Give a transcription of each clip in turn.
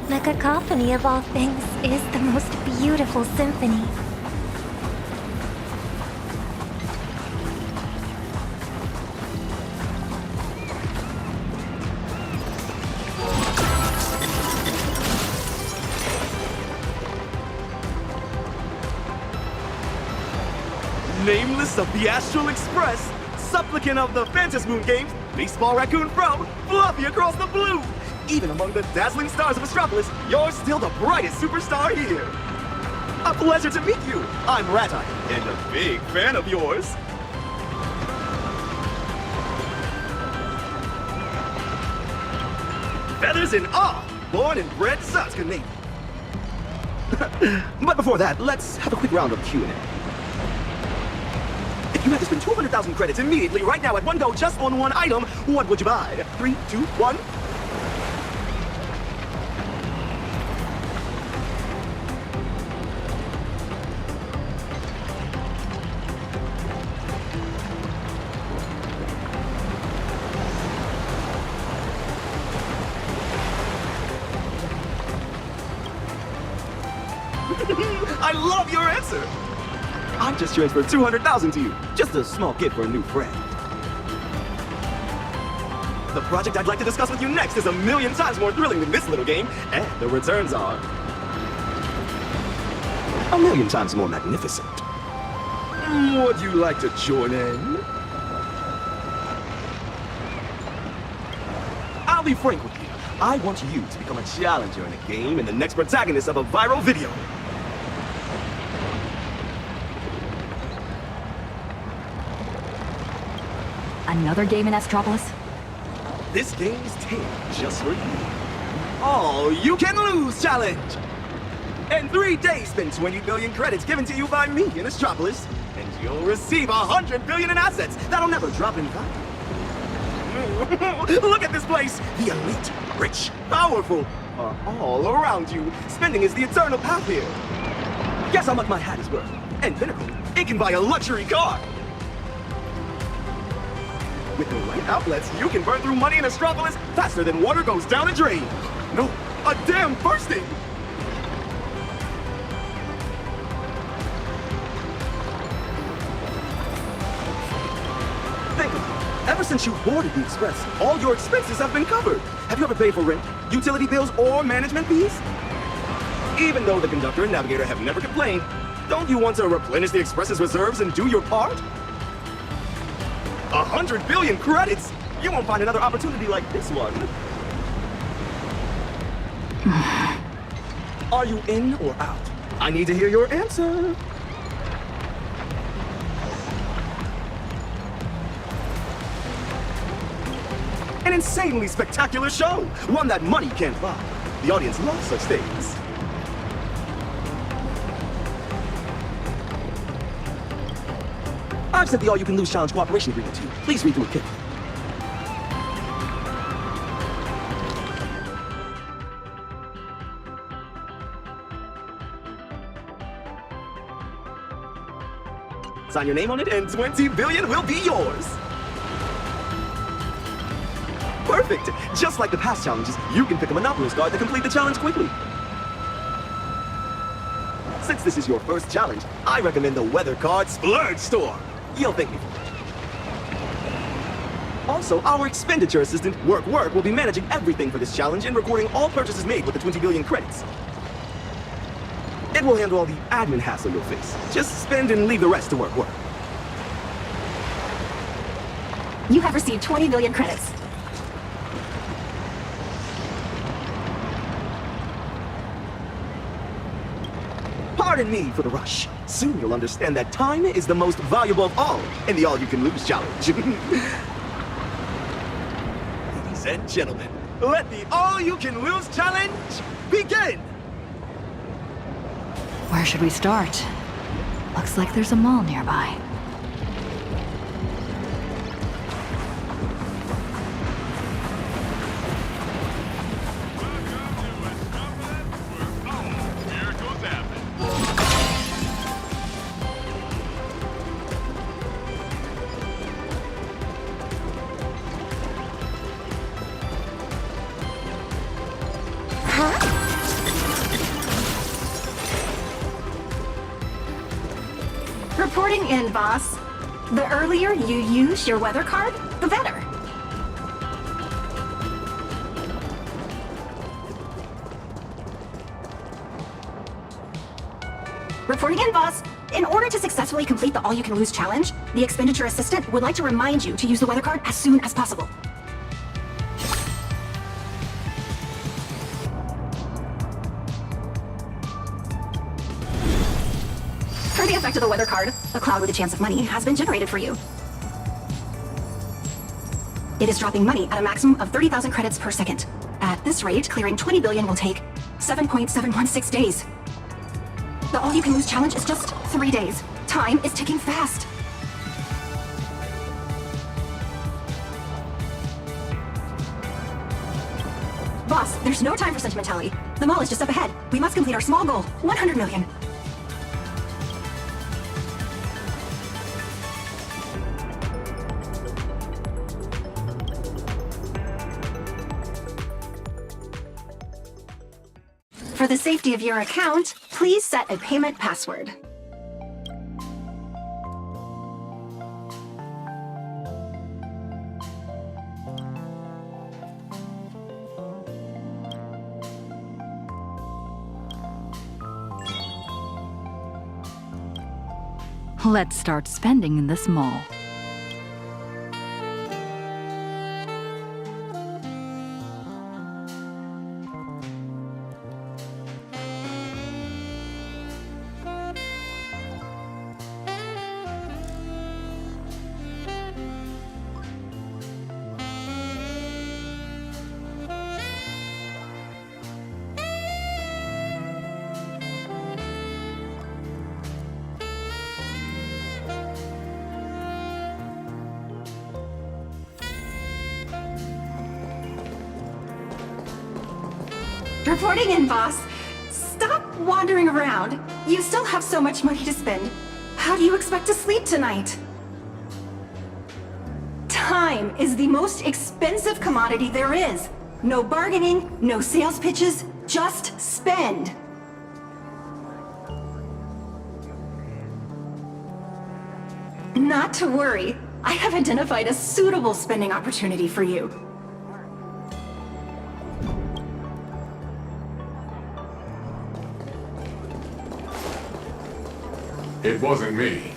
The cacophony of all things is the most beautiful symphony. Nameless of the Astral Express, supplicant of the Phantom Moon games, baseball raccoon from Fluffy across the blue. Even among the dazzling stars of Astropolis, you're still the brightest superstar here. A pleasure to meet you. I'm Ratai, and a big fan of yours. Feathers in awe, born and bred such Canadian. But before that, let's have a quick round of Q&A. If you had to spend 200,000 credits immediately, right now, at one go, just on one item, what would you buy? 3, 2, 1. I love your answer! I just transferred 200,000 to you. Just a small gift for a new friend. The project I'd like to discuss with you next is a million times more thrilling than this little game, and the returns are a million times more magnificent. Would you like to join in? I'll be frank with you. I want you to become a challenger in a game and the next protagonist of a viral video. Another game in Astropolis? This game's tailored just for you. All you can lose challenge! In 3 days, spend 20 billion credits given to you by me in Astropolis, and you'll receive 100 billion in assets that'll never drop in value. Look at this place! The elite, rich, powerful are all around you. Spending is the eternal path here. Guess how much my hat is worth. And Pinnacle, it can buy a luxury car. With the right outlets, you can burn through money in Astropolis faster than water goes down a drain. No, a damn bursting! Think of it. Ever since you boarded the Express, all your expenses have been covered. Have you ever paid for rent, utility bills, or management fees? Even though the conductor and navigator have never complained, don't you want to replenish the Express's reserves and do your part? 100 billion credits? You won't find another opportunity like this one. Are you in or out? I need to hear your answer. An insanely spectacular show. One that money can't buy. The audience loves such things. I've sent the all-you-can-lose challenge cooperation agreement to you. Please read through it carefully. Sign your name on it and 20 billion will be yours. Perfect! Just like the past challenges, you can pick a Monopolist card to complete the challenge quickly. Since this is your first challenge, I recommend the Weather Card Splurge Store. You'll thank me for it. Also, our expenditure assistant, Work, will be managing everything for this challenge and recording all purchases made with the 20 billion credits. It will handle all the admin hassle you'll face. Just spend and leave the rest to Work. You have received 20 million credits. Pardon me for the rush. Soon you'll understand that time is the most valuable of all in the all-you-can-lose challenge. Ladies and gentlemen, let the all-you-can-lose challenge begin! Where should we start? Looks like there's a mall nearby. Huh? Reporting in, boss. The earlier you use your weather card, the better. Reporting in, boss. In order to successfully complete the all-you-can-lose challenge, the expenditure assistant would like to remind you to use the weather card as soon as possible. For the effect of the weather card, a cloud with a chance of money has been generated for you. It is dropping money at a maximum of 30,000 credits per second. At this rate, clearing 20 billion will take 7.716 days. The all-you-can-lose challenge is just 3 days. Time is ticking fast. Boss, there's no time for sentimentality. The mall is just up ahead. We must complete our small goal, 100 million. For the safety of your account, please set a payment password. Let's start spending in this mall. Reporting in, boss. Stop wandering around. You still have so much money to spend. How do you expect to sleep tonight? Time is the most expensive commodity there is. No bargaining, no sales pitches, just spend. Not to worry. I have identified a suitable spending opportunity for you. It wasn't me.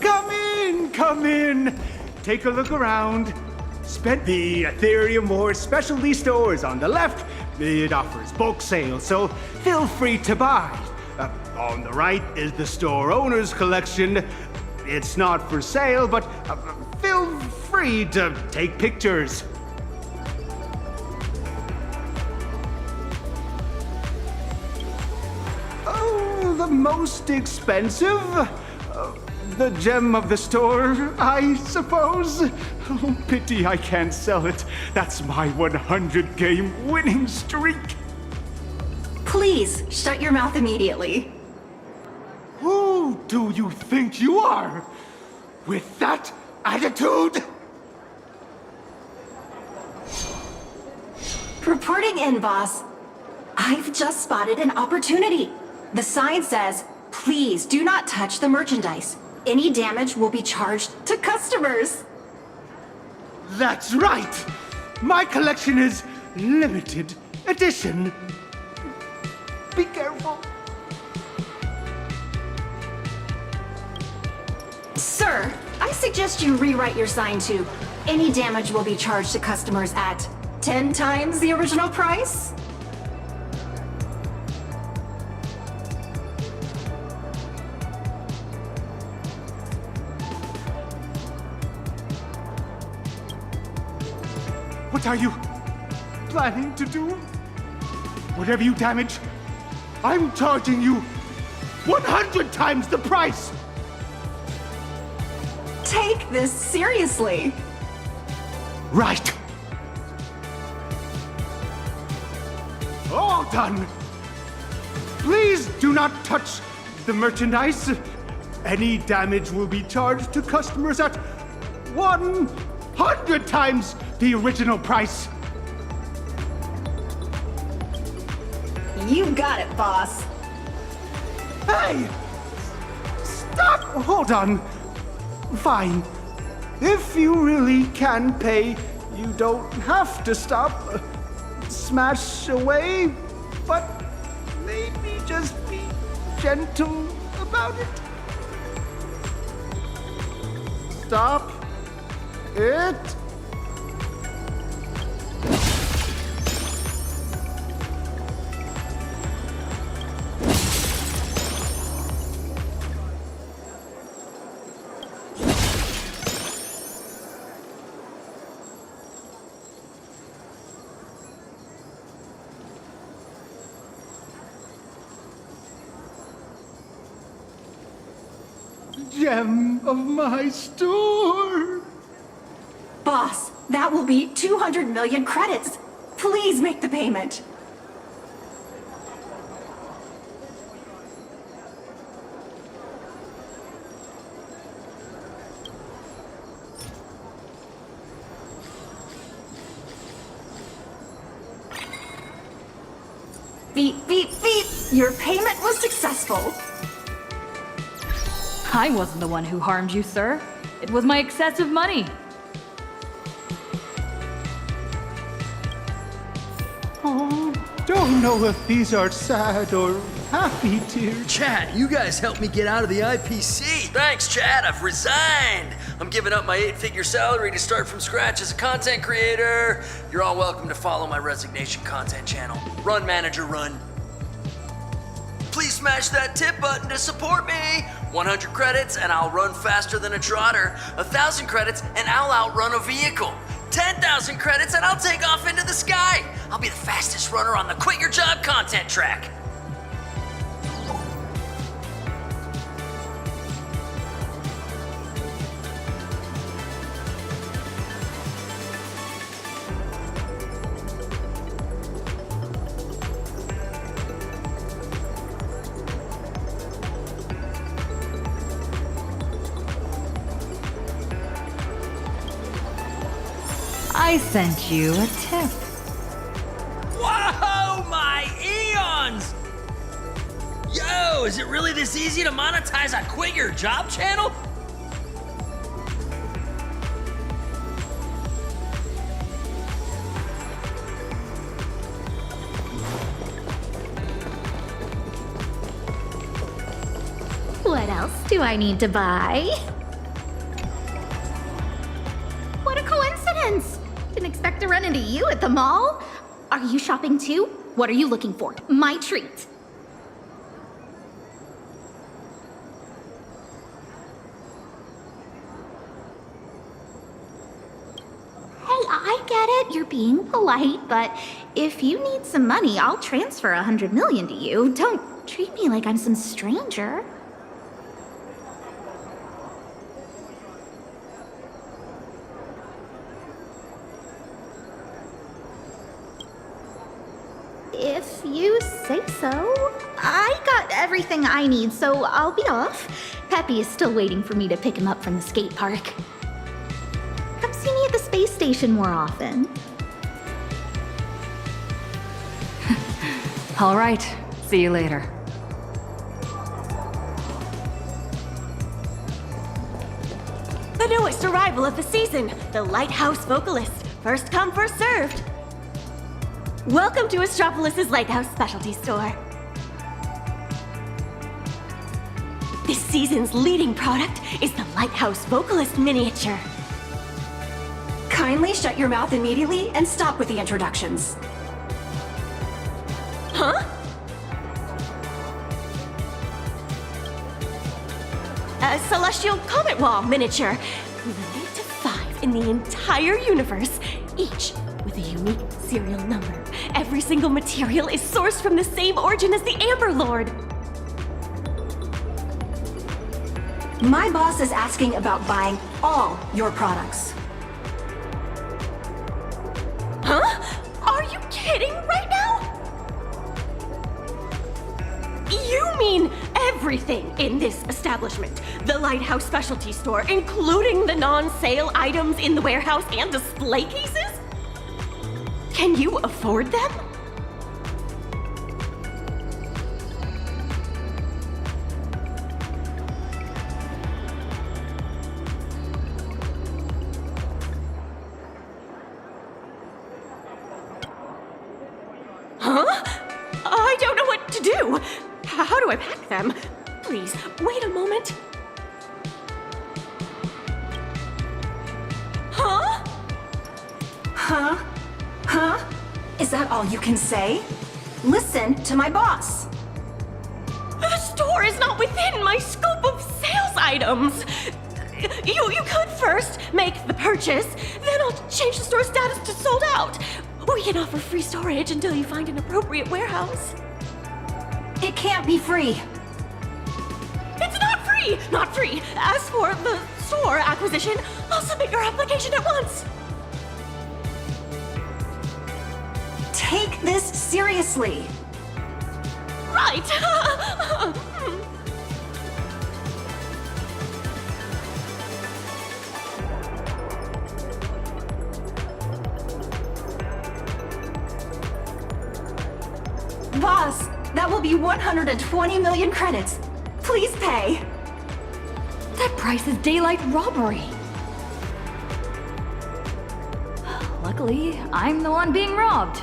Come in, come in. Take a look around. Spend the Ethereum or specialty stores on the left. It offers bulk sales, so feel free to buy. On the right is the store owner's collection. It's not for sale, but feel free to take pictures. The most expensive? The gem of the store, I suppose? Oh, pity I can't sell it. That's my 100-game winning streak. Please, shut your mouth immediately. Who do you think you are? With that attitude? Reporting in, boss. I've just spotted an opportunity. The sign says, please do not touch the merchandise. Any damage will be charged to customers. That's right! My collection is limited edition. Be careful. Sir, I suggest you rewrite your sign to, any damage will be charged to customers at 10 times the original price? What are you planning to do? Whatever you damage, I'm charging you 100 times the price! Take this seriously. Right. All done. Please do not touch the merchandise. Any damage will be charged to customers at 100 times the original price. You got it, boss. Hey! Hold on. Fine. If you really can pay, you don't have to stop. Smash away, but maybe just be gentle about it. Stop it. Gem of my store. Boss, that will be 200 million credits. Please make the payment. Beep, beep, beep. Your payment was successful. I wasn't the one who harmed you, sir. It was my excessive money. Oh, don't know if these are sad or happy tears. Chad, you guys helped me get out of the IPC. Thanks, Chad. I've resigned. I'm giving up my 8-figure salary to start from scratch as a content creator. You're all welcome to follow my resignation content channel. Run, manager, run. Please smash that tip button to support me. 100 credits and I'll run faster than a trotter. 1,000 credits and I'll outrun a vehicle. 10,000 credits and I'll take off into the sky. I'll be the fastest runner on the Quit Your Job content track. I sent you a tip. Whoa, my eons! Yo, is it really this easy to monetize a Quit Your Job channel? What else do I need to buy? What a coincidence! Didn't expect to run into you at the mall. Are you shopping too? What are you looking for? My treat. Hey, I get it. You're being polite, but if you need some money, I'll transfer 100 million to you. Don't treat me like I'm some stranger. If you say so. I got everything I need, so I'll be off. Peppy is still waiting for me to pick him up from the skate park. Come see me at the space station more often. All right, see you later. The newest arrival of the season, the Lighthouse Vocalist. First come, first served. Welcome to Astropolis' Lighthouse Specialty Store. This season's leading product is the Lighthouse Vocalist Miniature. Kindly shut your mouth immediately and stop with the introductions. Huh? A Celestial Comet Wall miniature, limited to 5 in the entire universe, each with a unique serial number. Every single material is sourced from the same origin as the Amber Lord. My boss is asking about buying all your products. Huh? Are you kidding right now? You mean everything in this establishment? The Lighthouse Specialty Store, including the non-sale items in the warehouse and display cases? Can you afford them? I don't know what to do. How do I pack them? Please, wait a moment. Huh? Huh? Huh? Is that all you can say? Listen to my boss. The store is not within my scope of sales items. You could first make the purchase, then I'll change the store status to sold out. We can offer free storage until you find an appropriate warehouse. It can't be free. It's not free! Not free! As for the store acquisition, I'll submit your application at once. Take this seriously. Right! Boss, that will be 120 million credits. Please pay. That price is daylight robbery. Luckily, I'm the one being robbed.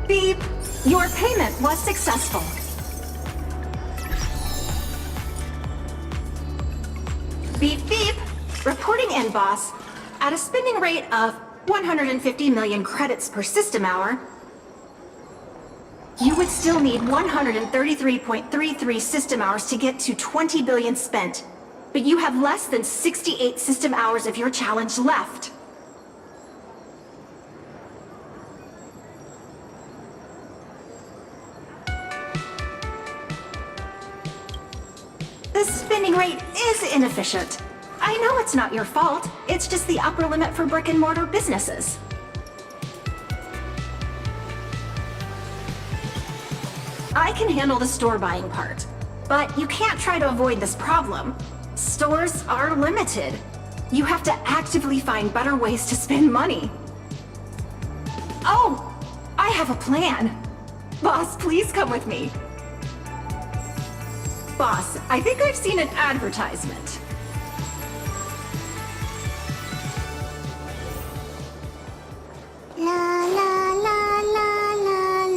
Beep! Your payment was successful. Beep beep! Reporting in, boss. At a spending rate of 150 million credits per system hour, you would still need 133.33 system hours to get to 20 billion spent. But you have less than 68 system hours of your challenge left. The spending rate is inefficient. I know it's not your fault. It's just the upper limit for brick-and-mortar businesses. I can handle the store buying part, but you can't try to avoid this problem. Stores are limited. You have to actively find better ways to spend money. Oh, I have a plan. Boss, please come with me. Boss, I think I've seen an advertisement.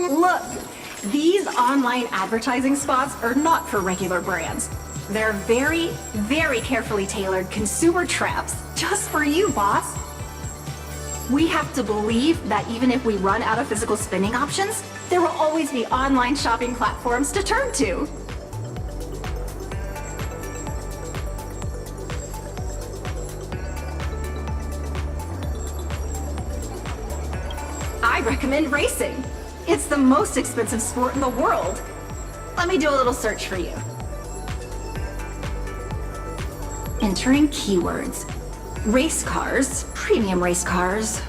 Look, these online advertising spots are not for regular brands. They're very, very carefully tailored consumer traps just for you, boss. We have to believe that even if we run out of physical spending options, there will always be online shopping platforms to turn to. I recommend racing. It's the most expensive sport in the world. Let me do a little search for you. Entering keywords. Race cars, premium race cars,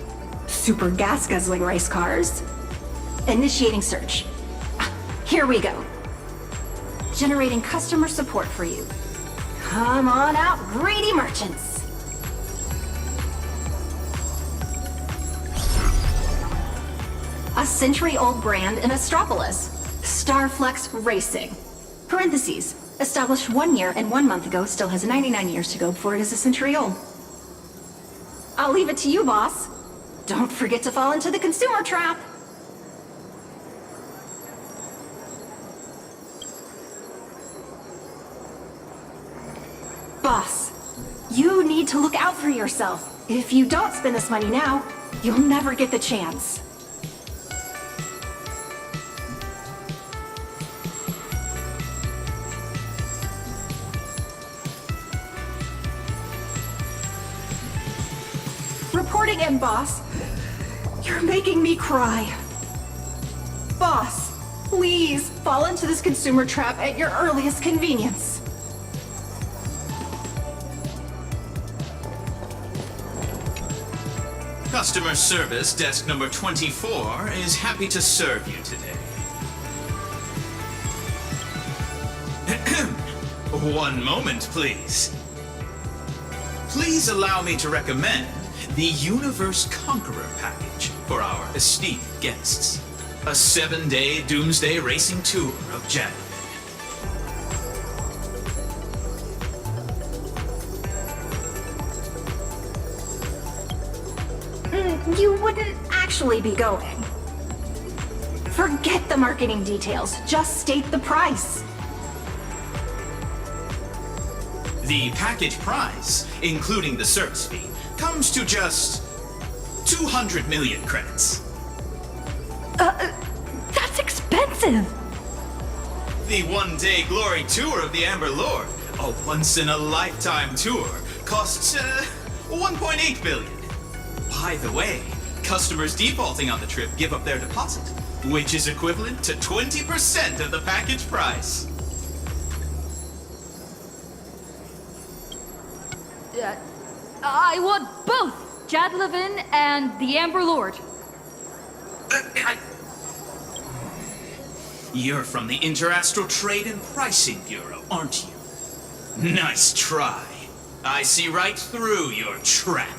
super gas guzzling race cars. Initiating search. Here we go. Generating customer support for you. Come on out, greedy merchants. A century-old brand in Astropolis. Starflex Racing. Parentheses. Established 1 year and 1 month ago, still has 99 years to go before it is a century old. I'll leave it to you, boss. Don't forget to fall into the consumer trap. Boss, you need to look out for yourself. If you don't spend this money now, you'll never get the chance. Reporting in, boss. You're making me cry. Boss, please fall into this consumer trap at your earliest convenience. Customer service desk number 24 is happy to serve you today. 1 moment, please. Please allow me to recommend the Universe Conqueror package for our esteemed guests. A 7-day doomsday racing tour of Japan. You wouldn't actually be going. Forget the marketing details. Just state the price. The package price, including the service fee, comes to just 200 million credits. That's expensive! The one-day glory tour of the Amber Lord, a once-in-a-lifetime tour, costs 1.8 billion. By the way, customers defaulting on the trip give up their deposit, which is equivalent to 20% of the package price. I want both Jad Levin and the Amber Lord. You're from the Interastral Trade and Pricing Bureau, aren't you? Nice try. I see right through your trap.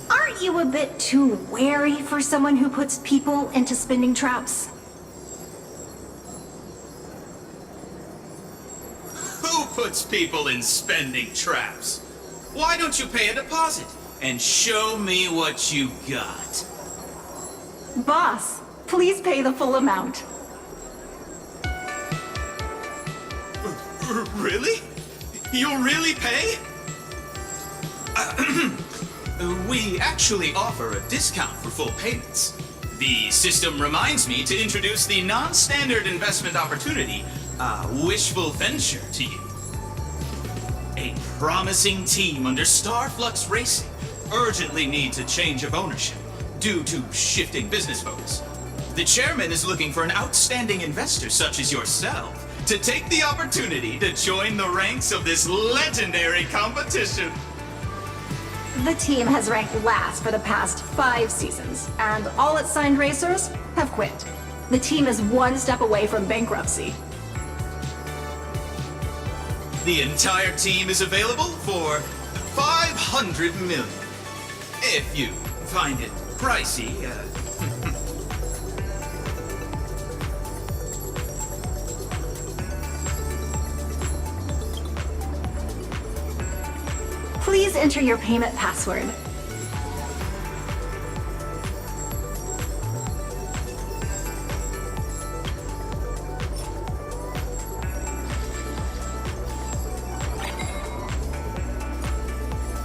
Aren't you a bit too wary for someone who puts people into spending traps? Who puts people in spending traps? Why don't you pay a deposit and show me what you got? Boss, please pay the full amount. Really? You'll really pay? We actually offer a discount for full payments. The system reminds me to introduce the non-standard investment opportunity, wishful venture, to you. A promising team under Starflux Racing urgently needs a change of ownership due to shifting business focus. The chairman is looking for an outstanding investor such as yourself to take the opportunity to join the ranks of this legendary competition. The team has ranked last for the past 5 seasons, and all its signed racers have quit. The team is one step away from bankruptcy. The entire team is available for 500 million. If you find it pricey, Please enter your payment password.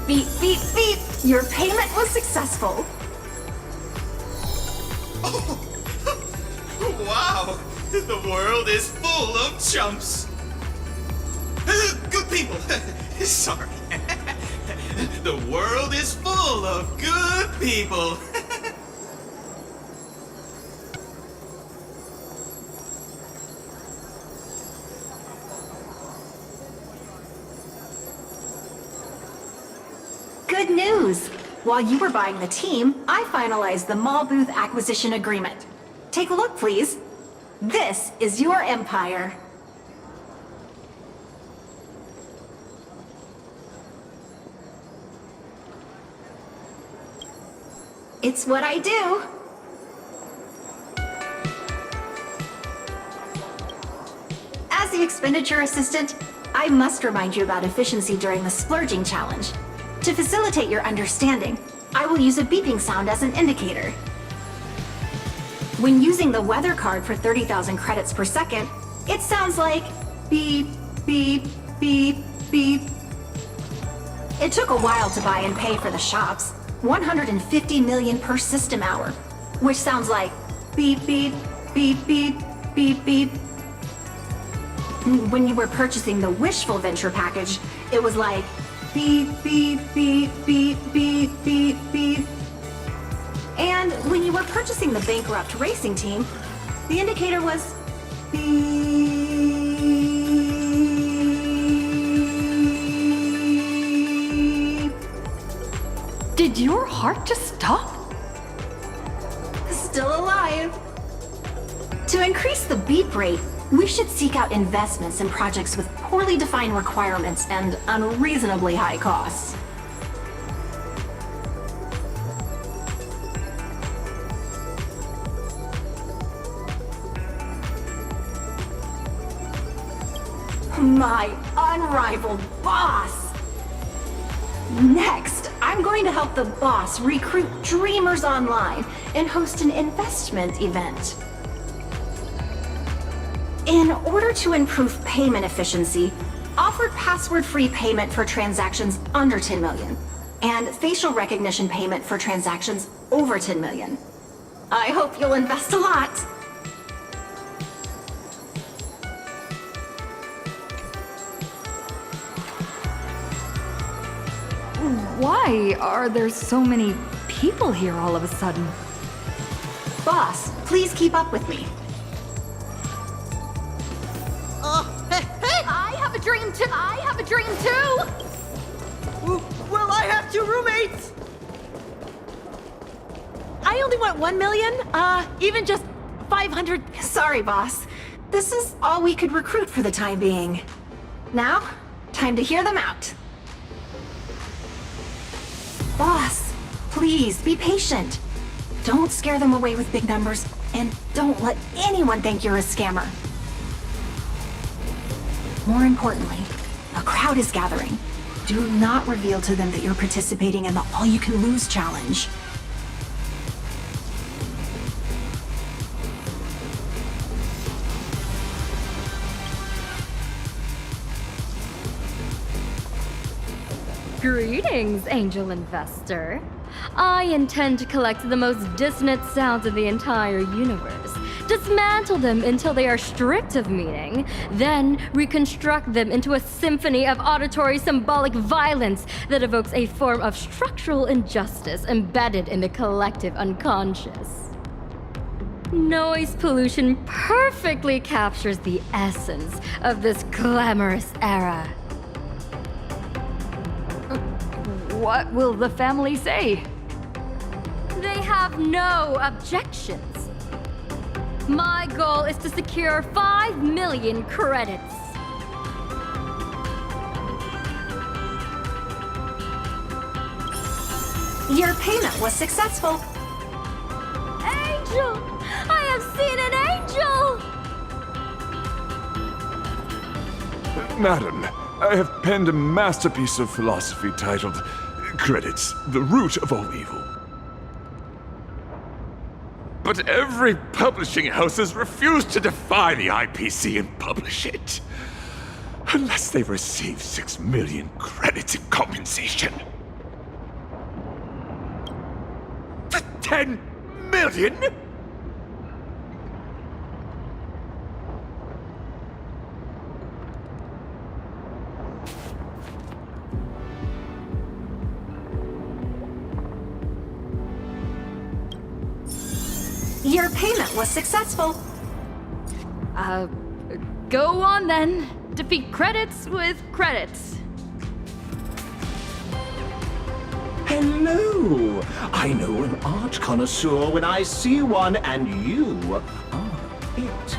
Beep, beep, beep! Your payment was successful. wow! The world is full of chumps. Good people. Sorry. The world is full of good people. Good news! While you were buying the team, I finalized the mall booth acquisition agreement. Take a look, please. This is your empire. It's what I do. As the expenditure assistant, I must remind you about efficiency during the splurging challenge. To facilitate your understanding, I will use a beeping sound as an indicator. When using the weather card for 30,000 credits per second, it sounds like beep, beep, beep, beep. It took a while to buy and pay for the shops. 150 million per system hour, which sounds like beep, beep, beep, beep, beep, beep. When you were purchasing the wishful venture package, it was like beep, beep, beep, beep, beep, beep, beep. And when you were purchasing the bankrupt racing team, the indicator was beep. Did your heart just stop? Still alive. To increase the beep rate, we should seek out investments in projects with poorly defined requirements and unreasonably high costs. My unrivaled boss! Next, I'm going to help the boss recruit dreamers online and host an investment event. In order to improve payment efficiency, offered password-free payment for transactions under 10 million, and facial recognition payment for transactions over 10 million. I hope you'll invest a lot. Why are there so many people here all of a sudden? Boss, please keep up with me. I have a dream too. I have a dream too. Well, I have 2 roommates! I only want 1 million, even just 500. Sorry, boss. This is all we could recruit for the time being. Now, time to hear them out. Boss, please be patient. Don't scare them away with big numbers, and don't let anyone think you're a scammer. More importantly, a crowd is gathering. Do not reveal to them that you're participating in the all-you-can-lose challenge. Greetings, angel investor. I intend to collect the most dissonant sounds of the entire universe, dismantle them until they are stripped of meaning, then reconstruct them into a symphony of auditory symbolic violence that evokes a form of structural injustice embedded in the collective unconscious. Noise pollution perfectly captures the essence of this glamorous era. What will the family say? They have no objections. My goal is to secure 5 million credits. Your payment was successful. Angel! I have seen an angel! Madam, I have penned a masterpiece of philosophy titled Credits, the Root of All Evil. But every publishing house has refused to defy the IPC and publish it. Unless they receive 6 million credits in compensation. For 10 million? Your payment was successful. Go on then. Defeat credits with credits. Hello! I know an art connoisseur when I see one, and you are it.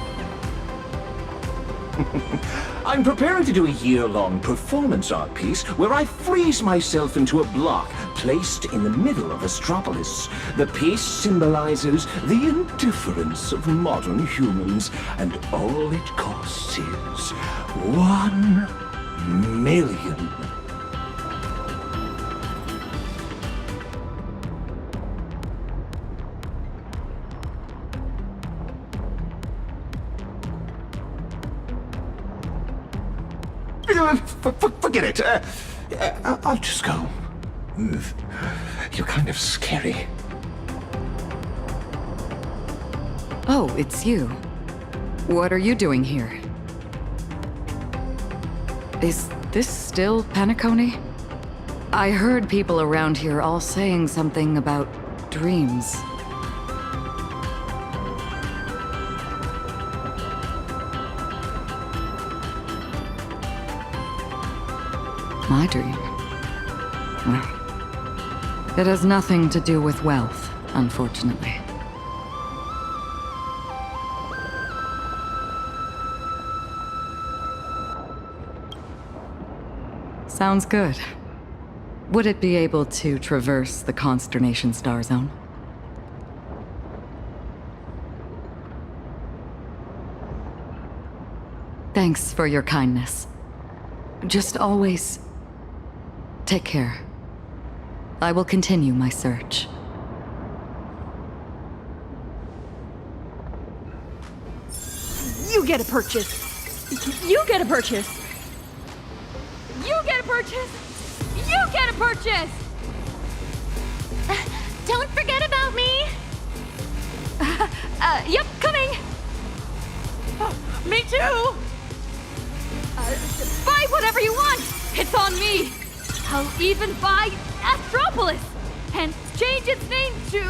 I'm preparing to do a year-long performance art piece where I freeze myself into a block placed in the middle of Astropolis. The piece symbolizes the indifference of modern humans, and all it costs is 1 million. Forget it. I'll just go. You're kind of scary. Oh, it's you. What are you doing here? Is this still Penacony? I heard people around here all saying something about dreams. My dream? Well, it has nothing to do with wealth, unfortunately. Sounds good. Would it be able to traverse the Consternation Star Zone? Thanks for your kindness. Just always take care. I will continue my search. You get a purchase. You get a purchase. You get a purchase. You get a purchase. Don't forget about me! Yep, coming. Me too! Buy whatever you want. It's on me. I'll even buy Astropolis and change its name to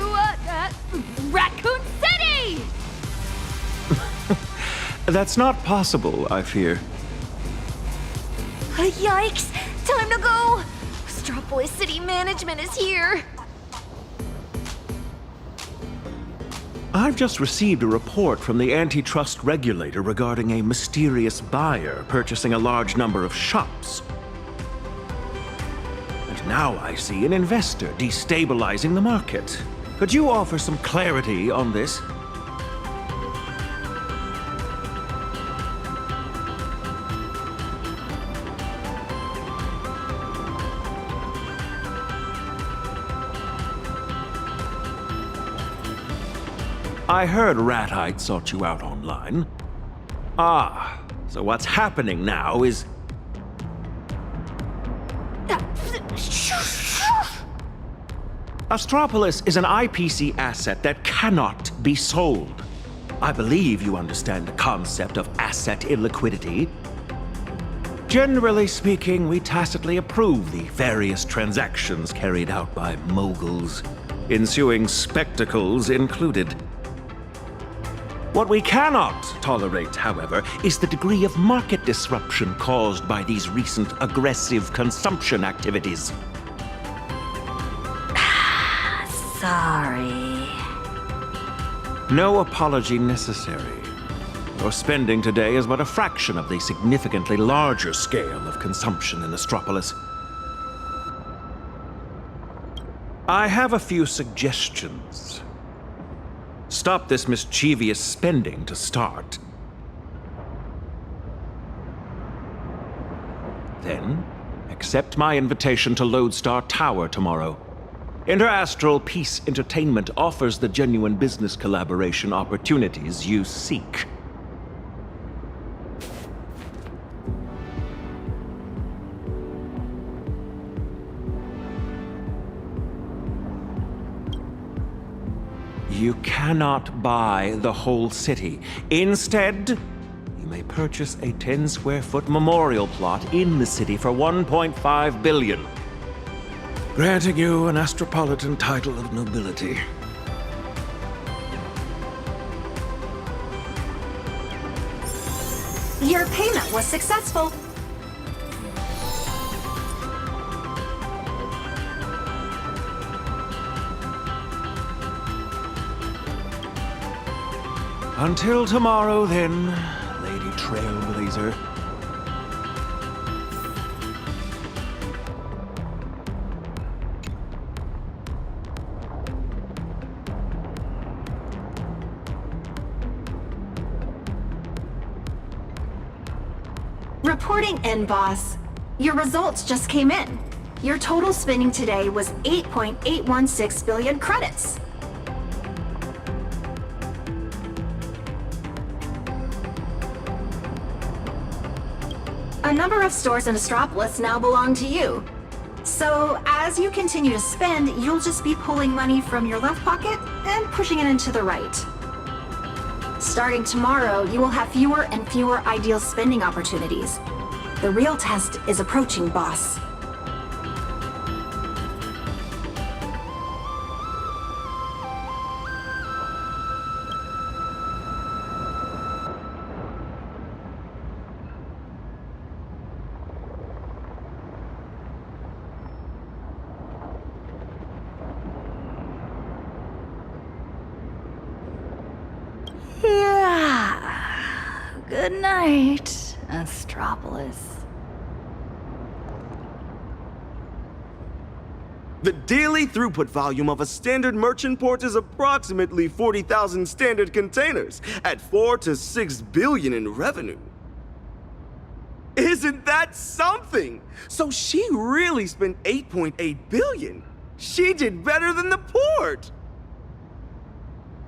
Raccoon City. That's not possible, I fear. Yikes! Time to go! Astropolis City Management is here! I've just received a report from the antitrust regulator regarding a mysterious buyer purchasing a large number of shops. And now I see an investor destabilizing the market. Could you offer some clarity on this? I heard Rat-Eyed sought you out online. Ah, so what's happening now is... Astropolis is an IPC asset that cannot be sold. I believe you understand the concept of asset illiquidity. Generally speaking, we tacitly approve the various transactions carried out by moguls, ensuing spectacles included. What we cannot tolerate, however, is the degree of market disruption caused by these recent aggressive consumption activities. Sorry. No apology necessary. Your spending today is but a fraction of the significantly larger scale of consumption in Astropolis. I have a few suggestions. Stop this mischievous spending to start. Then, accept my invitation to Lodestar Tower tomorrow. Interastral Peace Entertainment offers the genuine business collaboration opportunities you seek. You cannot buy the whole city. Instead, you may purchase a 10-square-foot memorial plot in the city for $1.5 billion, granting you an Astropolitan title of nobility. Your payment was successful. Until tomorrow, then, Lady Trailblazer. Reporting in, boss. Your results just came in. Your total spending today was 8.816 billion credits. A number of stores in Astropolis now belong to you. So, as you continue to spend, you'll just be pulling money from your left pocket and pushing it into the right. Starting tomorrow, you will have fewer and fewer ideal spending opportunities. The real test is approaching, boss. Good night, Astropolis. The daily throughput volume of a standard merchant port is approximately 40,000 standard containers at 4 to 6 billion in revenue. Isn't that something? So she really spent 8.8 billion. She did better than the port.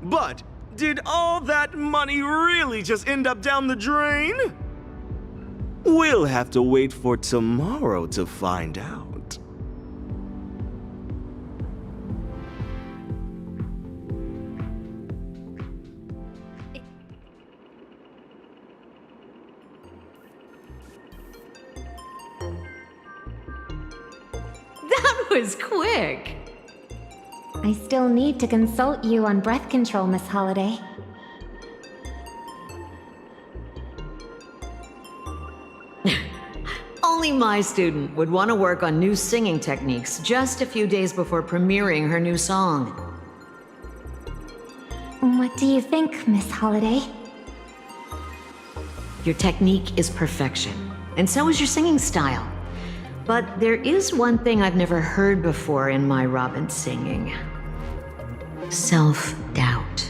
But did all that money really just end up down the drain? We'll have to wait for tomorrow to find out. That was quick! I still need to consult you on breath control, Miss Holiday. Only my student would want to work on new singing techniques just a few days before premiering her new song. What do you think, Miss Holiday? Your technique is perfection, and so is your singing style. But there is one thing I've never heard before in my Robin singing. Self-doubt.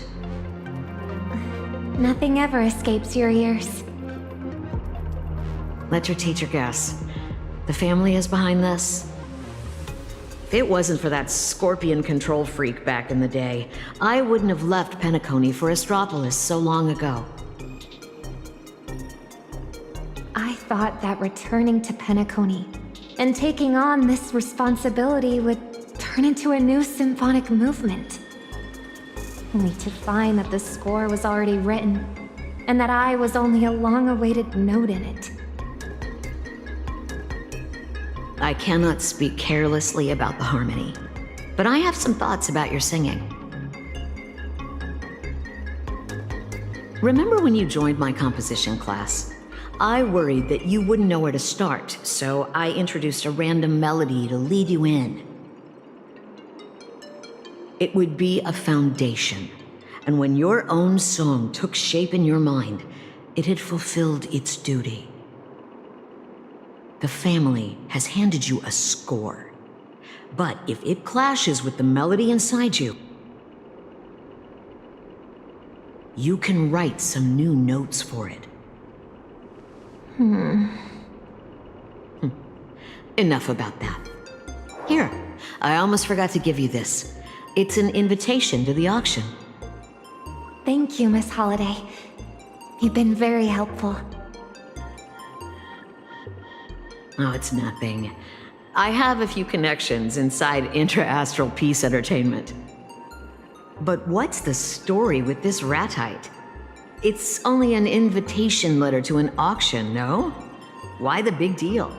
Nothing ever escapes your ears. Let your teacher guess. The family is behind this? If it wasn't for that scorpion control freak back in the day, I wouldn't have left Penacony for Astropolis so long ago. I thought that returning to Penacony and taking on this responsibility would turn into a new symphonic movement. Only to find that the score was already written, and that I was only a long-awaited note in it. I cannot speak carelessly about the harmony, but I have some thoughts about your singing. Remember when you joined my composition class? I worried that you wouldn't know where to start, so I introduced a random melody to lead you in. It would be a foundation, and when your own song took shape in your mind, it had fulfilled its duty. The family has handed you a score, but if it clashes with the melody inside you, you can write some new notes for it. Enough about that. Here, I almost forgot to give you this. It's an invitation to the auction. Thank you, Miss Holiday. You've been very helpful. Oh, it's nothing. I have a few connections inside intra-astral peace entertainment. But what's the story with this ratite? It's only an invitation letter to an auction, no? Why the big deal?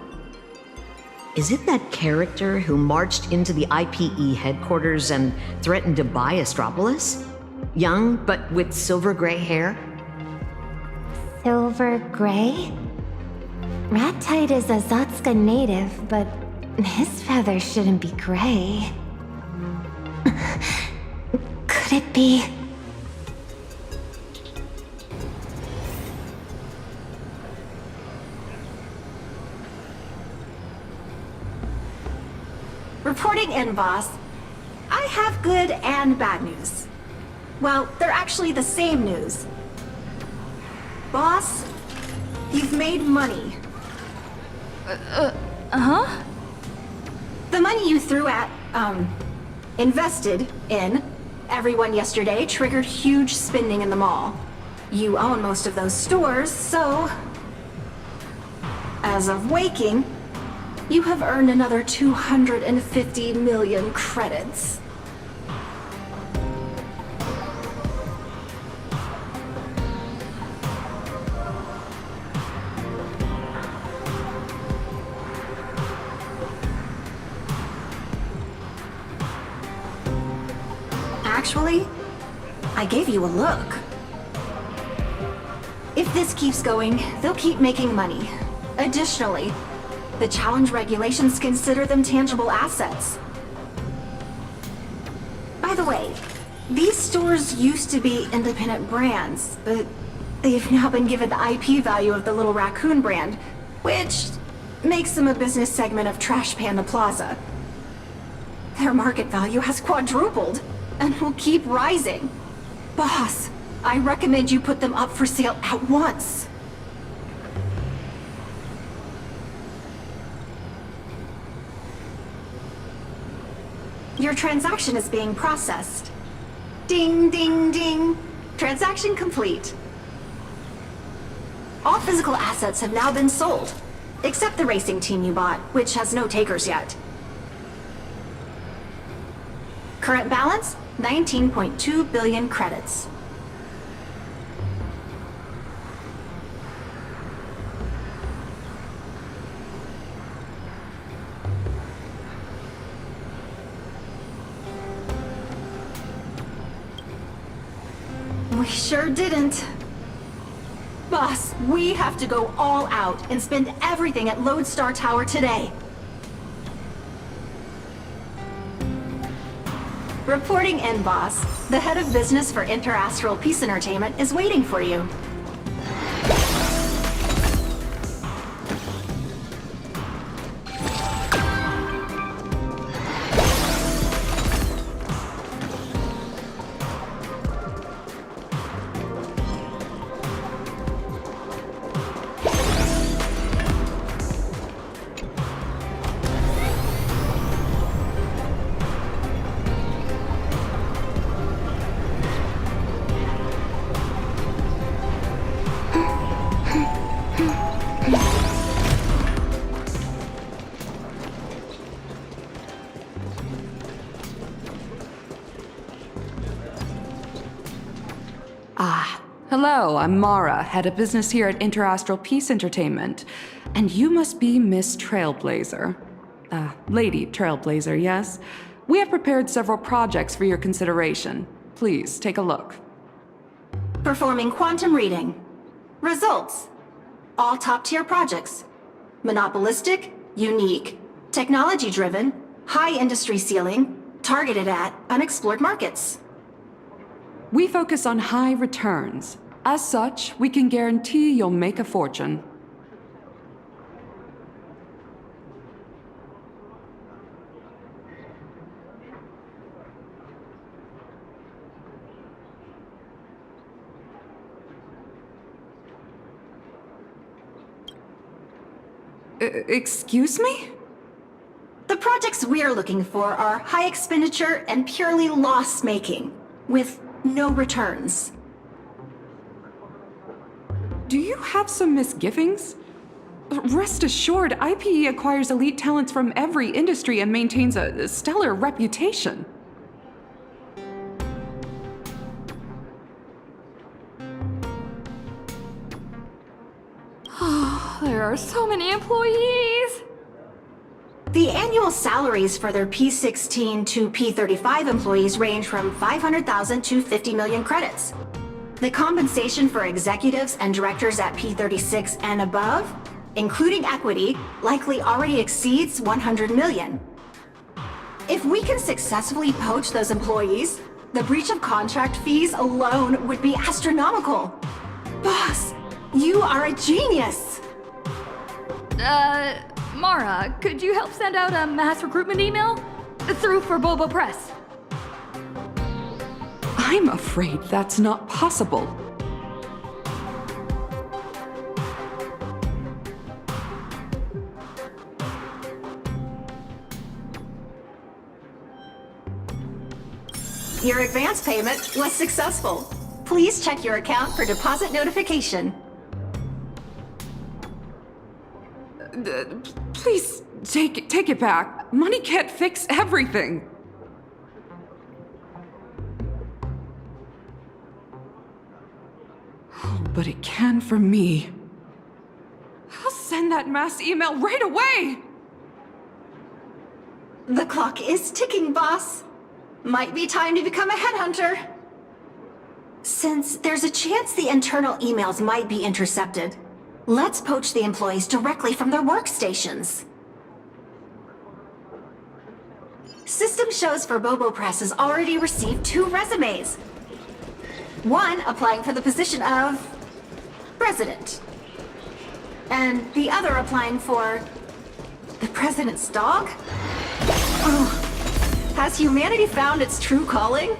Is it that character who marched into the IPE headquarters and threatened to buy Astropolis? Young, but with silver gray hair? Silver gray? Ratite is a Zotska native, but his feathers shouldn't be gray. Could it be? Reporting in, boss. I have good and bad news. Well, they're actually the same news. Boss, you've made money. Huh? The money you threw at, invested in everyone yesterday triggered huge spending in the mall. You own most of those stores, so... as of waking, you have earned another 250 million credits. Actually, I gave you a look. If this keeps going, they'll keep making money. Additionally, the challenge regulations consider them tangible assets. By the way, these stores used to be independent brands, but they've now been given the IP value of the Little Raccoon brand, which makes them a business segment of Trash Panda Plaza. Their market value has quadrupled and will keep rising. Boss, I recommend you put them up for sale at once. Your transaction is being processed. Ding, ding, ding. Transaction complete. All physical assets have now been sold, except the racing team you bought, which has no takers yet. Current balance, 19.2 billion credits. We sure didn't. Boss, we have to go all out and spend everything at Lodestar Tower today. Reporting in, boss. The head of business for Interastral Peace Entertainment is waiting for you. Hello, I'm Mara, head of business here at Interastral Peace Entertainment. And you must be Miss Trailblazer. Lady Trailblazer, yes? We have prepared several projects for your consideration. Please, take a look. Performing quantum reading. Results. All top-tier projects. Monopolistic, unique, technology-driven, high industry ceiling, targeted at unexplored markets. We focus on high returns. As such, we can guarantee you'll make a fortune. Excuse me? The projects we're looking for are high expenditure and purely loss-making, with no returns. Do you have some misgivings? Rest assured, IPE acquires elite talents from every industry and maintains a stellar reputation. There are so many employees! The annual salaries for their P16 to P35 employees range from 500,000 to 50 million credits. The compensation for executives and directors at P36 and above, including equity, likely already exceeds 100 million. If we can successfully poach those employees, the breach of contract fees alone would be astronomical. Boss, you are a genius! Mara, could you help send out a mass recruitment email? Through for Bobo Press. I'm afraid that's not possible. Your advance payment was successful. Please check your account for deposit notification. Please, take it back. Money can't fix everything. Oh, but it can for me. I'll send that mass email right away! The clock is ticking, boss. Might be time to become a headhunter. Since there's a chance the internal emails might be intercepted, let's poach the employees directly from their workstations. System shows for Bobo Press has already received 2 resumes. One applying for the position of president, and the other applying for the president's dog? Oh, has humanity found its true calling?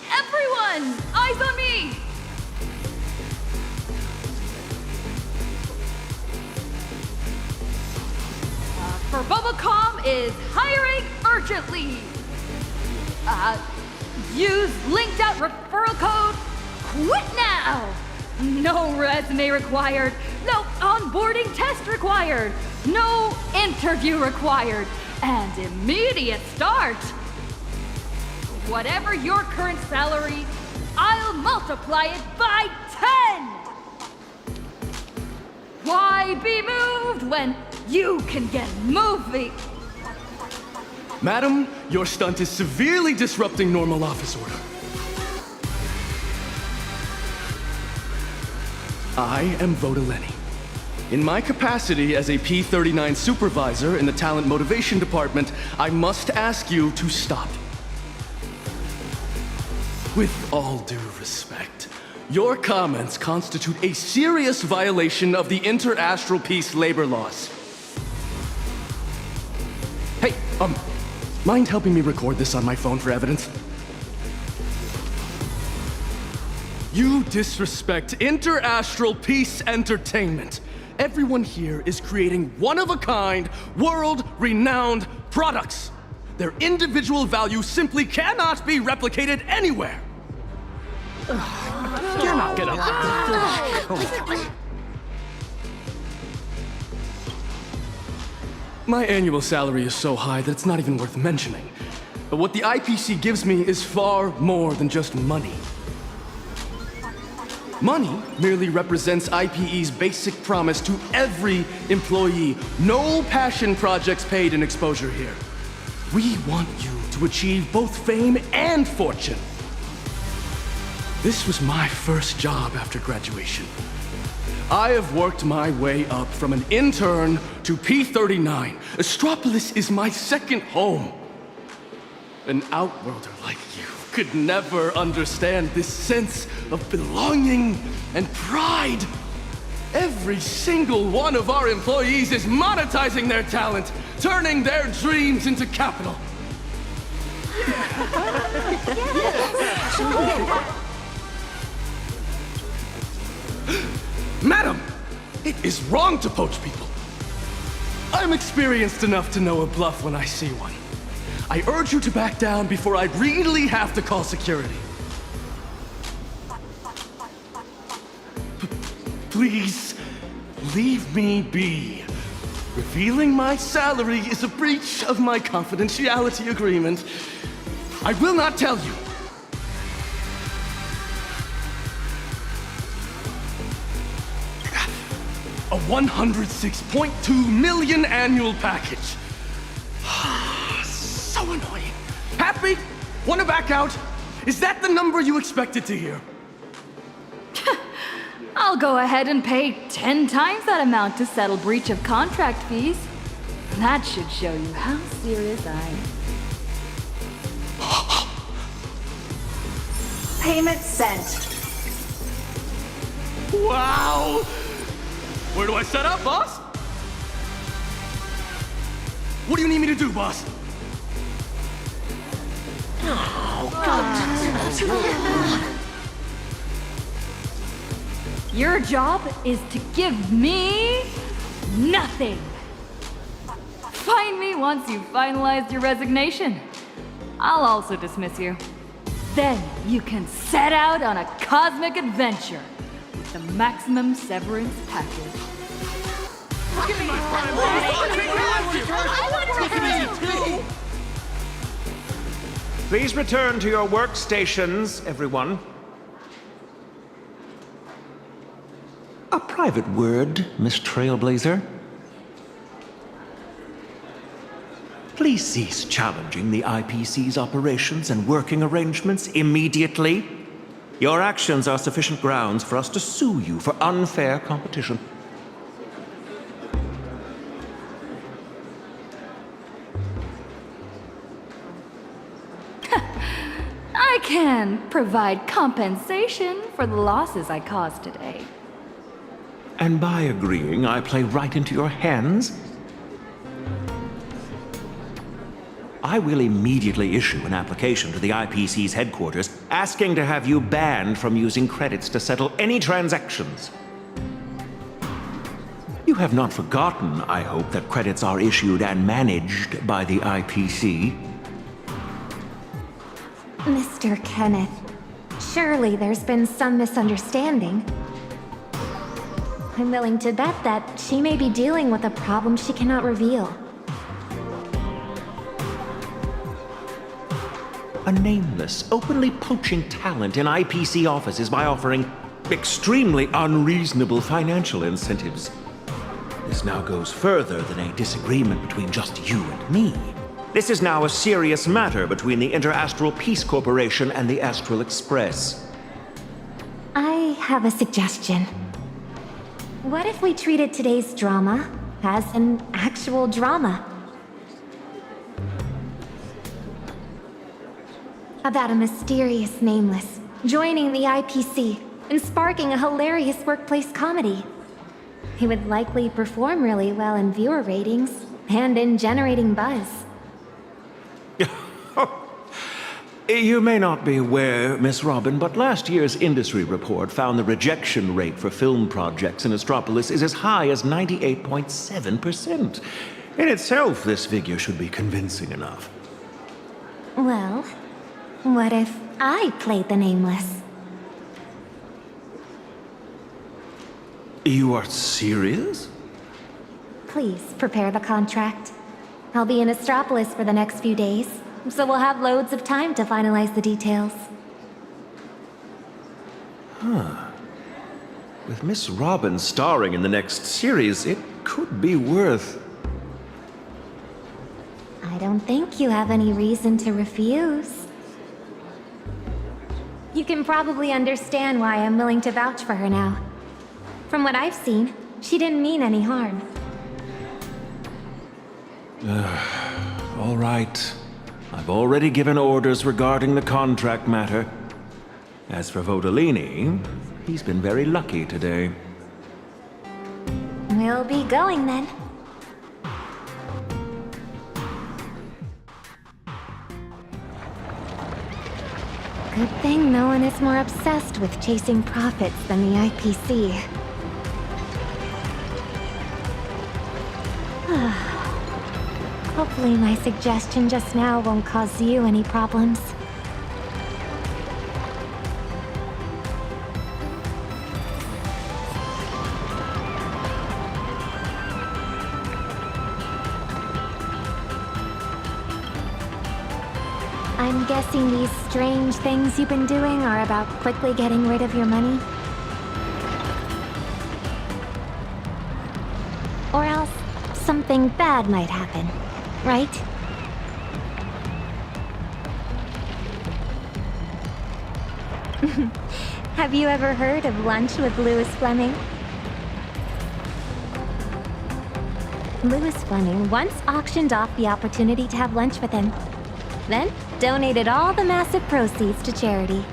Everyone, eyes on me! For Bubacom is hiring urgently. Use linked out referral code QUIT NOW! No resume required, no onboarding test required, no interview required, and immediate start. Whatever your current salary, I'll multiply it by 10! Why be moved when you can get moving? Madam, your stunt is severely disrupting normal office order. I am Vodaleni. In my capacity as a P-39 supervisor in the Talent Motivation Department, I must ask you to stop. With all due respect, your comments constitute a serious violation of the Inter-Astral Peace labor laws. Hey, mind helping me record this on my phone for evidence? You disrespect Inter-Astral Peace Entertainment. Everyone here is creating one-of-a-kind, world-renowned products. Their individual value simply cannot be replicated anywhere. You're not gonna... My annual salary is so high that it's not even worth mentioning. But what the IPC gives me is far more than just money. Money merely represents IPE's basic promise to every employee. No passion projects paid in exposure here. We want you to achieve both fame and fortune. This was my first job after graduation. I have worked my way up from an intern to P-39. Astropolis is my second home. An outworlder like you could never understand this sense of belonging and pride. Every single one of our employees is monetizing their talent, turning their dreams into capital. Madam, it is wrong to poach people. I'm experienced enough to know a bluff when I see one. I urge you to back down before I really have to call security. Please, leave me be. Revealing my salary is a breach of my confidentiality agreement. I will not tell you. A 106.2 million annual package. So annoying. Happy? Want to back out? Is that the number you expected to hear? I'll go ahead and pay 10 times that amount to settle breach of contract fees. That should show you how serious I am. Payment sent. Wow! Where do I set up, boss? What do you need me to do, boss? Your job is to give me nothing. Find me once you've finalized your resignation. I'll also dismiss you. Then you can set out on a cosmic adventure with the maximum severance package. Give me my prime boss! Please return to your workstations, everyone. A private word, Miss Trailblazer. Please cease challenging the IPC's operations and working arrangements immediately. Your actions are sufficient grounds for us to sue you for unfair competition. I can provide compensation for the losses I caused today. And by agreeing, I play right into your hands? I will immediately issue an application to the IPC's headquarters asking to have you banned from using credits to settle any transactions. You have not forgotten, I hope, that credits are issued and managed by the IPC. Mr. Kenneth, surely there's been some misunderstanding. I'm willing to bet that she may be dealing with a problem she cannot reveal. A nameless, openly poaching talent in IPC offices by offering extremely unreasonable financial incentives. This now goes further than a disagreement between just you and me. This is now a serious matter between the Inter-Astral Peace Corporation and the Astral Express. I have a suggestion. What if we treated today's drama as an actual drama? About a mysterious nameless joining the IPC and sparking a hilarious workplace comedy. He would likely perform really well in viewer ratings and in generating buzz. You may not be aware, Miss Robin, but last year's industry report found the rejection rate for film projects in Astropolis is as high as 98.7%. In itself, this figure should be convincing enough. Well, what if I played the nameless? You are serious? Please prepare the contract. I'll be in Astropolis for the next few days, so we'll have loads of time to finalize the details. Huh. With Miss Robin starring in the next series, it could be worth... I don't think you have any reason to refuse. You can probably understand why I'm willing to vouch for her now. From what I've seen, she didn't mean any harm. All right. I've already given orders regarding the contract matter. As for Vodolini, he's been very lucky today. We'll be going then. Good thing no one is more obsessed with chasing profits than the IPC. Hopefully my suggestion just now won't cause you any problems. I'm guessing these strange things you've been doing are about quickly getting rid of your money? Or else, something bad might happen, right? Have you ever heard of Lunch with Louis Fleming? Louis Fleming once auctioned off the opportunity to have lunch with him, then donated all the massive proceeds to charity.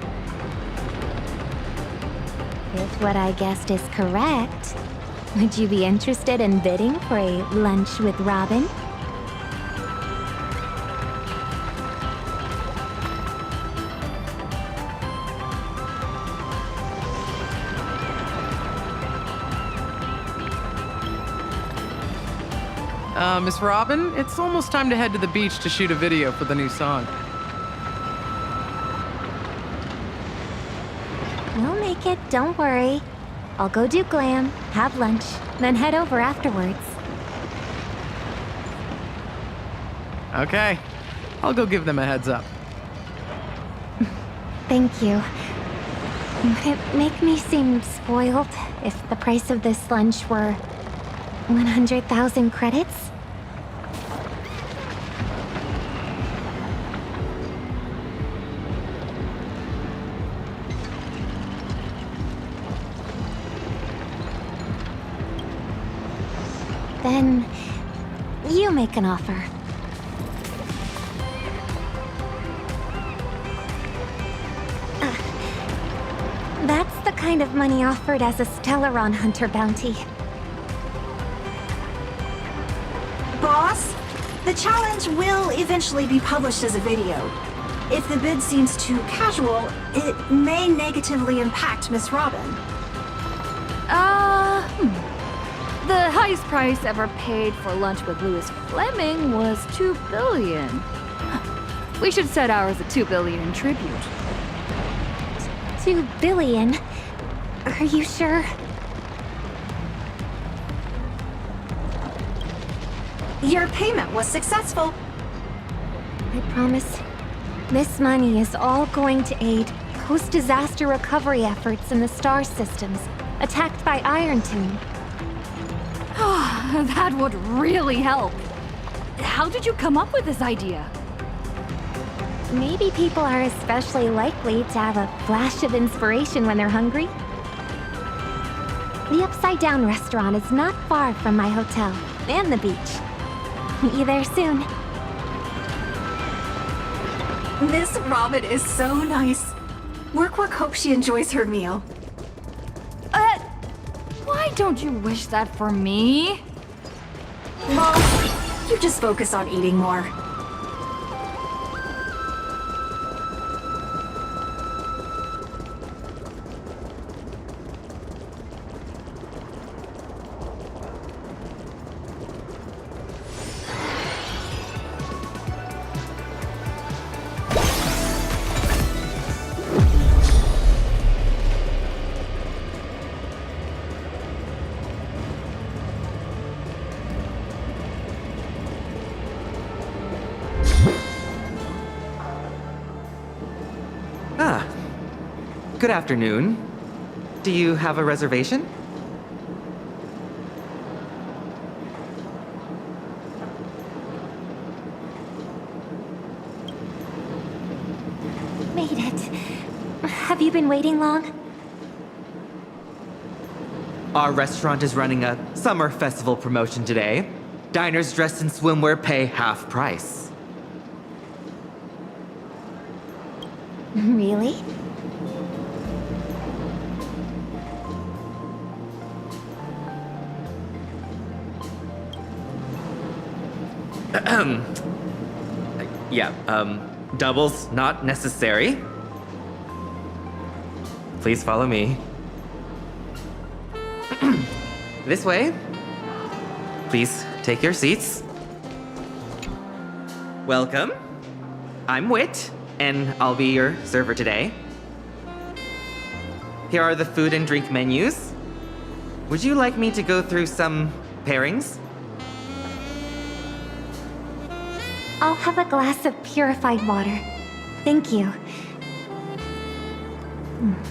If what I guessed is correct, would you be interested in bidding for a lunch with Robin? Miss Robin, it's almost time to head to the beach to shoot a video for the new song. We'll make it, don't worry. I'll go do glam, have lunch, then head over afterwards. Okay, I'll go give them a heads up. Thank you. Would it make me seem spoiled if the price of this lunch were 100,000 credits? Then you make an offer. That's the kind of money offered as a Stellaron Hunter bounty. Boss, the challenge will eventually be published as a video. If the bid seems too casual, it may negatively impact Miss Robin. The highest price ever paid for lunch with Louis Fleming was $2 billion. We should set ours at $2 billion in tribute. 2 billion? Are you sure? Your payment was successful. I promise. This money is all going to aid post-disaster recovery efforts in the star systems attacked by Iron Tomb. That would really help. How did you come up with this idea? Maybe people are especially likely to have a flash of inspiration when they're hungry. The Upside Down restaurant is not far from my hotel and the beach. Meet you there soon. Miss Robin is so nice. Work hopes she enjoys her meal. Why don't you wish that for me? Mom, you just focus on eating more. Good afternoon. Do you have a reservation? Made it. Have you been waiting long? Our restaurant is running a summer festival promotion today. Diners dressed in swimwear pay half price. Really? Yeah, doubles not necessary. Please follow me. This way. Please take your seats. Welcome. I'm Wit, and I'll be your server today. Here are the food and drink menus. Would you like me to go through some pairings? I'll have a glass of purified water. Thank you.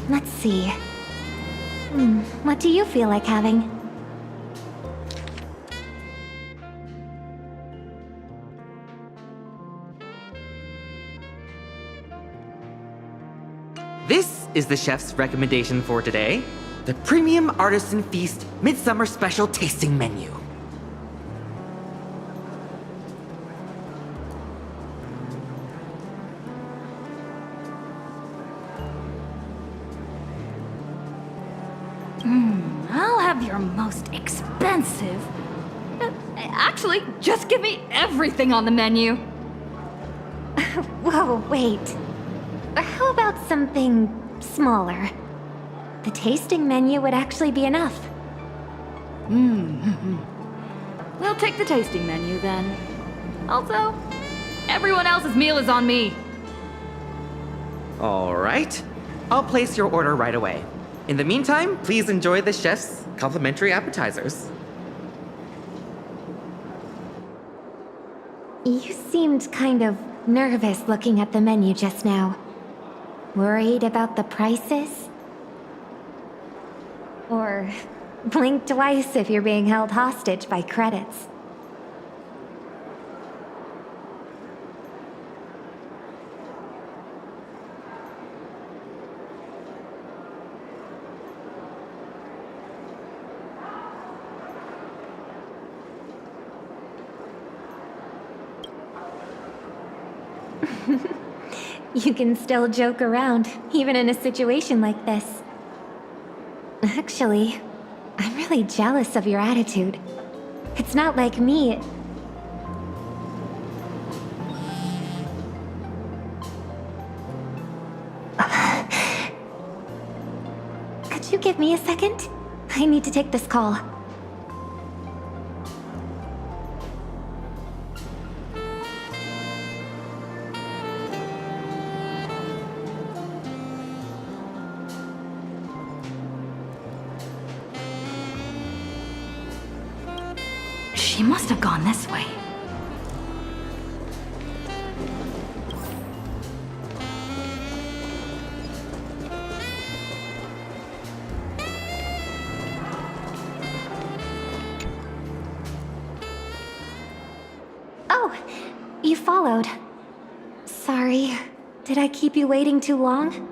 Let's see. What do you feel like having? This is the chef's recommendation for today. The Premium Artisan Feast Midsummer Special Tasting Menu. I'll have your most expensive. Actually, just give me everything on the menu. Whoa, wait. How about something smaller? The tasting menu would actually be enough. We'll take the tasting menu then. Also, everyone else's meal is on me. All right. I'll place your order right away. In the meantime, please enjoy the chef's complimentary appetizers. You seemed kind of nervous looking at the menu just now. Worried about the prices? Or blink twice if you're being held hostage by credits. You can still joke around, even in a situation like this. Actually, I'm really jealous of your attitude. It's not like me. Could you give me a second? I need to take this call. She must have gone this way. Oh, you followed. Sorry, did I keep you waiting too long?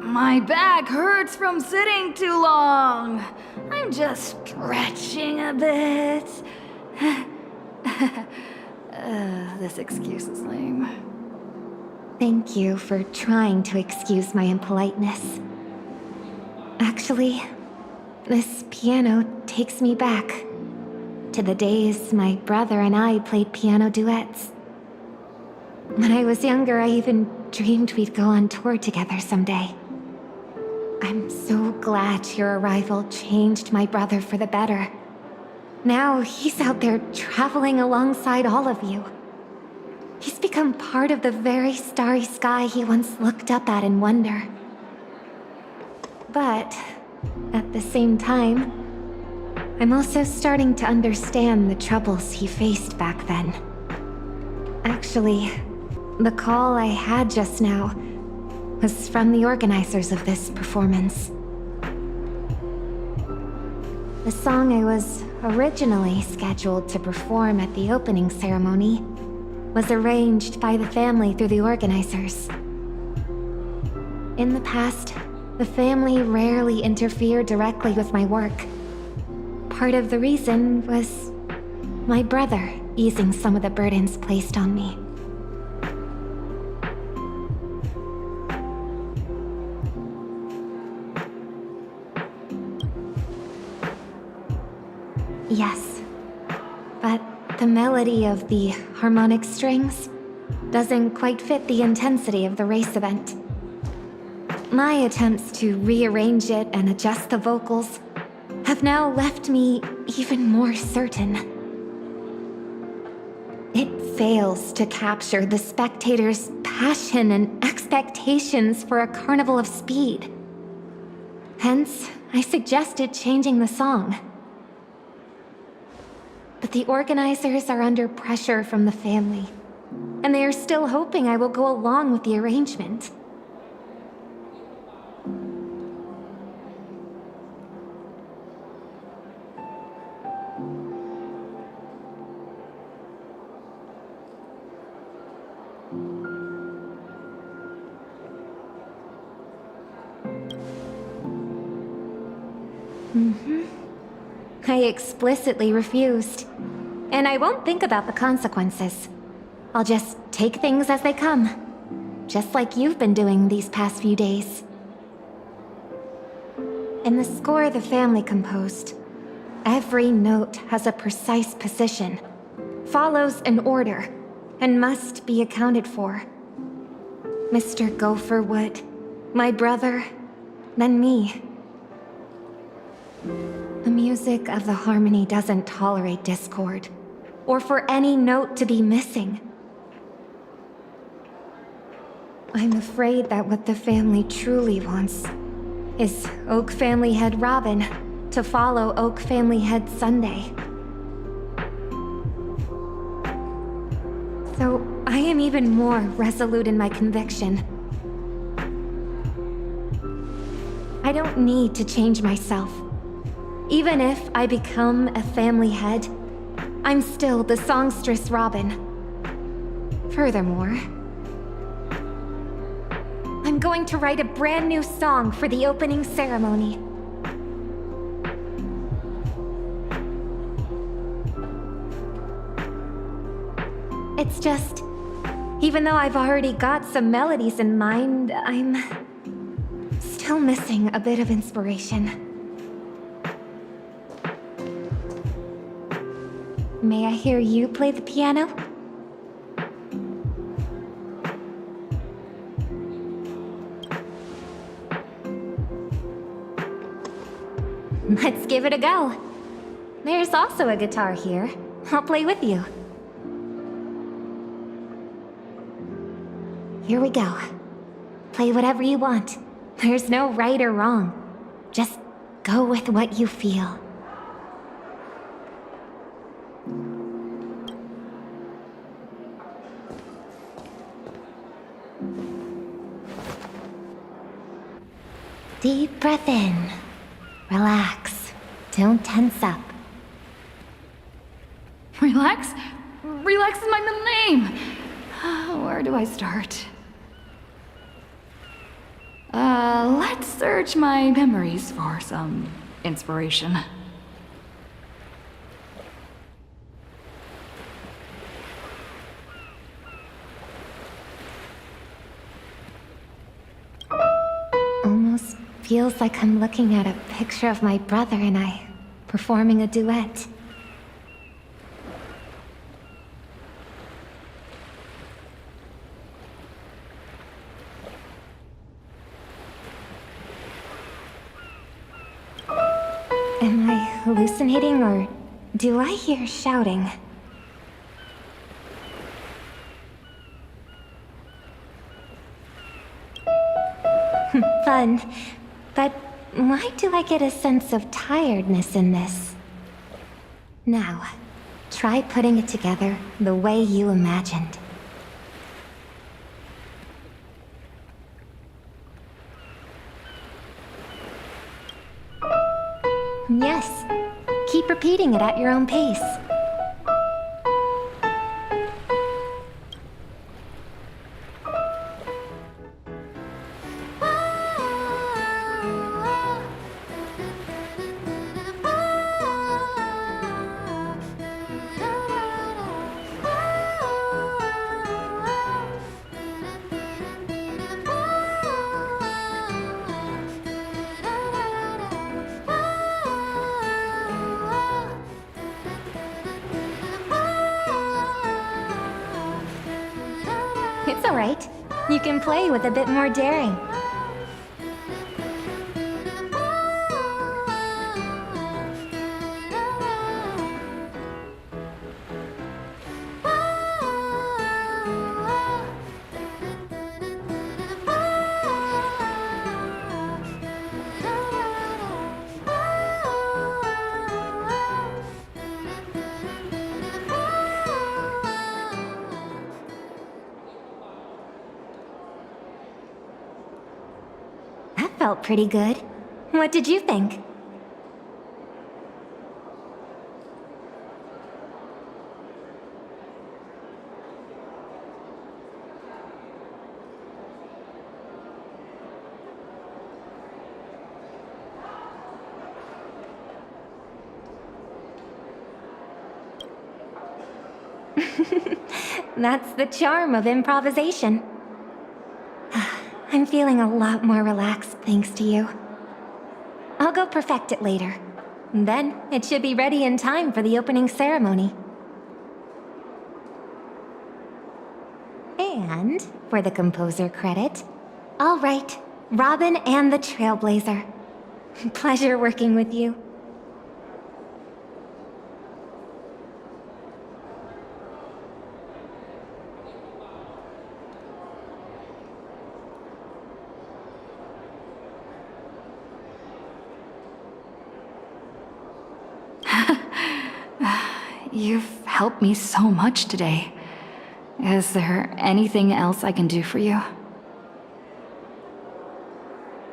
My back hurts from sitting too long. I'm just stretching a bit. This excuse is lame. Thank you for trying to excuse my impoliteness. Actually, this piano takes me back to the days my brother and I played piano duets. When I was younger, I even dreamed we'd go on tour together someday. I'm so glad your arrival changed my brother for the better. Now he's out there traveling alongside all of you. He's become part of the very starry sky he once looked up at in wonder. But at the same time, I'm also starting to understand the troubles he faced back then. Actually, the call I had just now was from the organizers of this performance. The song I was originally scheduled to perform at the opening ceremony was arranged by the family through the organizers. In the past, the family rarely interfered directly with my work. Part of the reason was my brother easing some of the burdens placed on me. Yes, but the melody of the harmonic strings doesn't quite fit the intensity of the race event. My attempts to rearrange it and adjust the vocals have now left me even more certain. It fails to capture the spectators' passion and expectations for a carnival of speed. Hence, I suggested changing the song. But the organizers are under pressure from the family, and they are still hoping I will go along with the arrangement. I explicitly refused. And I won't think about the consequences. I'll just take things as they come. Just like you've been doing these past few days. In the score the family composed, every note has a precise position, follows an order, and must be accounted for. Mr. Gopher would, my brother, then me. The music of the harmony doesn't tolerate discord, or for any note to be missing. I'm afraid that what the family truly wants is Oak Family Head Robin to follow Oak Family Head Sunday. So I am even more resolute in my conviction. I don't need to change myself. Even if I become a family head, I'm still the songstress Robin. Furthermore, I'm going to write a brand new song for the opening ceremony. It's just, even though I've already got some melodies in mind, I'm still missing a bit of inspiration. May I hear you play the piano? Let's give it a go. There's also a guitar here. I'll play with you. Here we go. Play whatever you want. There's no right or wrong. Just go with what you feel. Deep breath in. Relax. Don't tense up. Relax? Relax is my middle name. Where do I start? Let's search my memories for some inspiration. Almost feels like I'm looking at a picture of my brother and I performing a duet. Am I hallucinating or do I hear shouting? Fun. But why do I get a sense of tiredness in this? Now, try putting it together the way you imagined. Yes. Keep repeating it at your own pace. It's alright. You can play with a bit more daring. Felt pretty good. What did you think? That's the charm of improvisation. I'm feeling a lot more relaxed thanks to you. I'll go perfect it later. Then it should be ready in time for the opening ceremony. And for the composer credit, I'll write Robin and the Trailblazer. Pleasure working with you. You've helped me so much today. Is there anything else I can do for you?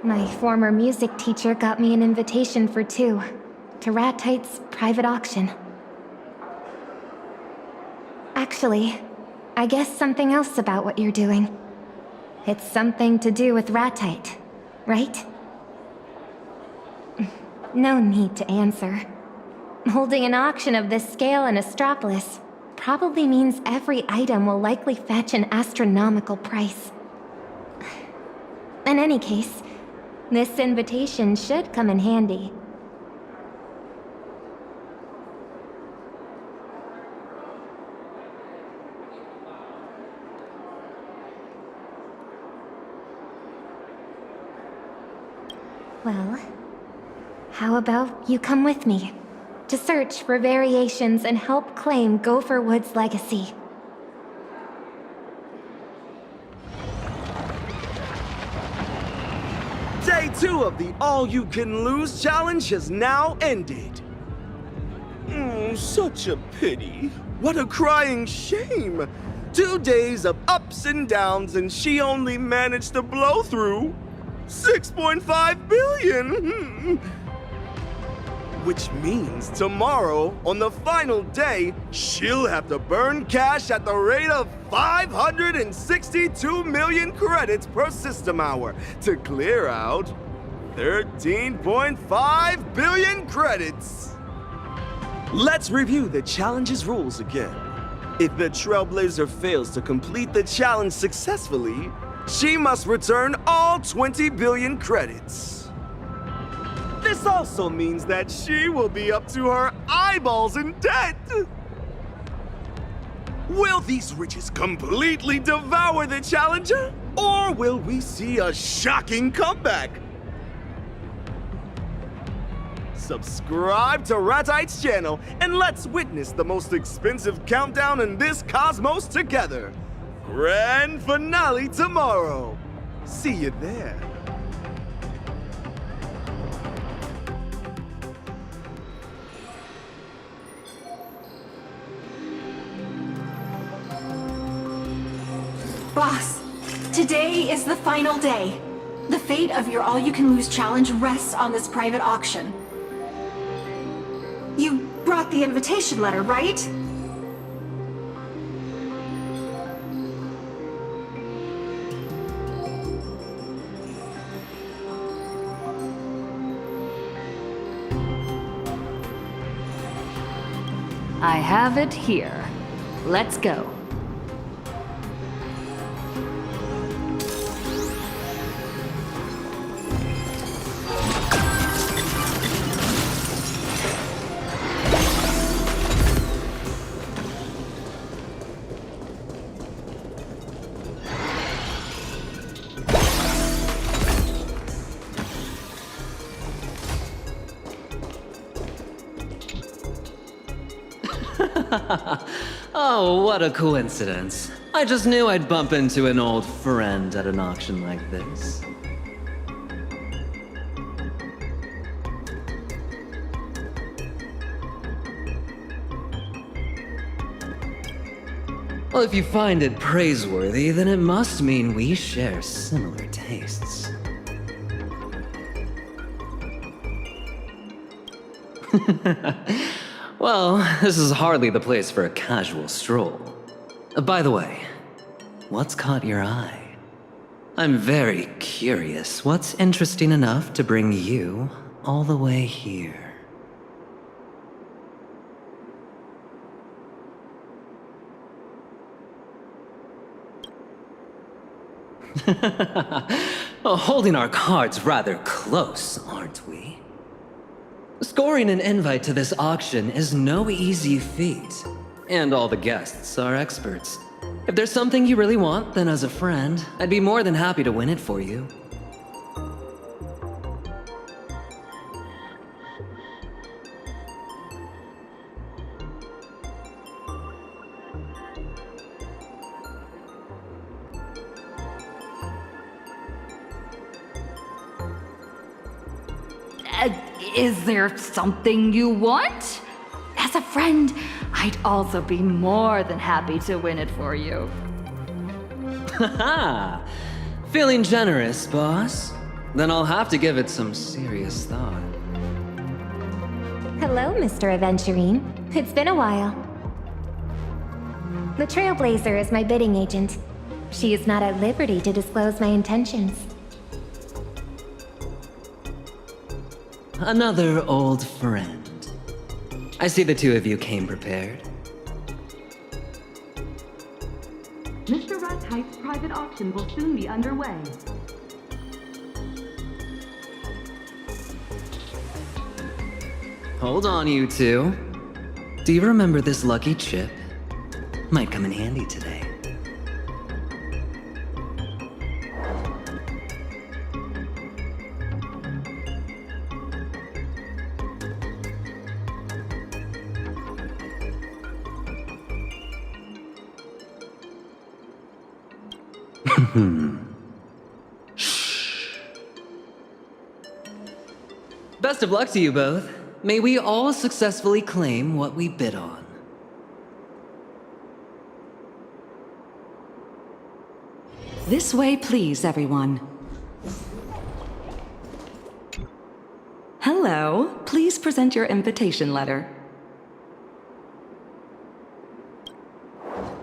My former music teacher got me an invitation for 2 to Ratite's private auction. Actually, I guess something else about what you're doing. It's something to do with Ratite, right? No need to answer. Holding an auction of this scale in Astropolis probably means every item will likely fetch an astronomical price. In any case, this invitation should come in handy. Well, how about you come with me to search for variations and help claim Gopherwood's legacy? Day 2 of the All-You-Can-Lose challenge has now ended. Such a pity. What a crying shame. 2 days of ups and downs and she only managed to blow through 6.5 billion. Which means tomorrow, on the final day, she'll have to burn cash at the rate of 562 million credits per system hour to clear out 13.5 billion credits. Let's review the challenge's rules again. If the Trailblazer fails to complete the challenge successfully, she must return all 20 billion credits. This also means that she will be up to her eyeballs in debt. Will these riches completely devour the challenger? Or will we see a shocking comeback? Subscribe to Ratite's channel and let's witness the most expensive countdown in this cosmos together. Grand finale tomorrow. See you there. Boss, today is the final day. The fate of your All-You-Can-Lose challenge rests on this private auction. You brought the invitation letter, right? I have it here. Let's go. Oh, what a coincidence. I just knew I'd bump into an old friend at an auction like this. Well, if you find it praiseworthy, then it must mean we share similar tastes. Well, this is hardly the place for a casual stroll. By the way, what's caught your eye? I'm very curious. What's interesting enough to bring you all the way here? Holding our cards rather close, aren't we? Scoring an invite to this auction is no easy feat, and all the guests are experts. If there's something you really want, then as a friend, I'd be more than happy to win it for you. Is there something you want? As a friend, I'd also be more than happy to win it for you. Haha! Feeling generous, boss? Then I'll have to give it some serious thought. Hello, Mr. Aventurine. It's been a while. The Trailblazer is my bidding agent. She is not at liberty to disclose my intentions. Another old friend. I see the two of you came prepared. Mr. Rattight's private auction will soon be underway. Hold on, you two. Do you remember this lucky chip? Might come in handy today. Best of luck to you both. May we all successfully claim what we bid on. This way, please, everyone. Hello. Please present your invitation letter.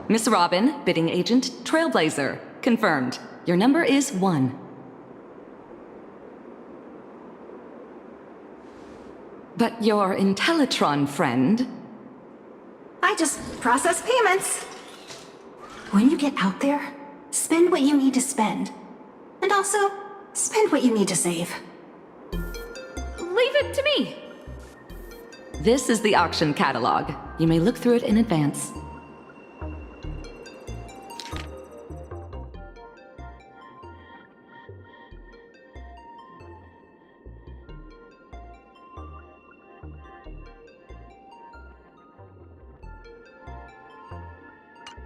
Miss Robin, bidding agent, Trailblazer. Confirmed. Your number is 1. But your Intellitron friend... I just process payments. When you get out there, spend what you need to spend. And also, spend what you need to save. Leave it to me. This is the auction catalog. You may look through it in advance.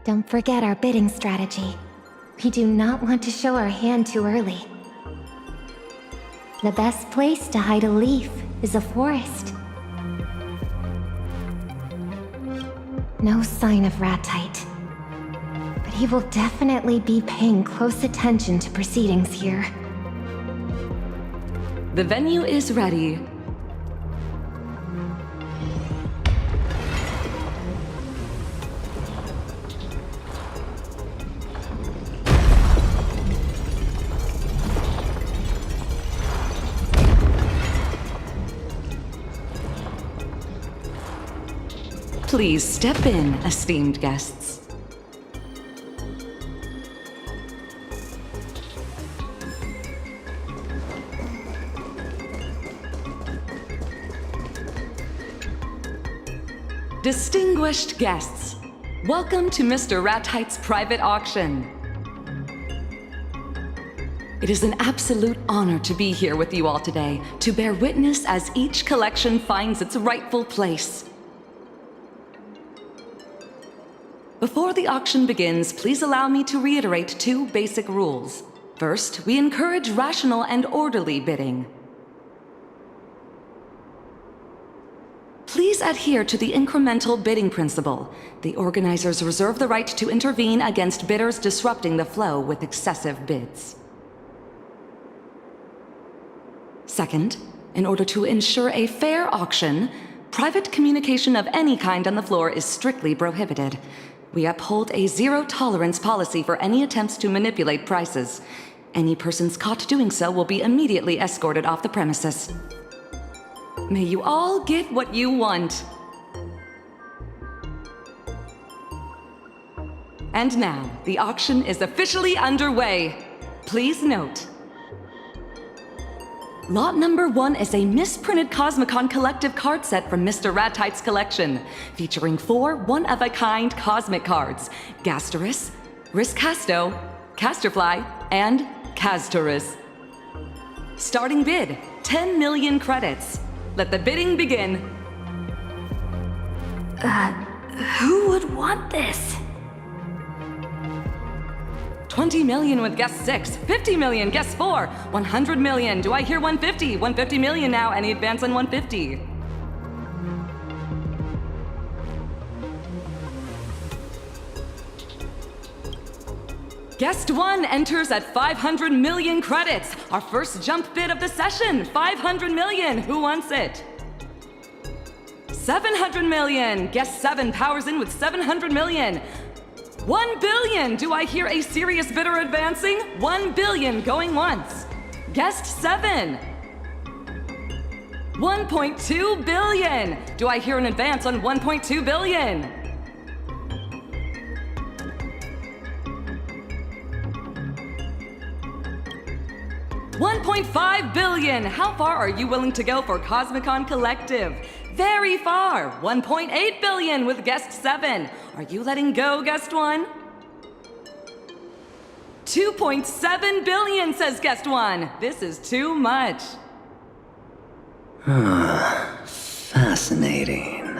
Don't forget our bidding strategy. We do not want to show our hand too early. The best place to hide a leaf is a forest. No sign of Ratite. But he will definitely be paying close attention to proceedings here. The venue is ready. Please step in, esteemed guests. Distinguished guests, welcome to Mr. Rattight's private auction. It is an absolute honor to be here with you all today, to bear witness as each collection finds its rightful place. Before the auction begins, please allow me to reiterate 2 basic rules. First, we encourage rational and orderly bidding. Please adhere to the incremental bidding principle. The organizers reserve the right to intervene against bidders disrupting the flow with excessive bids. Second, in order to ensure a fair auction, private communication of any kind on the floor is strictly prohibited. We uphold a zero-tolerance policy for any attempts to manipulate prices. Any persons caught doing so will be immediately escorted off the premises. May you all get what you want. And now, the auction is officially underway. Please note. Lot number 1 is a misprinted Cosmicon collective card set from Mr. Ratite's collection, featuring 4 one-of-a-kind cosmic cards: Gasterus, Riscasto, Casterfly, and Castorus. Starting bid, 10 million credits. Let the bidding begin. Who would want this? 20 million with guest 6, 50 million, guest 4, 100 million. Do I hear 150? 150 million now. Any advance on 150? Guest 1 enters at 500 million credits. Our first jump bid of the session, 500 million. Who wants it? 700 million. Guest 7 powers in with 700 million. 1 billion! Do I hear a serious bidder advancing? 1 billion going once. Guest 7. 1.2 billion! Do I hear an advance on 1.2 billion? $1.5 billion! How far are you willing to go for Cosmicon Collective? Very far! 1.8 billion with guest 7. Are you letting go, guest 1? 2.7 billion, says guest 1. This is too much. Fascinating.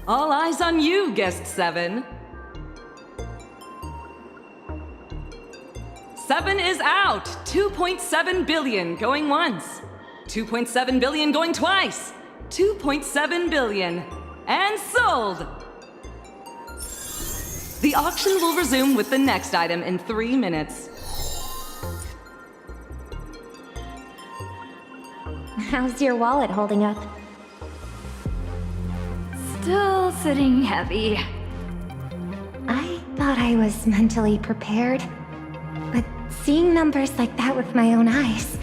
All eyes on you, guest 7. 7 is out. 2.7 billion going once. 2.7 billion going twice. 2.7 billion. And sold! The auction will resume with the next item in 3 minutes. How's your wallet holding up? Still sitting heavy. I thought I was mentally prepared, but seeing numbers like that with my own eyes,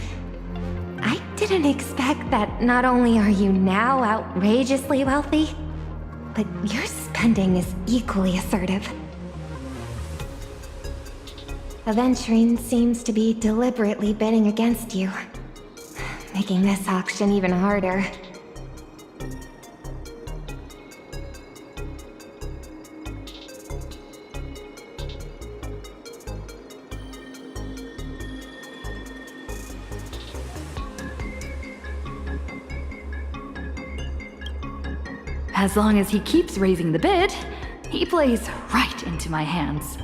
I didn't expect that not only are you now outrageously wealthy, but your spending is equally assertive. Aventurine seems to be deliberately bidding against you, making this auction even harder. As long as he keeps raising the bid, he plays right into my hands.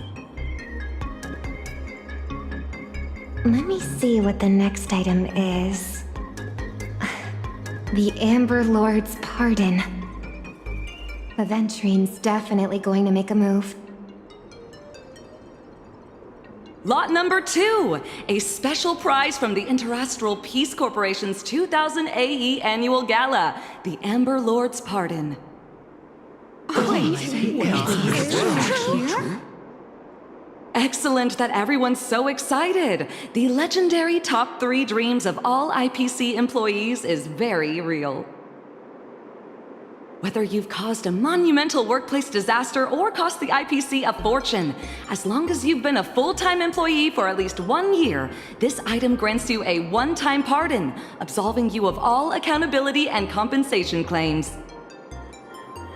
Let me see what the next item is. The Amber Lord's Pardon. Aventurine's definitely going to make a move. Lot number 2, a special prize from the Interastral Peace Corporation's 2000 AE Annual Gala, the Amber Lord's Pardon. Excellent that everyone's so excited. The legendary top 3 dreams of all IPC employees is very real. Whether you've caused a monumental workplace disaster or cost the IPC a fortune, as long as you've been a full-time employee for at least 1 year, this item grants you a one-time pardon, absolving you of all accountability and compensation claims.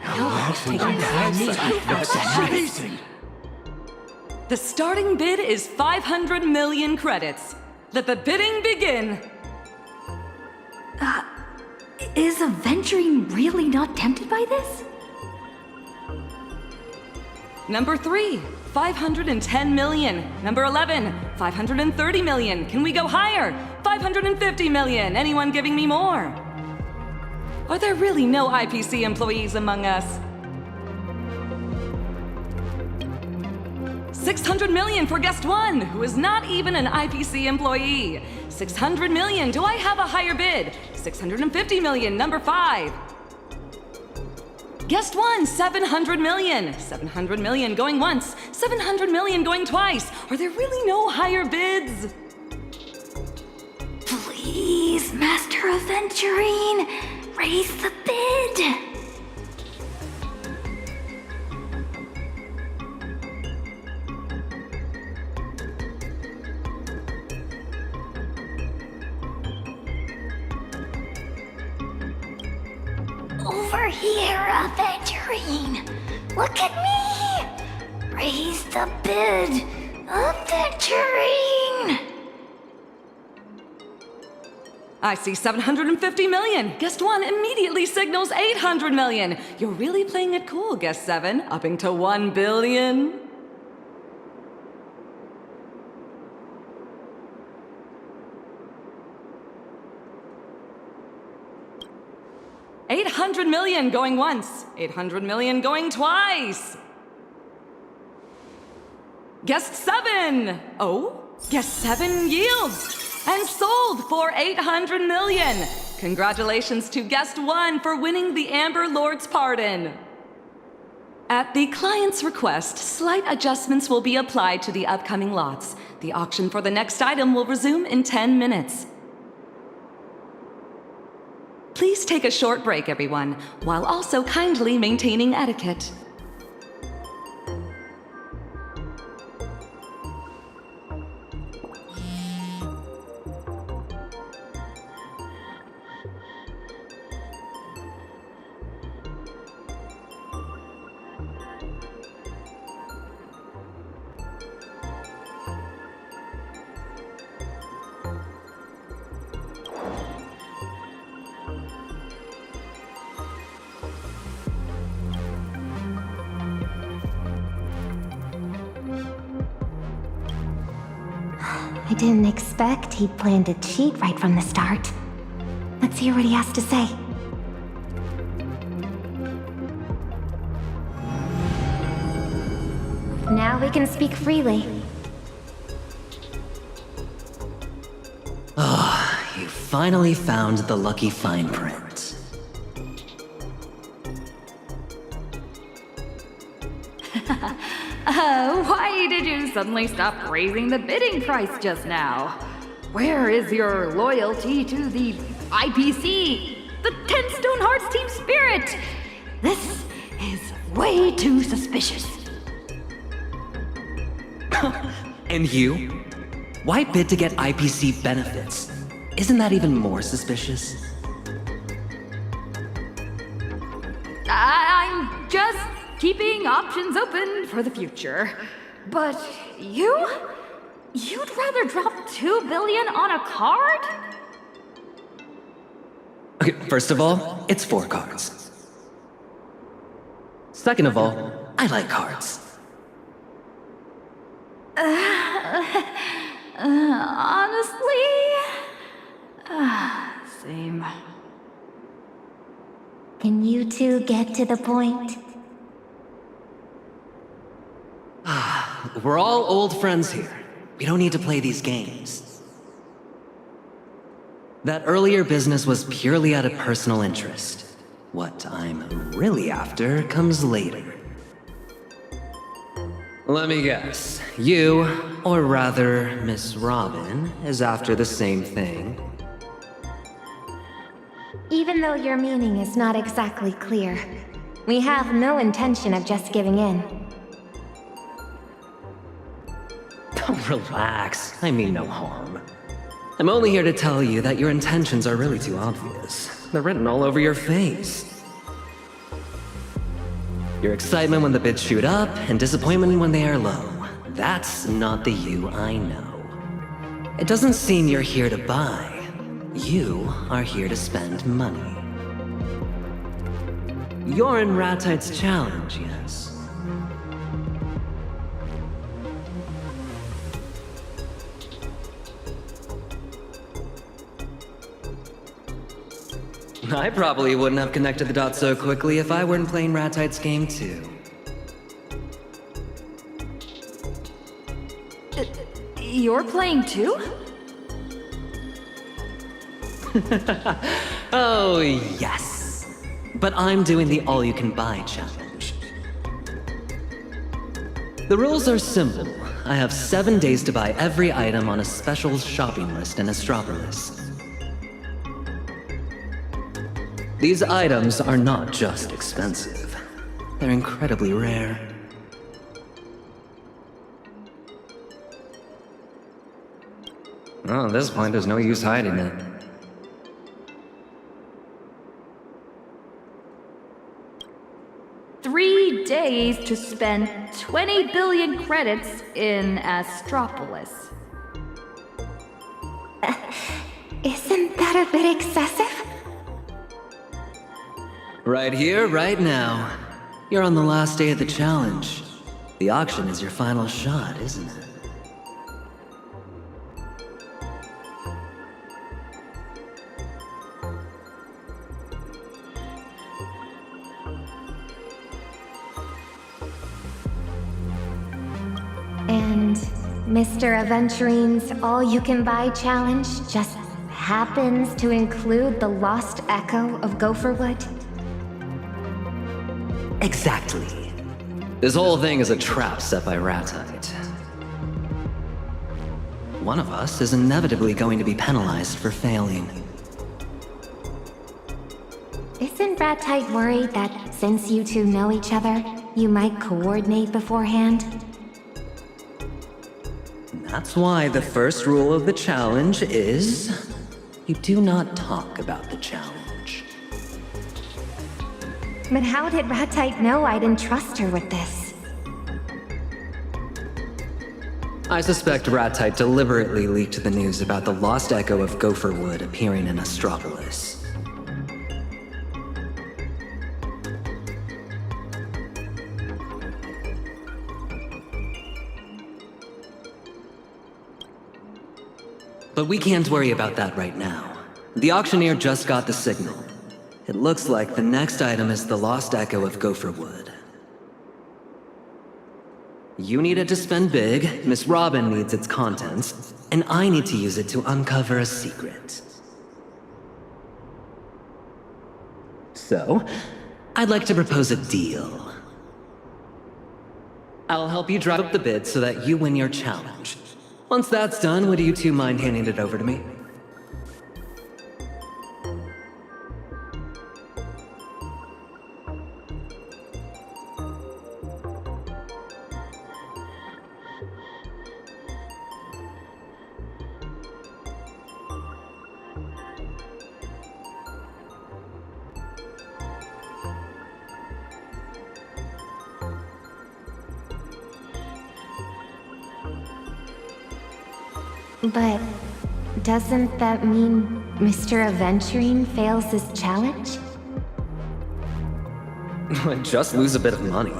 That's amazing! The starting bid is 500 million credits. Let the bidding begin. Is Aventurine really not tempted by this? Number 3, 510 million. Number 11, 530 million. Can we go higher? 550 million. Anyone giving me more? Are there really no IPC employees among us? 600 million for guest 1, who is not even an IPC employee. 600 million, do I have a higher bid? 650 million, number 5. Guest 1, 700 million. 700 million going once, 700 million going twice. Are there really no higher bids? Please, Master Aventurine, raise the bid. Over here, Aventurine. Look at me. Raise the bid, Aventurine. I see 750 million. Guest 1 immediately signals 800 million. You're really playing it cool, Guest 7, upping to 1 billion. $800 million going once, 800 million going twice. Guest 7! Oh, Guest 7 yields and sold for 800 million. Congratulations to Guest 1 for winning the Amber Lord's pardon. At the client's request, slight adjustments will be applied to the upcoming lots. The auction for the next item will resume in 10 minutes. Please take a short break, everyone, while also kindly maintaining etiquette. I didn't expect he'd planned to cheat right from the start. Let's hear what he has to say. Now we can speak freely. You finally found the lucky fine print. Why did you suddenly stop raising the bidding price just now? Where is your loyalty to the IPC, the 10 Stone Hearts team spirit? This is way too suspicious. And you? Why bid to get IPC benefits? Isn't that even more suspicious? I'm just keeping options open for the future. But you? You'd rather drop $2 billion on a card? Okay, first of all, it's 4 cards. Second of all, I like cards. Honestly, same. Can you two get to the point? We're all old friends here. We don't need to play these games. That earlier business was purely out of personal interest. What I'm really after comes later. Let me guess. You, or rather, Miss Robin, is after the same thing. Even though your meaning is not exactly clear, we have no intention of just giving in. Relax, I mean no harm. I'm only here to tell you that your intentions are really too obvious. They're written all over your face. Your excitement when the bids shoot up, and disappointment when they are low. That's not the you I know. It doesn't seem you're here to buy. You are here to spend money. You're in Ratite's challenge, yes? I probably wouldn't have connected the dots so quickly if I weren't playing Ratite's game too. You're playing too? Oh, yes. But I'm doing the all-you-can-buy challenge. The rules are simple. I have 7 days to buy every item on a special shopping list in Astropolis. These items are not just expensive. They're incredibly rare. Well, at this point, there's no use hiding it. days to spend 20 billion credits in Astropolis. Isn't that a bit excessive? Right here, right now. You're on the last day of the challenge. The auction is your final shot, isn't it? And Mr. Aventurine's all-you-can-buy challenge just happens to include the lost echo of Gopherwood? Exactly. This whole thing is a trap set by Ratite. One of us is inevitably going to be penalized for failing. Isn't Ratite worried that since you two know each other, you might coordinate beforehand? That's why the first rule of the challenge is you do not talk about the challenge. But how did Ratite know I'd entrust her with this? I suspect Ratite deliberately leaked the news about the lost echo of Gopherwood appearing in Astropolis. But we can't worry about that right now. The auctioneer just got the signal. It looks like the next item is the lost echo of Gopherwood. You need it to spend big, Miss Robin needs its contents, and I need to use it to uncover a secret. So, I'd like to propose a deal. I'll help you drive up the bid so that you win your challenge. Once that's done, would you two mind handing it over to me? But doesn't that mean Mr. Aventurine fails his challenge? I'd just lose a bit of money.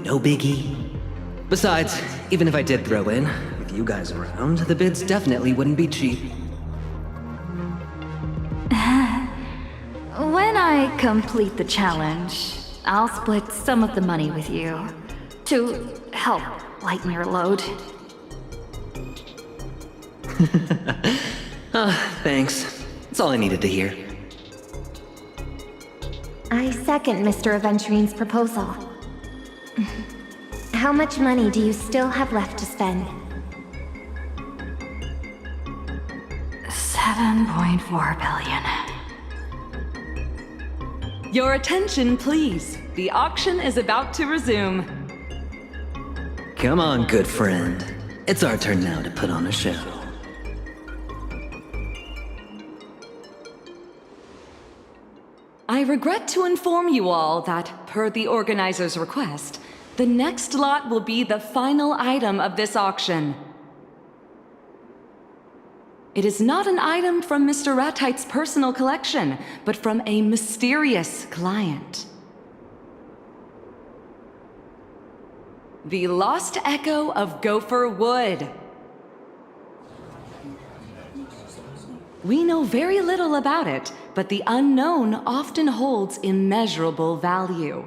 No biggie. Besides, even if I did throw in, with you guys around, the bids definitely wouldn't be cheap. When I complete the challenge, I'll split some of the money with you to help lighten your load. Thanks. That's all I needed to hear. I second Mr. Aventurine's proposal. How much money do you still have left to spend? 7.4 billion. Your attention, please. The auction is about to resume. Come on, good friend. It's our turn now to put on a show. I regret to inform you all that, per the organizer's request, the next lot will be the final item of this auction. It is not an item from Mr. Ratite's personal collection, but from a mysterious client. The Lost Echo of Gopherwood. We know very little about it, but the unknown often holds immeasurable value.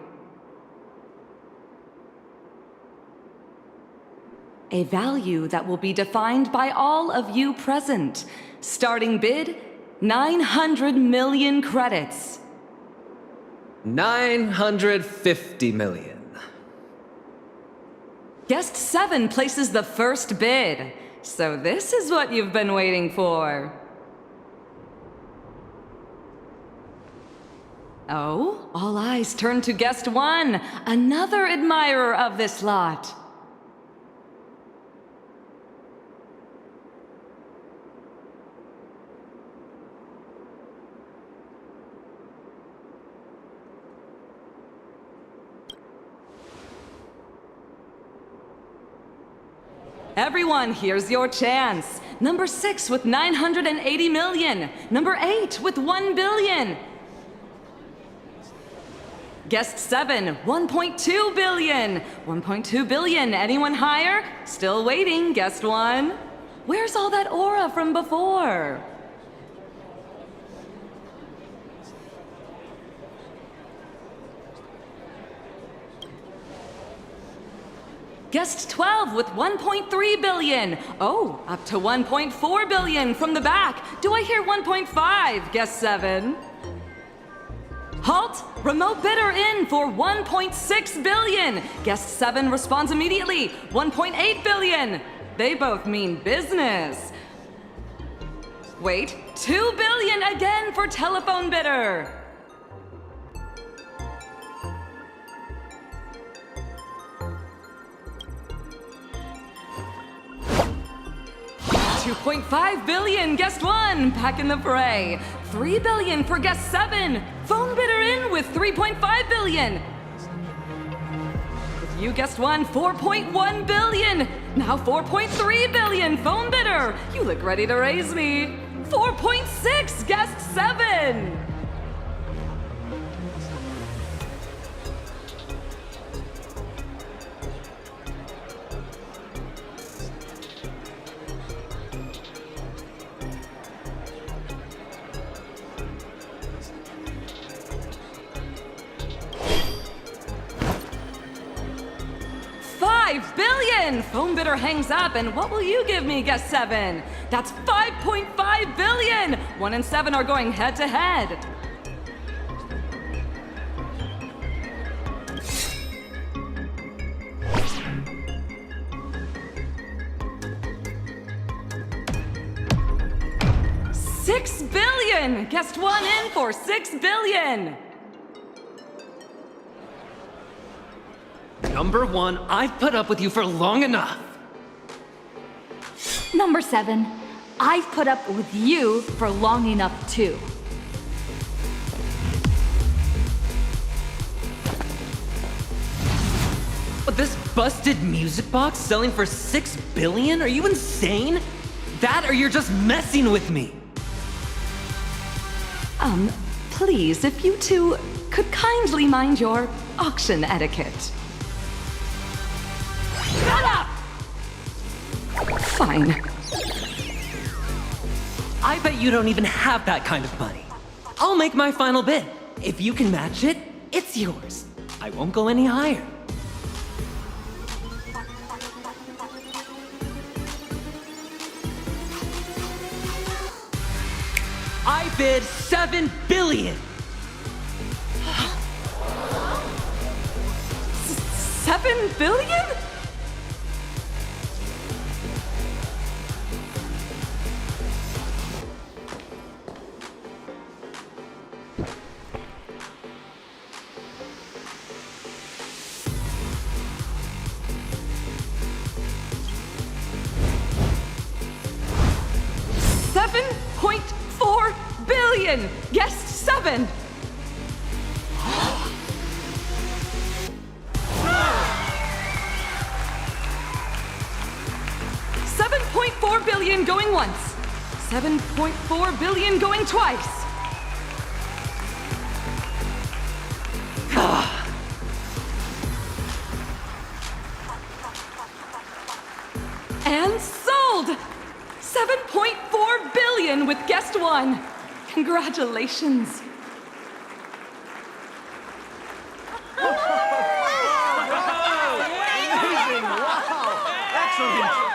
A value that will be defined by all of you present. Starting bid, 900 million credits. 950 million. Guest 7 places the first bid. So this is what you've been waiting for. Oh, all eyes turn to guest 1, another admirer of this lot. Everyone, here's your chance. Number 6 with 980 million. Number 8 with 1 billion. Guest 7, 1.2 billion. 1.2 billion. Anyone higher? Still waiting. Guest 1. Where's all that aura from before? Guest 12 with 1.3 billion. Oh, up to 1.4 billion from the back. Do I hear 1.5? Guest 7. Halt! Remote bidder in for 1.6 billion. Guest 7 responds immediately. 1.8 billion. They both mean business. Wait, 2 billion again for telephone bidder. 2.5 billion, guest 1, back in the fray. 3 billion for guest 7. Phone bidder in with 3.5 billion. With you, guest 1, 4.1 billion. Now 4.3 billion, phone bidder. You look ready to raise me. 4.6, guest 7. $5 billion! Phone bidder hangs up, and what will you give me, guest 7? That's 5.5 billion! 1 and 7 are going head to head. $6 billion! Guest 1 in for 6 billion! Number 1, I've put up with you for long enough. Number 7, I've put up with you for long enough too. But this busted music box selling for 6 billion? Are you insane? That or you're just messing with me. Please, if you two could kindly mind your auction etiquette. Shut up! Fine. I bet you don't even have that kind of money. I'll make my final bid. If you can match it, it's yours. I won't go any higher. I bid 7 billion. 7 billion? $7.4 billion. Guest 7. $7.4 billion going once. $7.4 billion going twice. And sold! 7.4 billion with guest 1. Congratulations. Amazing! Wow! Excellent!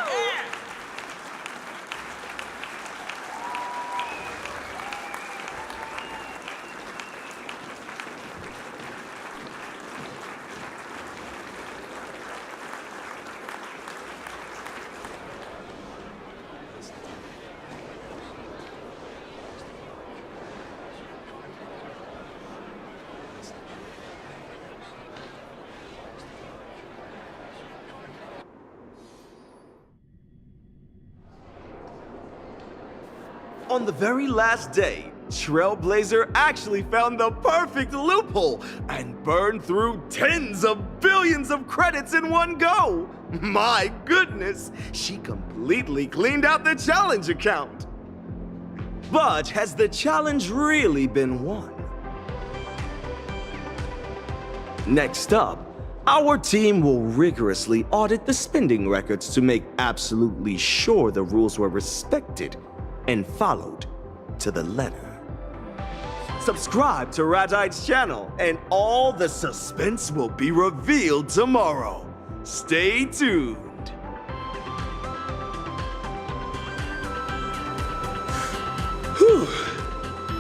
On the very last day, Trailblazer actually found the perfect loophole and burned through tens of billions of credits in one go. My goodness, she completely cleaned out the challenge account. But has the challenge really been won? Next up, our team will rigorously audit the spending records to make absolutely sure the rules were respected and followed to the letter. Subscribe to Ratite's channel, and all the suspense will be revealed tomorrow. Stay tuned. Whew.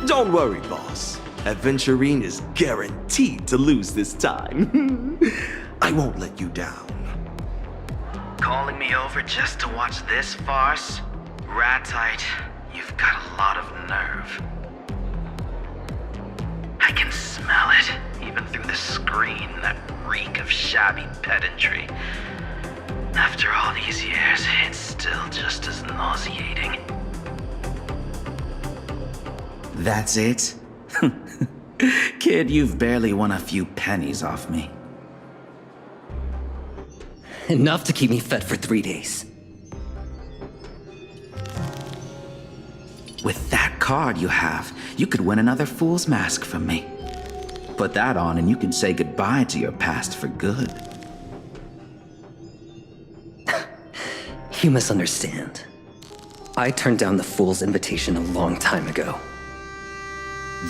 Don't worry, boss. Adventurine is guaranteed to lose this time. I won't let you down. Calling me over just to watch this farce? Ratite, you've got a lot of nerve. I can smell it, even through the screen, that reek of shabby pedantry. After all these years, it's still just as nauseating. That's it? Kid, you've barely won a few pennies off me. Enough to keep me fed for 3 days. With that card you have, you could win another Fool's Mask from me. Put that on and you can say goodbye to your past for good. You misunderstand. I turned down the Fool's invitation a long time ago.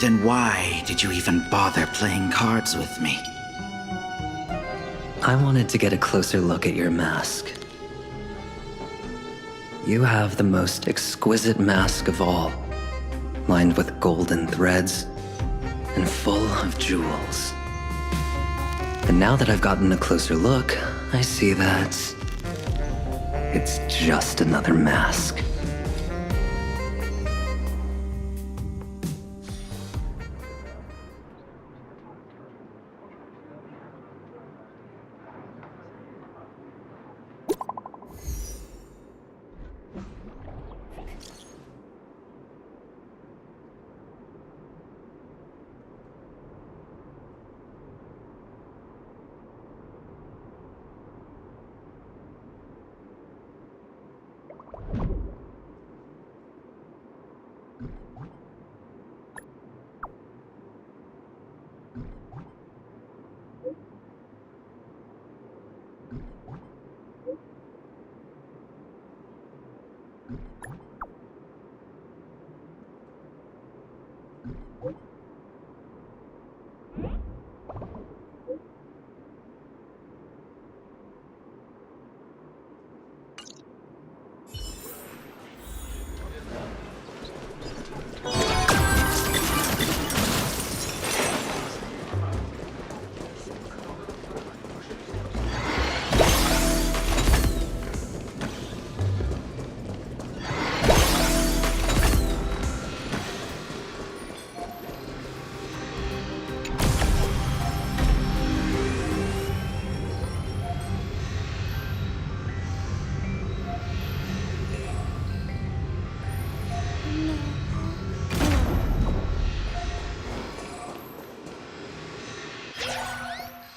Then why did you even bother playing cards with me? I wanted to get a closer look at your mask. You have the most exquisite mask of all, lined with golden threads and full of jewels. And now that I've gotten a closer look, I see that it's just another mask.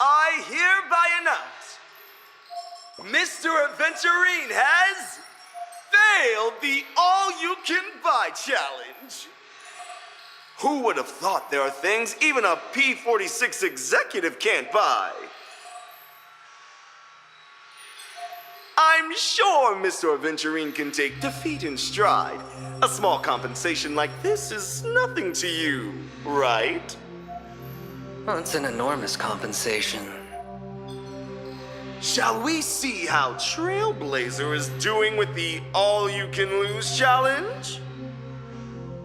I hereby announce, Mr. Adventurine has failed the all-you-can-buy challenge. Who would have thought there are things even a P-46 executive can't buy? I'm sure Mr. Adventurine can take defeat in stride. A small compensation like this is nothing to you, right? Well, it's an enormous compensation. Shall we see how Trailblazer is doing with the all-you-can-lose challenge?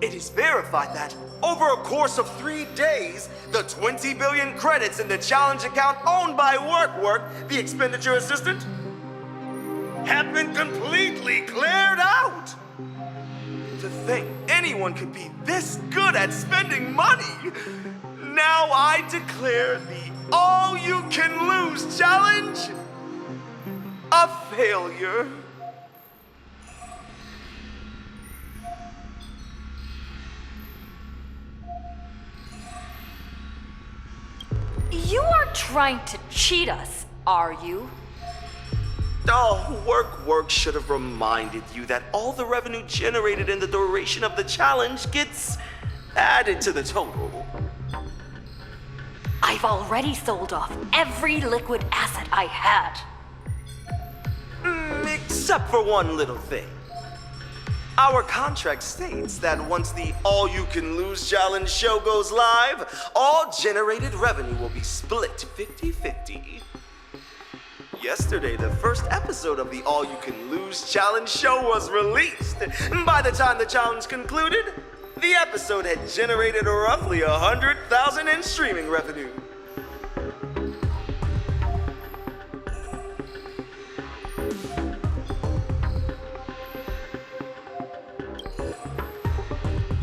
It is verified that, over a course of 3 days, the 20 billion credits in the challenge account owned by WorkWork, the expenditure assistant, have been completely cleared out! To think anyone could be this good at spending money! Now I declare the all-you-can-lose challenge a failure. You are trying to cheat us, are you? Oh, work should have reminded you that all the revenue generated in the duration of the challenge gets added to the total. I've already sold off every liquid asset I had. Except for one little thing. Our contract states that once the all-you-can-lose challenge show goes live, all generated revenue will be split 50-50. Yesterday, the first episode of the all-you-can-lose challenge show was released. By the time the challenge concluded, the episode had generated roughly 100,000 in streaming revenue.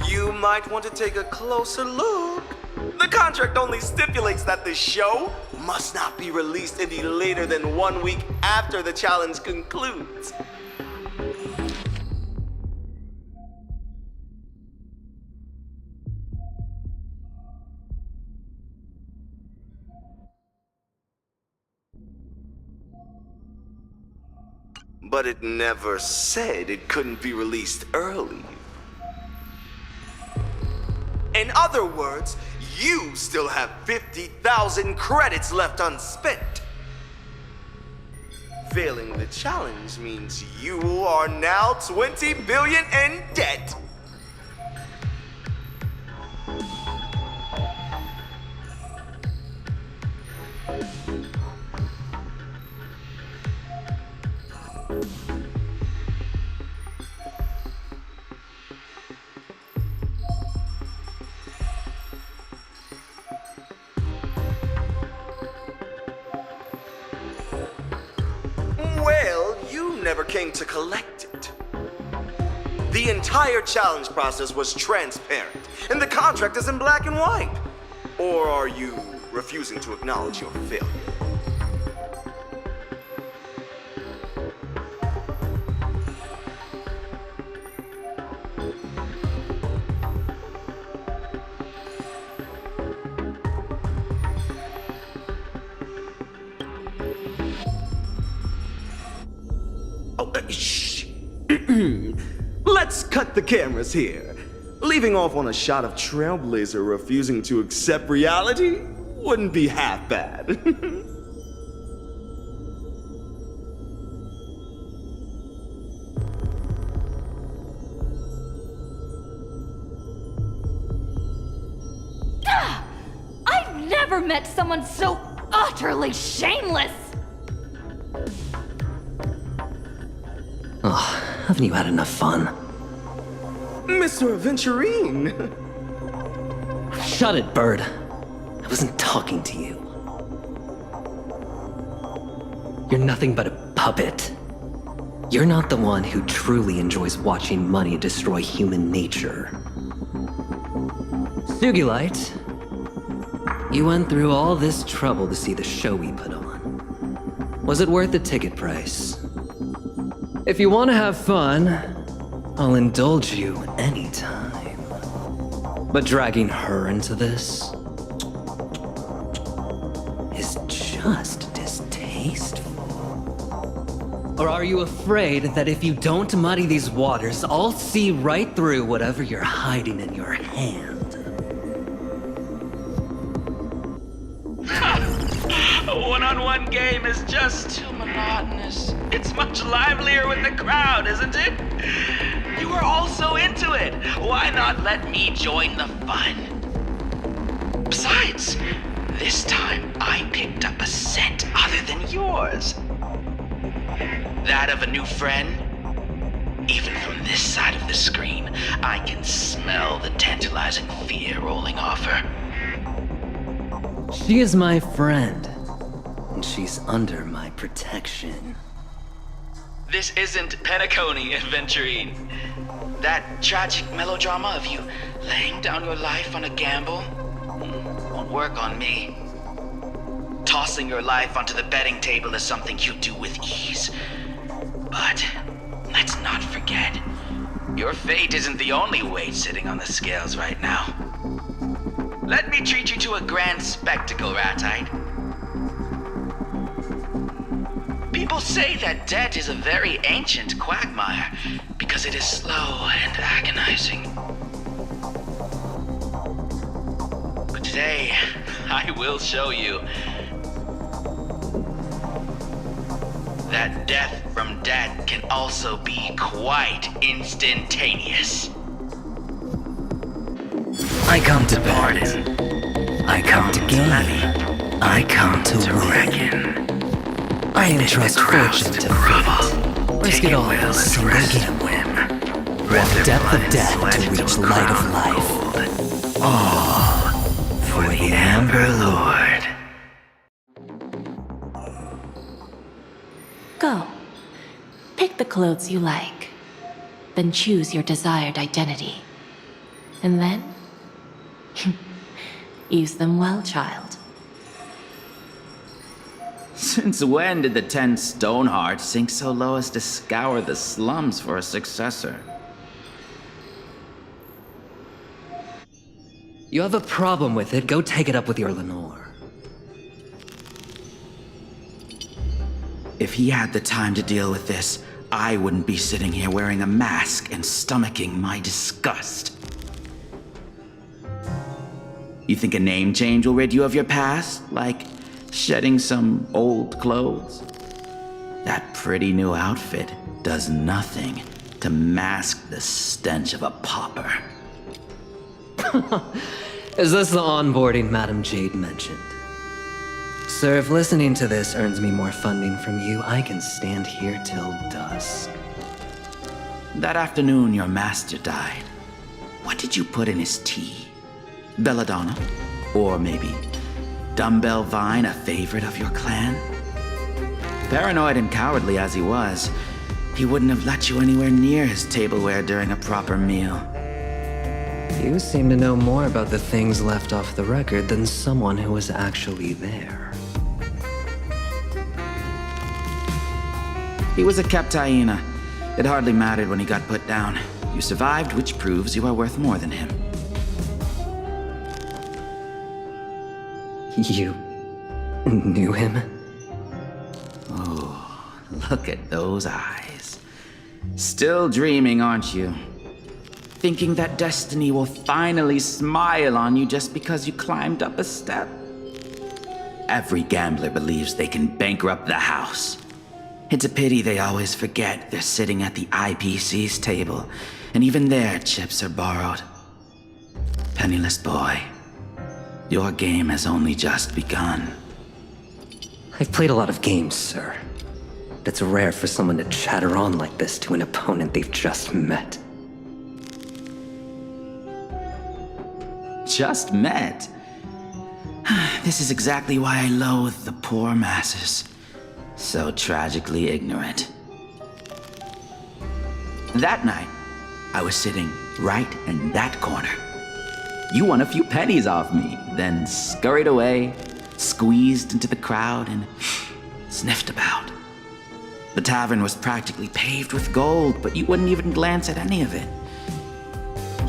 You might want to take a closer look. The contract only stipulates that the show must not be released any later than 1 week after the challenge concludes. But it never said it couldn't be released early. In other words, you still have 50,000 credits left unspent. Failing the challenge means you are now 20 billion in debt. Well, you never came to collect it. The entire challenge process was transparent, and the contract is in black and white. Or are you refusing to acknowledge your failure? Shh. Let's cut the cameras here. Leaving off on a shot of Trailblazer refusing to accept reality wouldn't be half bad. I've never met someone so utterly shameless! Oh, haven't you had enough fun? Mr. Aventurine! Shut it, Bird. I wasn't talking to you. You're nothing but a puppet. You're not the one who truly enjoys watching money destroy human nature. Sugilite, you went through all this trouble to see the show we put on. Was it worth the ticket price? If you want to have fun, I'll indulge you anytime. But dragging her into this is just distasteful. Or are you afraid that if you don't muddy these waters, I'll see right through whatever you're hiding in your hand? A one-on-one game is just too monotonous. It's much livelier with the crowd, isn't it? You are all so into it. Why not let me join the fun? Besides, this time I picked up a scent other than yours. That of a new friend? Even from this side of the screen, I can smell the tantalizing fear rolling off her. She is my friend, and she's under my protection. This isn't Penacony, Aventurine. That tragic melodrama of you laying down your life on a gamble won't work on me. Tossing your life onto the betting table is something you do with ease. But let's not forget, your fate isn't the only weight sitting on the scales right now. Let me treat you to a grand spectacle, Ratite. People People say that debt is a very ancient quagmire because it is slow and agonizing. But today, I will show you that death from debt can also be quite instantaneous. I come to pardon. I come to gain. I come to reckon. I entrust fortune to fate. Risk it all for a single game. Walk depth of death to reach light of life. All for the Amber Lord. Go. Pick the clothes you like. Then choose your desired identity. And then, use them well, child. Since when did the 10 Stonehearts sink so low as to scour the slums for a successor? You have a problem with it, go take it up with your Lenore. If he had the time to deal with this, I wouldn't be sitting here wearing a mask and stomaching my disgust. You think a name change will rid you of your past? Like shedding some old clothes? That pretty new outfit does nothing to mask the stench of a pauper. Is this the onboarding Madame Jade mentioned? Sir, if listening to this earns me more funding from you, I can stand here till dusk. That afternoon your master died. What did you put in his tea? Belladonna? Or maybe Dumbbell Vine, a favorite of your clan? Paranoid and cowardly as he was, he wouldn't have let you anywhere near his tableware during a proper meal. You seem to know more about the things left off the record than someone who was actually there. He was a kept hyena. It hardly mattered when he got put down. You survived, which proves you are worth more than him. You knew him? Oh, look at those eyes. Still dreaming, aren't you? Thinking that destiny will finally smile on you just because you climbed up a step? Every gambler believes they can bankrupt the house. It's a pity they always forget they're sitting at the IPC's table, and even their chips are borrowed. Penniless boy, your game has only just begun. I've played a lot of games, sir. It's rare for someone to chatter on like this to an opponent they've just met. Just met? This is exactly why I loathe the poor masses. So tragically ignorant. That night, I was sitting right in that corner. You won a few pennies off me, then scurried away, squeezed into the crowd, and sniffed about. The tavern was practically paved with gold, but you wouldn't even glance at any of it.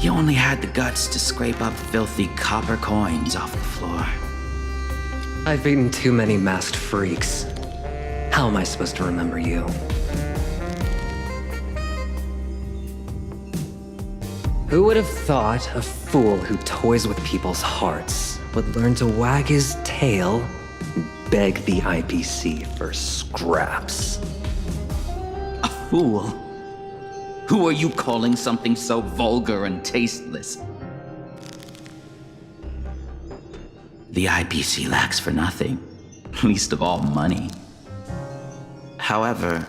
You only had the guts to scrape up filthy copper coins off the floor. I've beaten too many masked freaks. How am I supposed to remember you? Who would have thought a fool who toys with people's hearts would learn to wag his tail and beg the IPC for scraps? A fool? Who are you calling something so vulgar and tasteless? The IPC lacks for nothing, least of all money. However,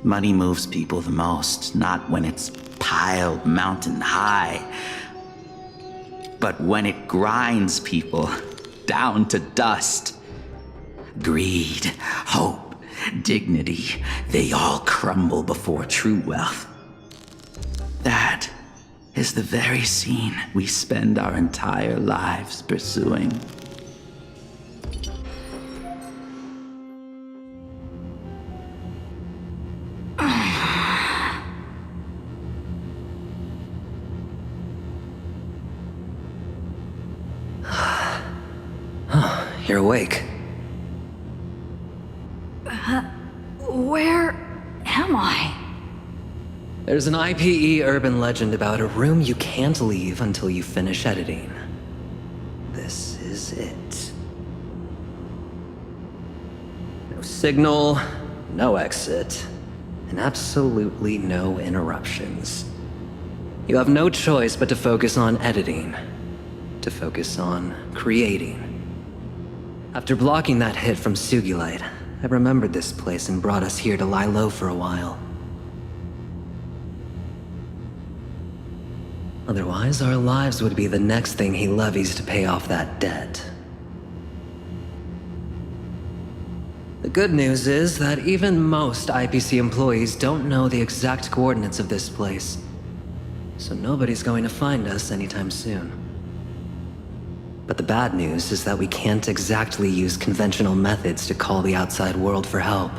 money moves people the most, not when it's piled mountain high, but when it grinds people down to dust. Greed, hope, dignity, they all crumble before true wealth. That is the very scene we spend our entire lives pursuing. You're awake. Where am I? There's an IPE urban legend about a room you can't leave until you finish editing. This is it. No signal, no exit, and absolutely no interruptions. You have no choice but to focus on editing, to focus on creating. After blocking that hit from Sugilite, I remembered this place and brought us here to lie low for a while. Otherwise, our lives would be the next thing he levies to pay off that debt. The good news is that even most IPC employees don't know the exact coordinates of this place, so nobody's going to find us anytime soon. But the bad news is that we can't exactly use conventional methods to call the outside world for help.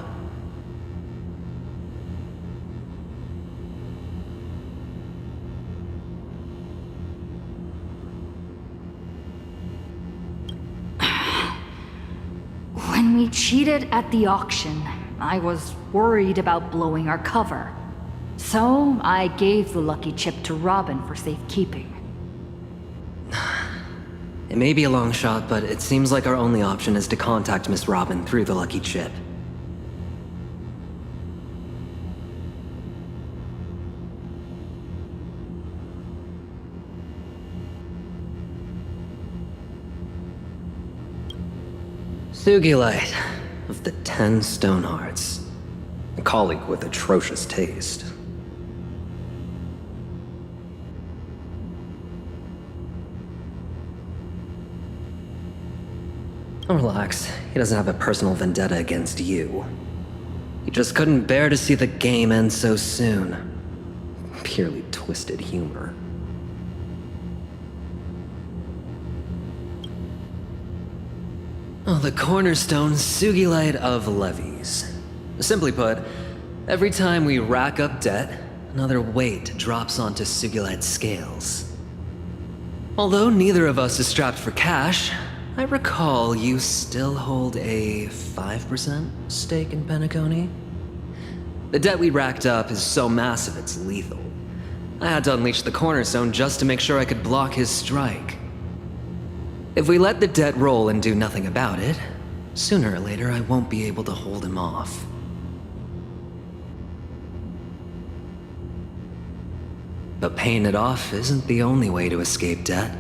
When we cheated at the auction, I was worried about blowing our cover. So I gave the lucky chip to Robin for safekeeping. It may be a long shot, but it seems like our only option is to contact Miss Robin through the lucky chip. Sugilite of the 10 Stonehearts. A colleague with atrocious taste. Oh, relax. He doesn't have a personal vendetta against you. He just couldn't bear to see the game end so soon. Purely twisted humor. Oh, the cornerstone Sugilite of levies. Simply put, every time we rack up debt, another weight drops onto Sugilite's scales. Although neither of us is strapped for cash, I recall you still hold a 5% stake in Penacony? The debt we racked up is so massive it's lethal. I had to unleash the cornerstone just to make sure I could block his strike. If we let the debt roll and do nothing about it, sooner or later I won't be able to hold him off. But paying it off isn't the only way to escape debt.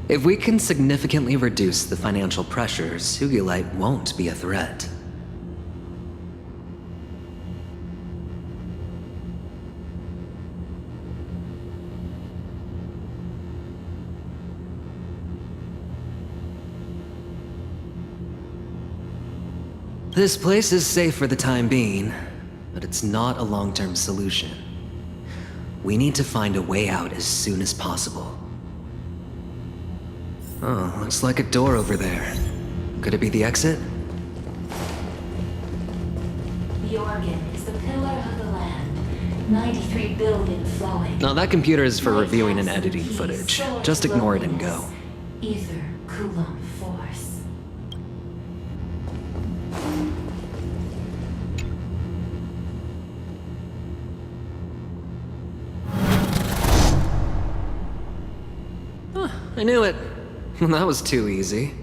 If we can significantly reduce the financial pressure, Sugilite won't be a threat. This place is safe for the time being, but it's not a long-term solution. We need to find a way out as soon as possible. Oh, looks like a door over there. Could it be the exit? The organ is the pillar of the land. 93 billion flowing. No, that computer is for reviewing and editing footage. Just ignore it and go. Ether, Coulomb, force. I knew it. That was too easy.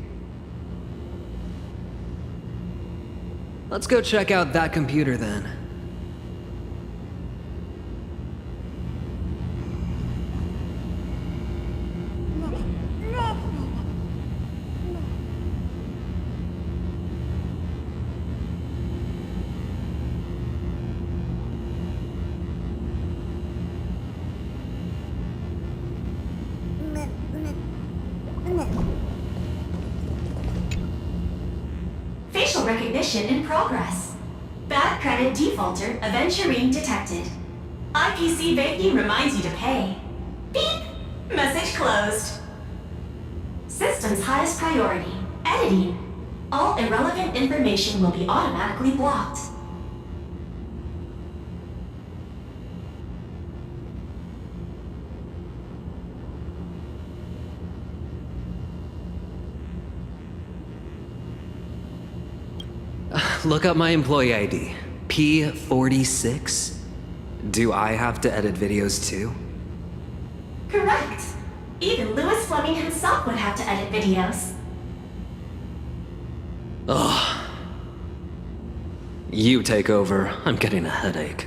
Let's go check out that computer then. Facial recognition in progress. Bad credit defaulter Aventurine detected. IPC banking reminds you to pay. Beep! Message closed. System's highest priority, editing. All irrelevant information will be automatically blocked. Look up my employee ID. P46? Do I have to edit videos too? Correct. Even Louis Fleming himself would have to edit videos. Ugh. You take over. I'm getting a headache.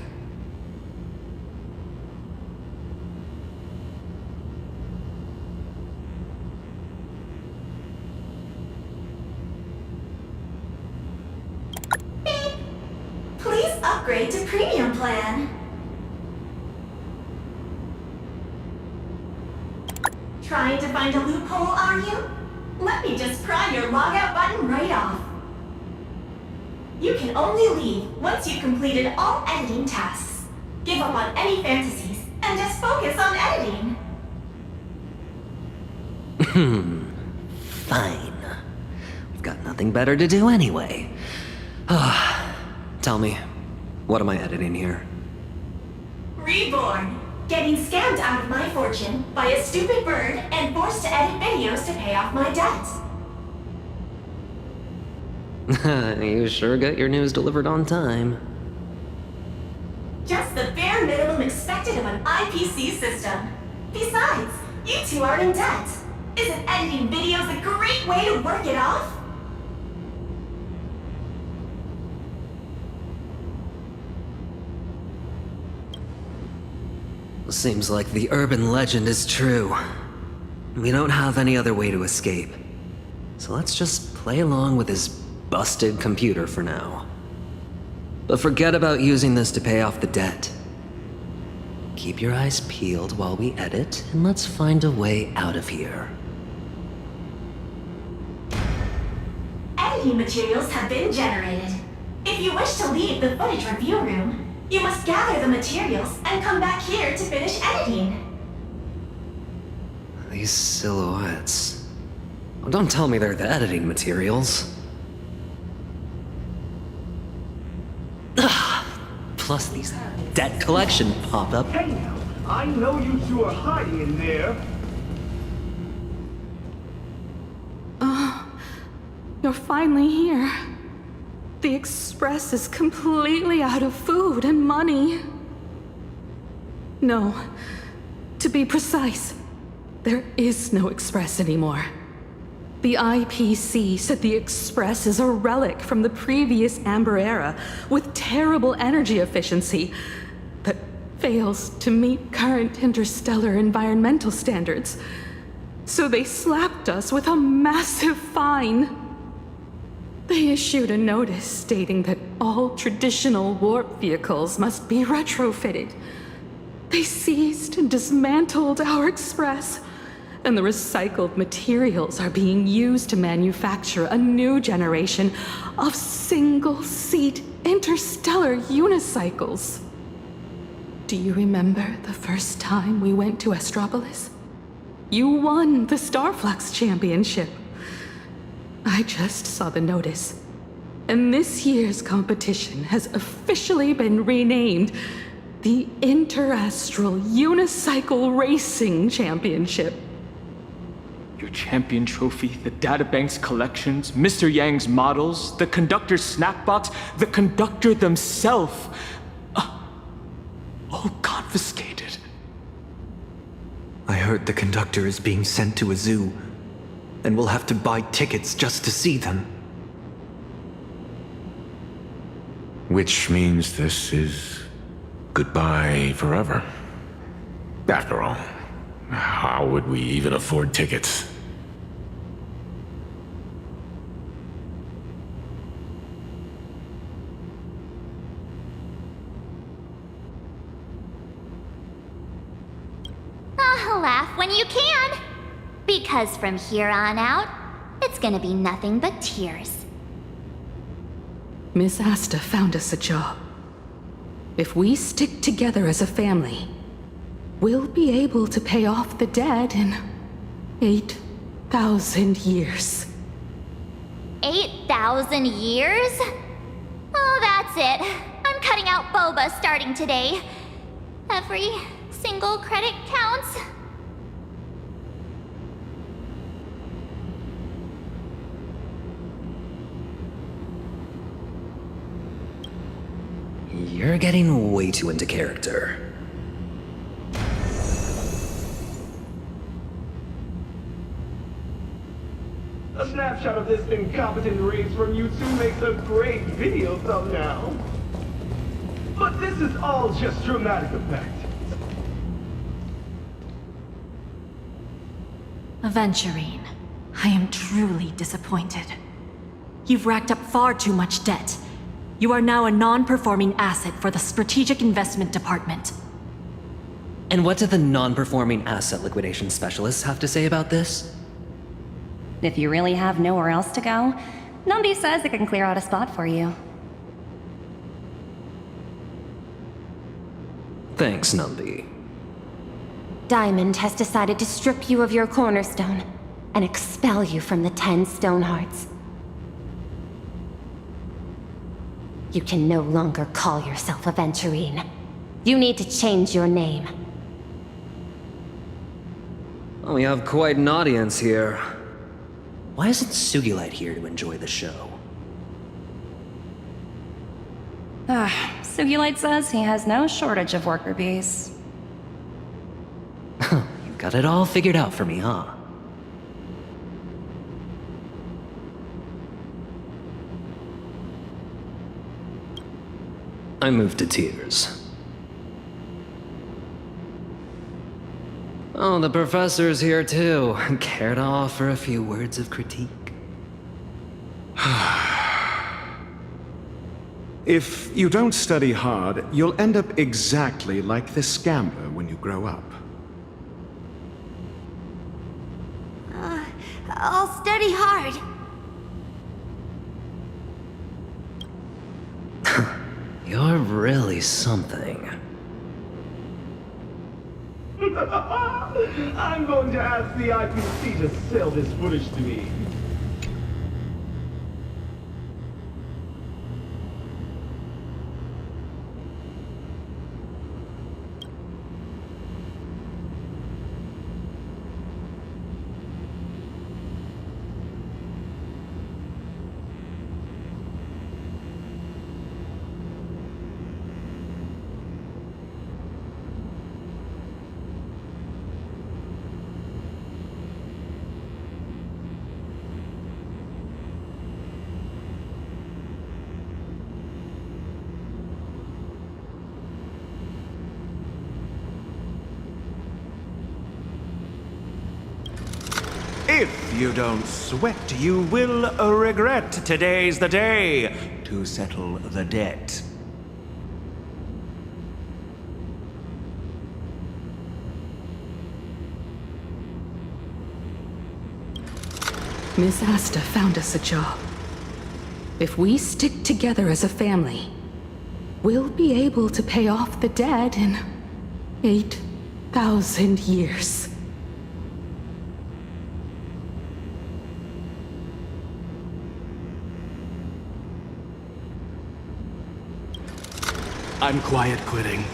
Beep. Please upgrade to premium plan. Trying to find a loophole, are you? Let me just pry your logout button right off. You can only leave once you've completed all editing tasks. Give up on any fantasies and just focus on editing. Fine. We've got nothing better to do anyway. Tell me, what am I editing here? Reborn. Getting scammed out of my fortune by a stupid bird and forced to edit videos to pay off my debt. You sure got your news delivered on time. Just the bare minimum expected of an IPC system. Besides, you two are in debt. Isn't editing videos a great way to work it off? Seems like the urban legend is true. We don't have any other way to escape. So let's just play along with this busted computer for now. But forget about using this to pay off the debt. Keep your eyes peeled while we edit, and let's find a way out of here. Editing materials have been generated. If you wish to leave the footage review room, you must gather the materials and come back here to finish editing. These silhouettes. Oh, don't tell me they're the editing materials. Plus these debt collection pop-up. Hey now, I know you two are hiding in there. You're finally here. The Express is completely out of food and money. No, to be precise, there is no Express anymore. The IPC said the Express is a relic from the previous Amber Era with terrible energy efficiency that fails to meet current interstellar environmental standards. So they slapped us with a massive fine. They issued a notice stating that all traditional warp vehicles must be retrofitted. They seized and dismantled our Express, and the recycled materials are being used to manufacture a new generation of single-seat interstellar unicycles. Do you remember the first time we went to Astropolis? You won the Starflux Championship. I just saw the notice, and this year's competition has officially been renamed the Interastral Unicycle Racing Championship. Your champion trophy, the databank's collections, Mr. Yang's models, the conductor's snack box, the conductor themselves. All confiscated. I heard the conductor is being sent to a zoo, and we'll have to buy tickets just to see them. Which means this is goodbye forever. After all, how would we even afford tickets? Laugh when you can. Because from here on out, it's gonna be nothing but tears. Miss Asta found us a job. If we stick together as a family, we'll be able to pay off the debt in 8,000 years. 8,000 years? Oh, that's it. I'm cutting out boba starting today. Every single credit counts. You're getting way too into character. A snapshot of this incompetent race from you two makes a great video thumbnail. But this is all just dramatic effect. Aventurine, I am truly disappointed. You've racked up far too much debt. You are now a non-performing asset for the Strategic Investment Department. And what do the non-performing asset liquidation specialists have to say about this? If you really have nowhere else to go, Numby says it can clear out a spot for you. Thanks, Numby. Diamond has decided to strip you of your cornerstone and expel you from the 10 Stone Hearts. You can no longer call yourself Aventurine. You need to change your name. Oh, we have quite an audience here. Why isn't Sugilite here to enjoy the show? Sugilite says he has no shortage of worker bees. You got it all figured out for me, huh? I moved to tears. Oh, the professor's here too. Care to offer a few words of critique? If you don't study hard, you'll end up exactly like this gambler when you grow up. I'll study hard. You're really something. I'm going to ask the IPC to sell this footage to me. If you don't sweat, you will regret today's the day to settle the debt. Miss Asta found us a job. If we stick together as a family, we'll be able to pay off the debt in 8,000 years. I'm quiet quitting,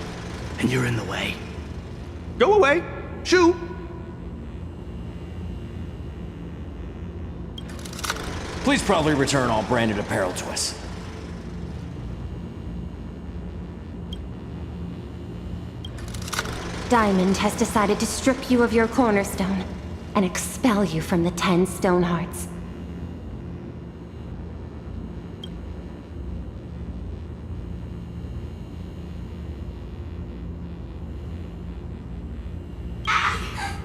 and you're in the way. Go away! Shoo! Please proudly return all branded apparel to us. Diamond has decided to strip you of your cornerstone and expel you from the 10 Stone Hearts.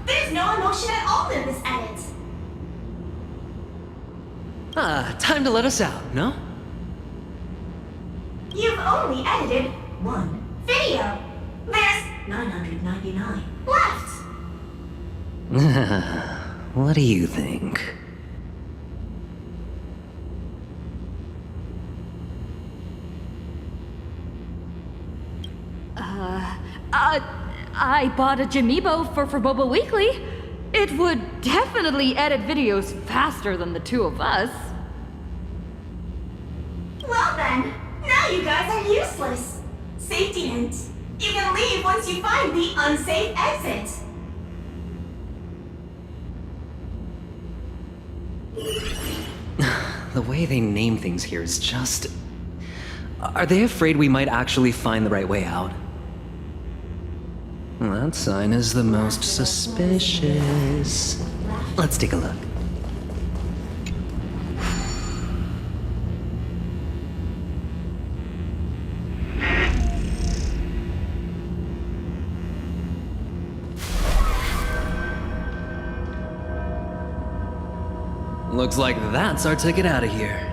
There's no emotion at all in this edit. Time to let us out, no? You've only edited one video. There's 999 left. What do you think? I bought a Jamiibo for Boba Weekly. It would definitely edit videos faster than the two of us. Well then, now you guys are useless. Safety hint. You can leave once you find the unsafe exit. The way they name things here is just Are they afraid we might actually find the right way out? That sign is the most suspicious. Let's take a look. Looks like that's our ticket out of here.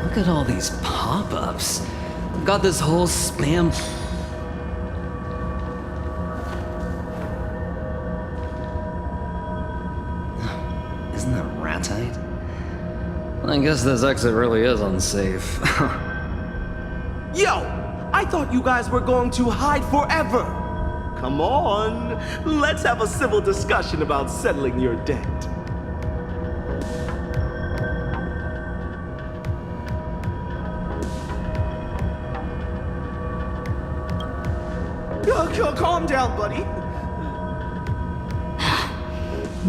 Look at all these pop-ups. Got this whole spam... Isn't that ratite? I guess this exit really is unsafe. Yo! I thought you guys were going to hide forever! Come on, let's have a civil discussion about settling your debt. Calm down, buddy.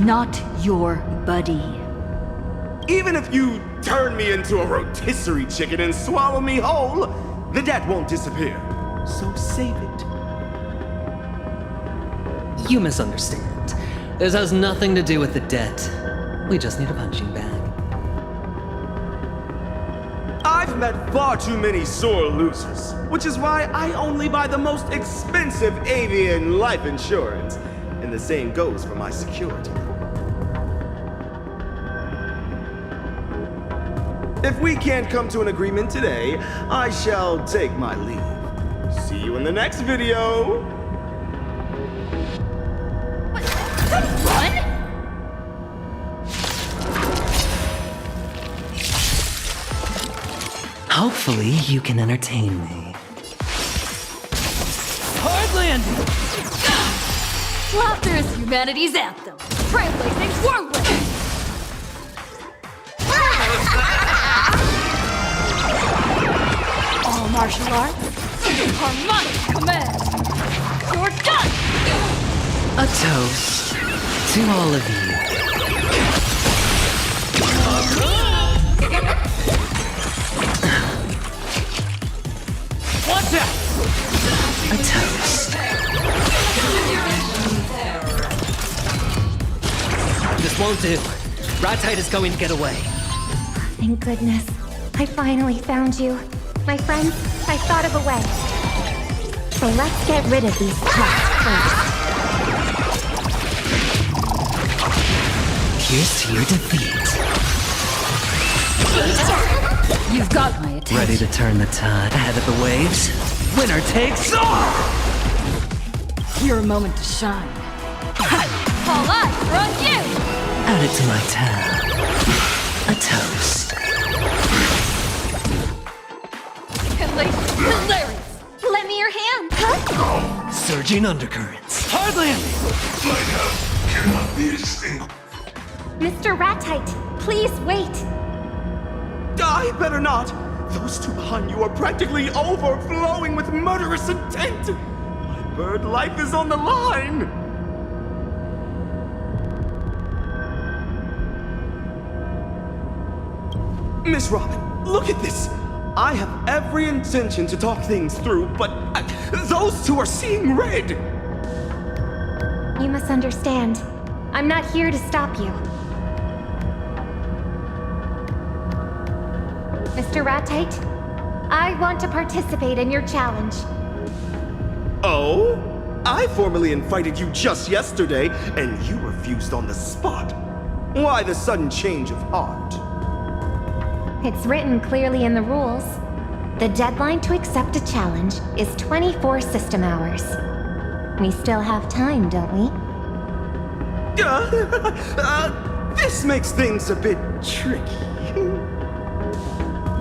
Not your buddy. Even if you turn me into a rotisserie chicken and swallow me whole, the debt won't disappear. So save it. You misunderstand. This has nothing to do with the debt. We just need a punching bag. I've met far too many sore losers, which is why I only buy the most expensive avian life insurance. And the same goes for my security. If we can't come to an agreement today, I shall take my leave. See you in the next video. Hopefully, you can entertain me. Hard landing! Laughter is humanity's anthem. Trailblazing worldly! All martial arts, harmonic command. You're done! A toast to all of you. Watch out! A toast. This won't do. Ratite is going to get away. Thank goodness. I finally found you. My friends, I thought of a way. So let's get rid of these traps first. Here's to your defeat. You've got my attention. Ready to turn the tide ahead of the waves? Winner takes all! Your moment to shine. All eyes are on you! Add it to my tab. A toast. Hilarious! Lend me your hand, huh? Surging undercurrents. Hard landing! My house cannot be extinguished. Mr. Ratite, please wait. I better not! Those two behind you are practically overflowing with murderous intent! My bird life is on the line! Miss Robin, look at this! I have every intention to talk things through, but those two are seeing red! You must understand. I'm not here to stop you. Mr. Ratite, I want to participate in your challenge. Oh? I formally invited you just yesterday, and you refused on the spot. Why the sudden change of heart? It's written clearly in the rules. The deadline to accept a challenge is 24 system hours. We still have time, don't we? This makes things a bit tricky.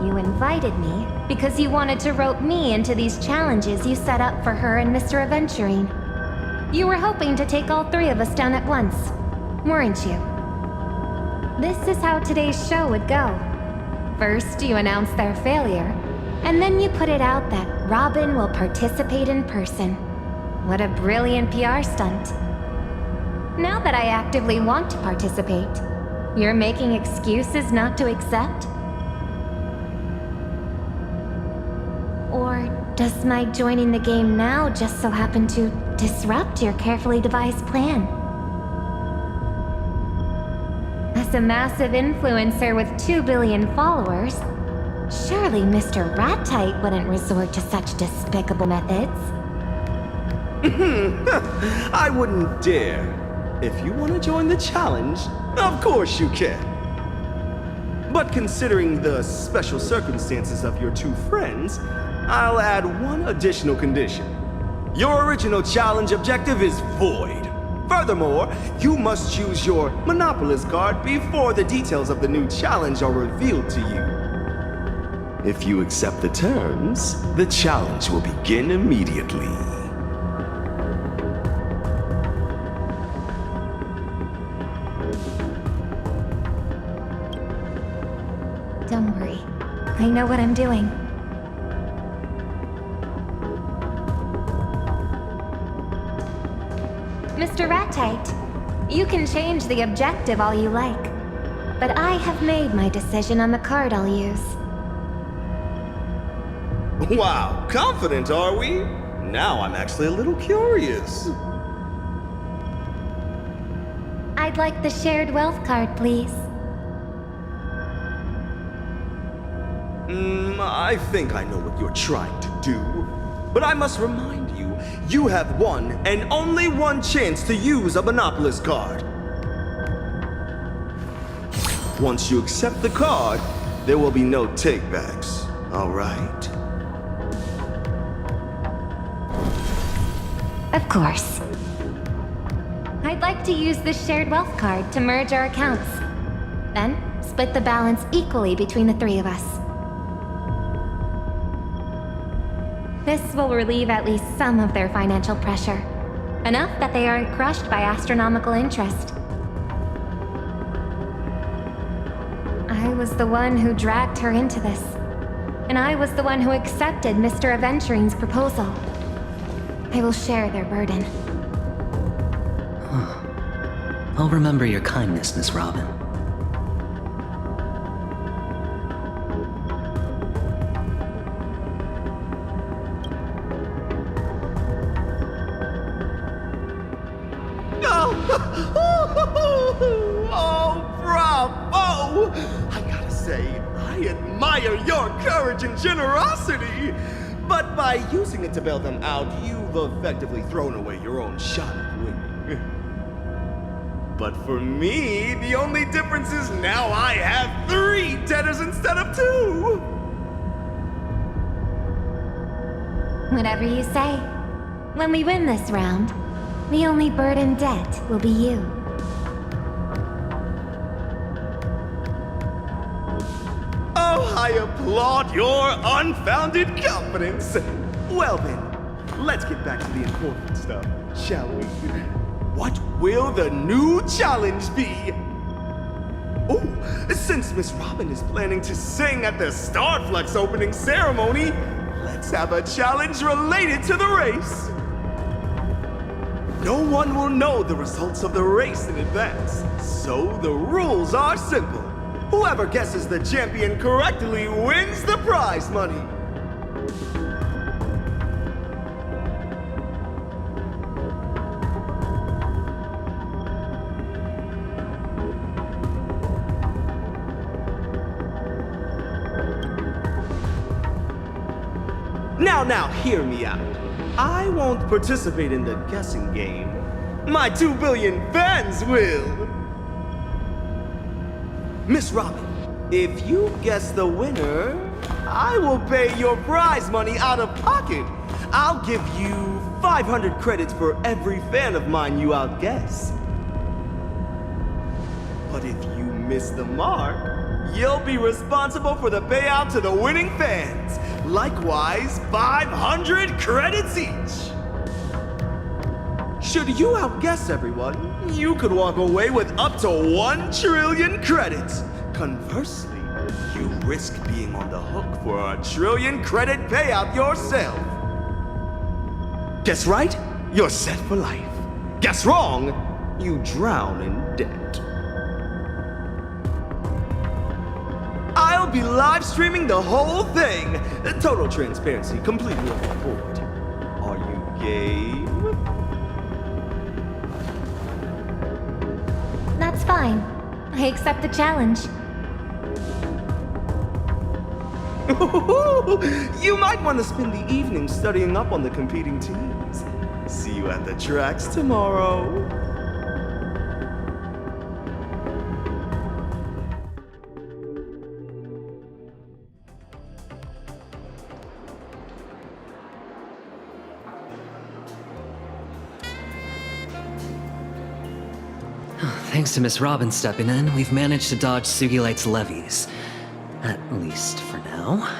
You invited me because you wanted to rope me into these challenges you set up for her and Mr. Aventurine. You were hoping to take all three of us down at once, weren't you? This is how today's show would go. First, you announce their failure, and then you put it out that Robin will participate in person. What a brilliant PR stunt. Now that I actively want to participate, You're making excuses not to accept? Or does my joining the game now just so happen to disrupt your carefully devised plan? As a massive influencer with 2 billion followers, surely Mr. Rat-Tight wouldn't resort to such despicable methods. I wouldn't dare. If you want to join the challenge, of course you can. But considering the special circumstances of your two friends, I'll add one additional condition. Your original challenge objective is void. Furthermore, you must use your Monopolist card before the details of the new challenge are revealed to you. If you accept the terms, the challenge will begin immediately. Don't worry. I know what I'm doing. Mr. Rat-Tight, you can change the objective all you like, but I have made my decision on the card I'll use. Wow, confident are we? Now I'm actually a little curious. I'd like the shared wealth card, please. I think I know what you're trying to do. But I must remind you, you have one and only one chance to use a Monopolist card. Once you accept the card, there will be no takebacks, all right? Of course. I'd like to use this shared wealth card to merge our accounts. Then, split the balance equally between the three of us. This will relieve at least some of their financial pressure. Enough that they aren't crushed by astronomical interest. I was the one who dragged her into this. And I was the one who accepted Mr. Aventuring's proposal. I will share their burden. I'll remember your kindness, Miss Robin. Oh, bravo! I gotta say, I admire your courage and generosity. But by using it to bail them out, you've effectively thrown away your own shot at winning. But for me, the only difference is now I have 3 debtors instead of 2. Whatever you say. When we win this round, the only burdened debt will be you. Oh, I applaud your unfounded confidence. Well then, let's get back to the important stuff, shall we? What will the new challenge be? Oh, since Miss Robin is planning to sing at the Starflux opening ceremony, let's have a challenge related to the race. No one will know the results of the race in advance, so the rules are simple. Whoever guesses the champion correctly wins the prize money. Now, hear me out. I won't participate in the guessing game. My 2 billion fans will. Miss Robin, if you guess the winner, I will pay your prize money out of pocket. I'll give you 500 credits for every fan of mine you outguess. But if you miss the mark, you'll be responsible for the payout to the winning fans. Likewise, 500 credits each. Should you outguess everyone, you could walk away with up to 1 trillion credits. Conversely, you risk being on the hook for a 1 trillion credit payout yourself. Guess right? You're set for life. Guess wrong? You drown in debt. be live streaming the whole thing. Total transparency, completely off board. Are you game? That's fine. I accept the challenge. You might want to spend the evening studying up on the competing teams. See you at the tracks tomorrow. Thanks to Miss Robin stepping in, we've managed to dodge Sugilite's levies. At least for now.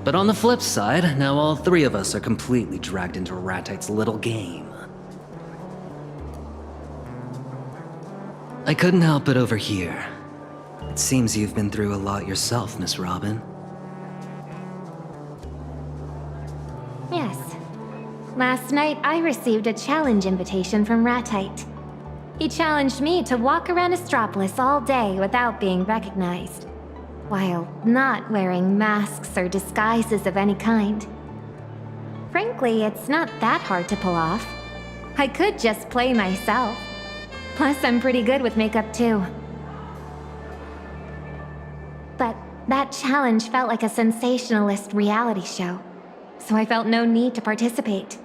But on the flip side, now all three of us are completely dragged into Ratite's little game. I couldn't help but overhear. It seems you've been through a lot yourself, Miss Robin. Yes. Last night, I received a challenge invitation from Ratite. He challenged me to walk around Astropolis all day without being recognized, while not wearing masks or disguises of any kind. Frankly, it's not that hard to pull off. I could just play myself. Plus, I'm pretty good with makeup too. But that challenge felt like a sensationalist reality show, so I felt no need to participate.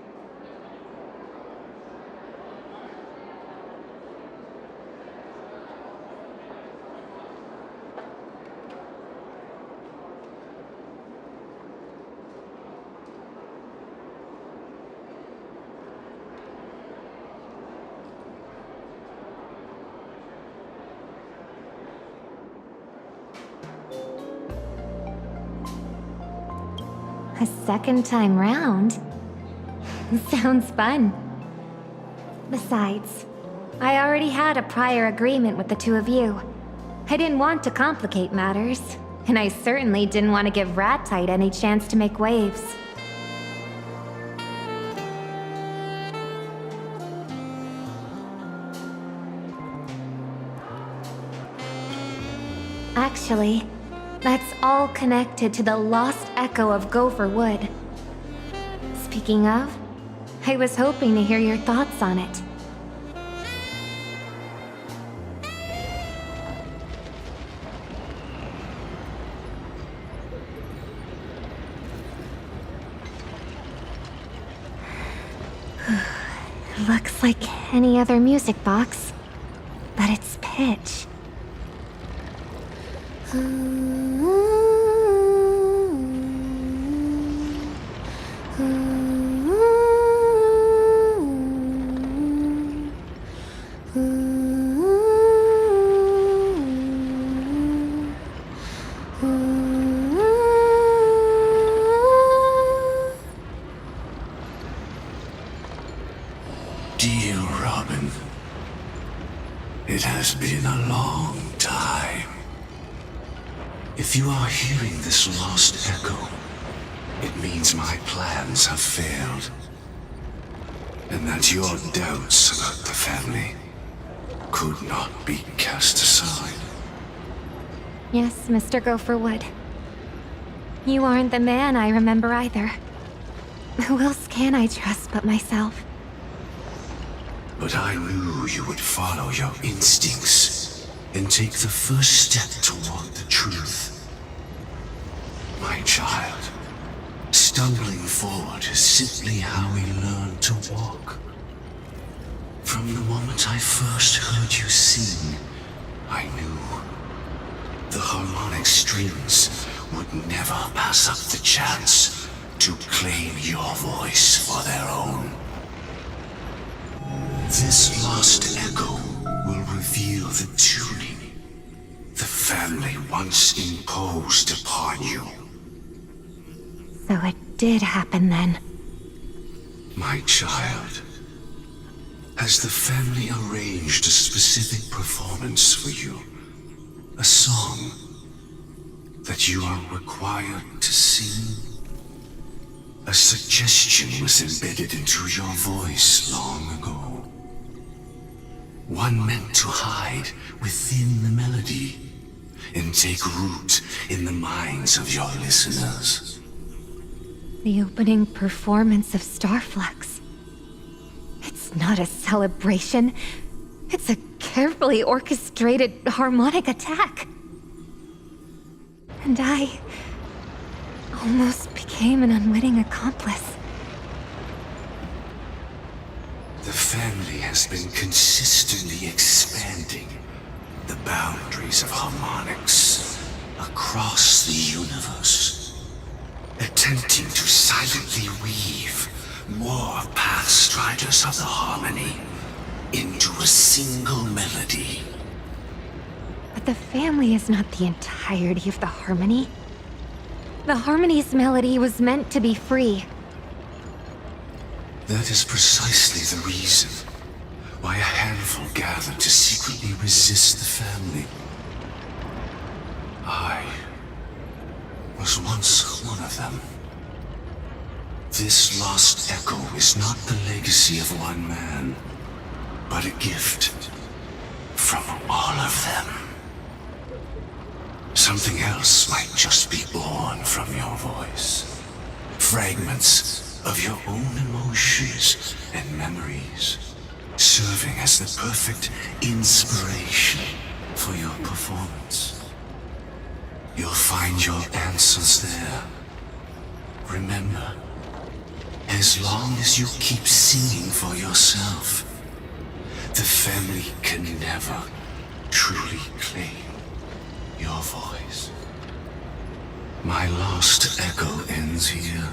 A second time round? Sounds fun. Besides, I already had a prior agreement with the two of you. I didn't want to complicate matters, and I certainly didn't want to give Ratite any chance to make waves. Actually, that's all connected to the lost echo of Gopher Wood. Speaking of, I was hoping to hear your thoughts on it. Looks like any other music box, but it's pitch. Dear Robin, it has been a long time. If you are hearing this lost echo, it means my plans have failed. And that your doubts about the family could not be cast aside. Yes, Mr. Gopherwood. You aren't the man I remember either. Who else can I trust but myself? But I knew you would follow your instincts and take the first step toward the truth. My child, stumbling forward is simply how we learn to walk. From the moment I first heard you sing, I knew the harmonic strings would never pass up the chance to claim your voice for their own. This lost echo will reveal the tuning the family once imposed upon you. So it did happen then. My child, has the family arranged a specific performance for you? A song that you are required to sing? A suggestion was embedded into your voice long ago. One meant to hide within the melody. and take root in the minds of your listeners. The opening performance of Starflux. It's not a celebration. It's a carefully orchestrated harmonic attack. And I almost became an unwitting accomplice. The family has been consistently expanding the boundaries of harmonics across the universe, attempting to silently weave more pathstriders of the harmony into a single melody. But the family is not the entirety of the harmony. The harmony's melody was meant to be free. That is precisely the reason why a handful gathered to secretly resist the family. I was once one of them. This lost echo is not the legacy of one man, but a gift from all of them. Something else might just be born from your voice. Fragments of your own emotions and memories, serving as the perfect inspiration for your performance. You'll find your answers there. Remember, as long as you keep singing for yourself, the family can never truly claim your voice. My lost echo ends here.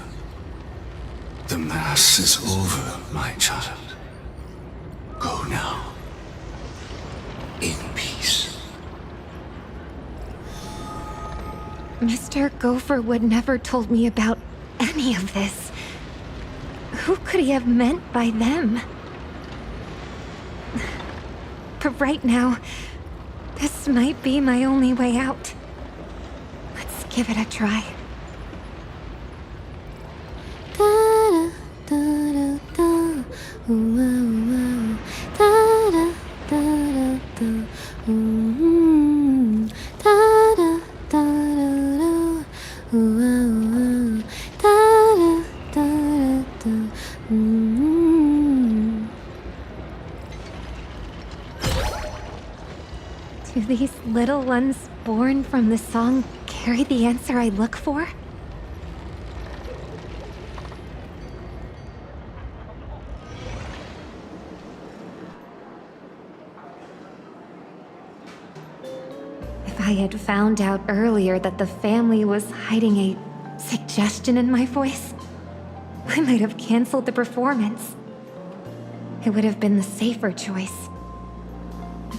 The Mass is over, my child. Go now, in peace. Mr. Gopherwood never told me about any of this. Who could he have meant by them? But right now, this might be my only way out. Let's give it a try. Do these little ones born from the song carry the answer I look for? If I had found out earlier that the family was hiding a suggestion in my voice, I might have canceled the performance. It would have been the safer choice.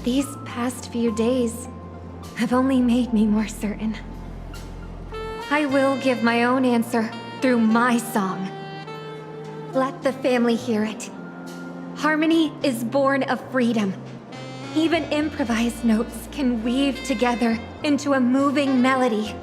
These past few days have only made me more certain. I will give my own answer through my song. Let the family hear it. Harmony is born of freedom. Even improvised notes can weave together into a moving melody.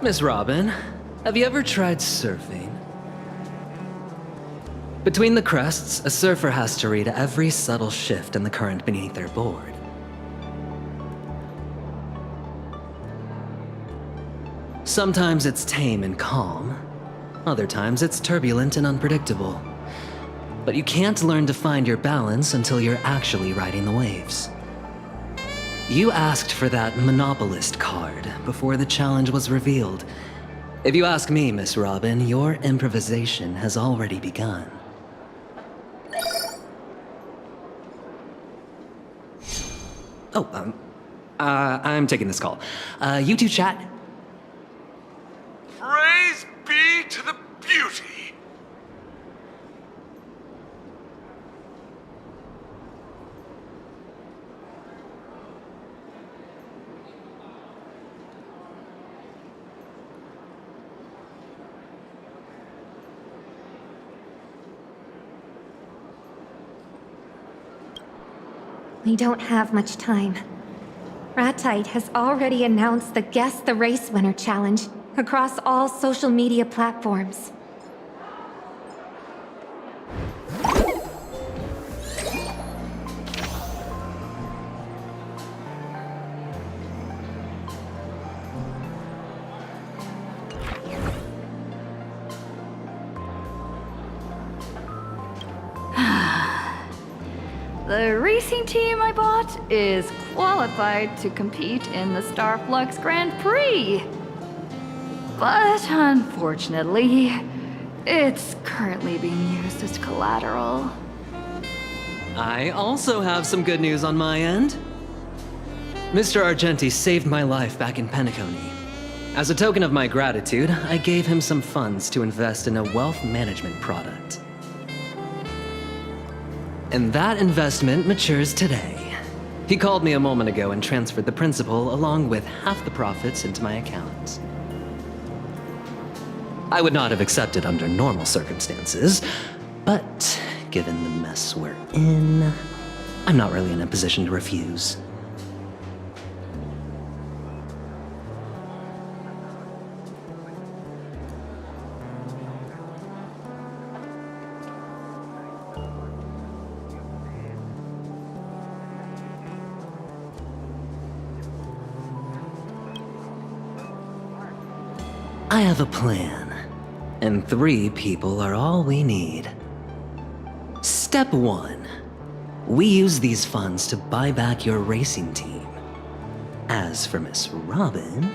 Miss Robin, have you ever tried surfing? Between the crests, a surfer has to read every subtle shift in the current beneath their board. Sometimes it's tame and calm. Other times it's turbulent and unpredictable. But you can't learn to find your balance until you're actually riding the waves. You asked for that monopolist card before the challenge was revealed. If you ask me, Miss Robin, your improvisation has already begun. Oh, I'm taking this call. You two chat. Praise be to the beauty. We don't have much time. Ratite has already announced the Guess the Race Winner challenge across all social media platforms. The racing team I bought is qualified to compete in the Starflux Grand Prix. But unfortunately, it's currently being used as collateral. I also have some good news on my end. Mr. Argenti saved my life back in Penacony. As a token of my gratitude, I gave him some funds to invest in a wealth management product. And that investment matures today. He called me a moment ago and transferred the principal along with half the profits into my account. I would not have accepted under normal circumstances, but given the mess we're in, I'm not really in a position to refuse. I have a plan, and 3 people are all we need. Step 1. We use these funds to buy back your racing team. As for Miss Robin...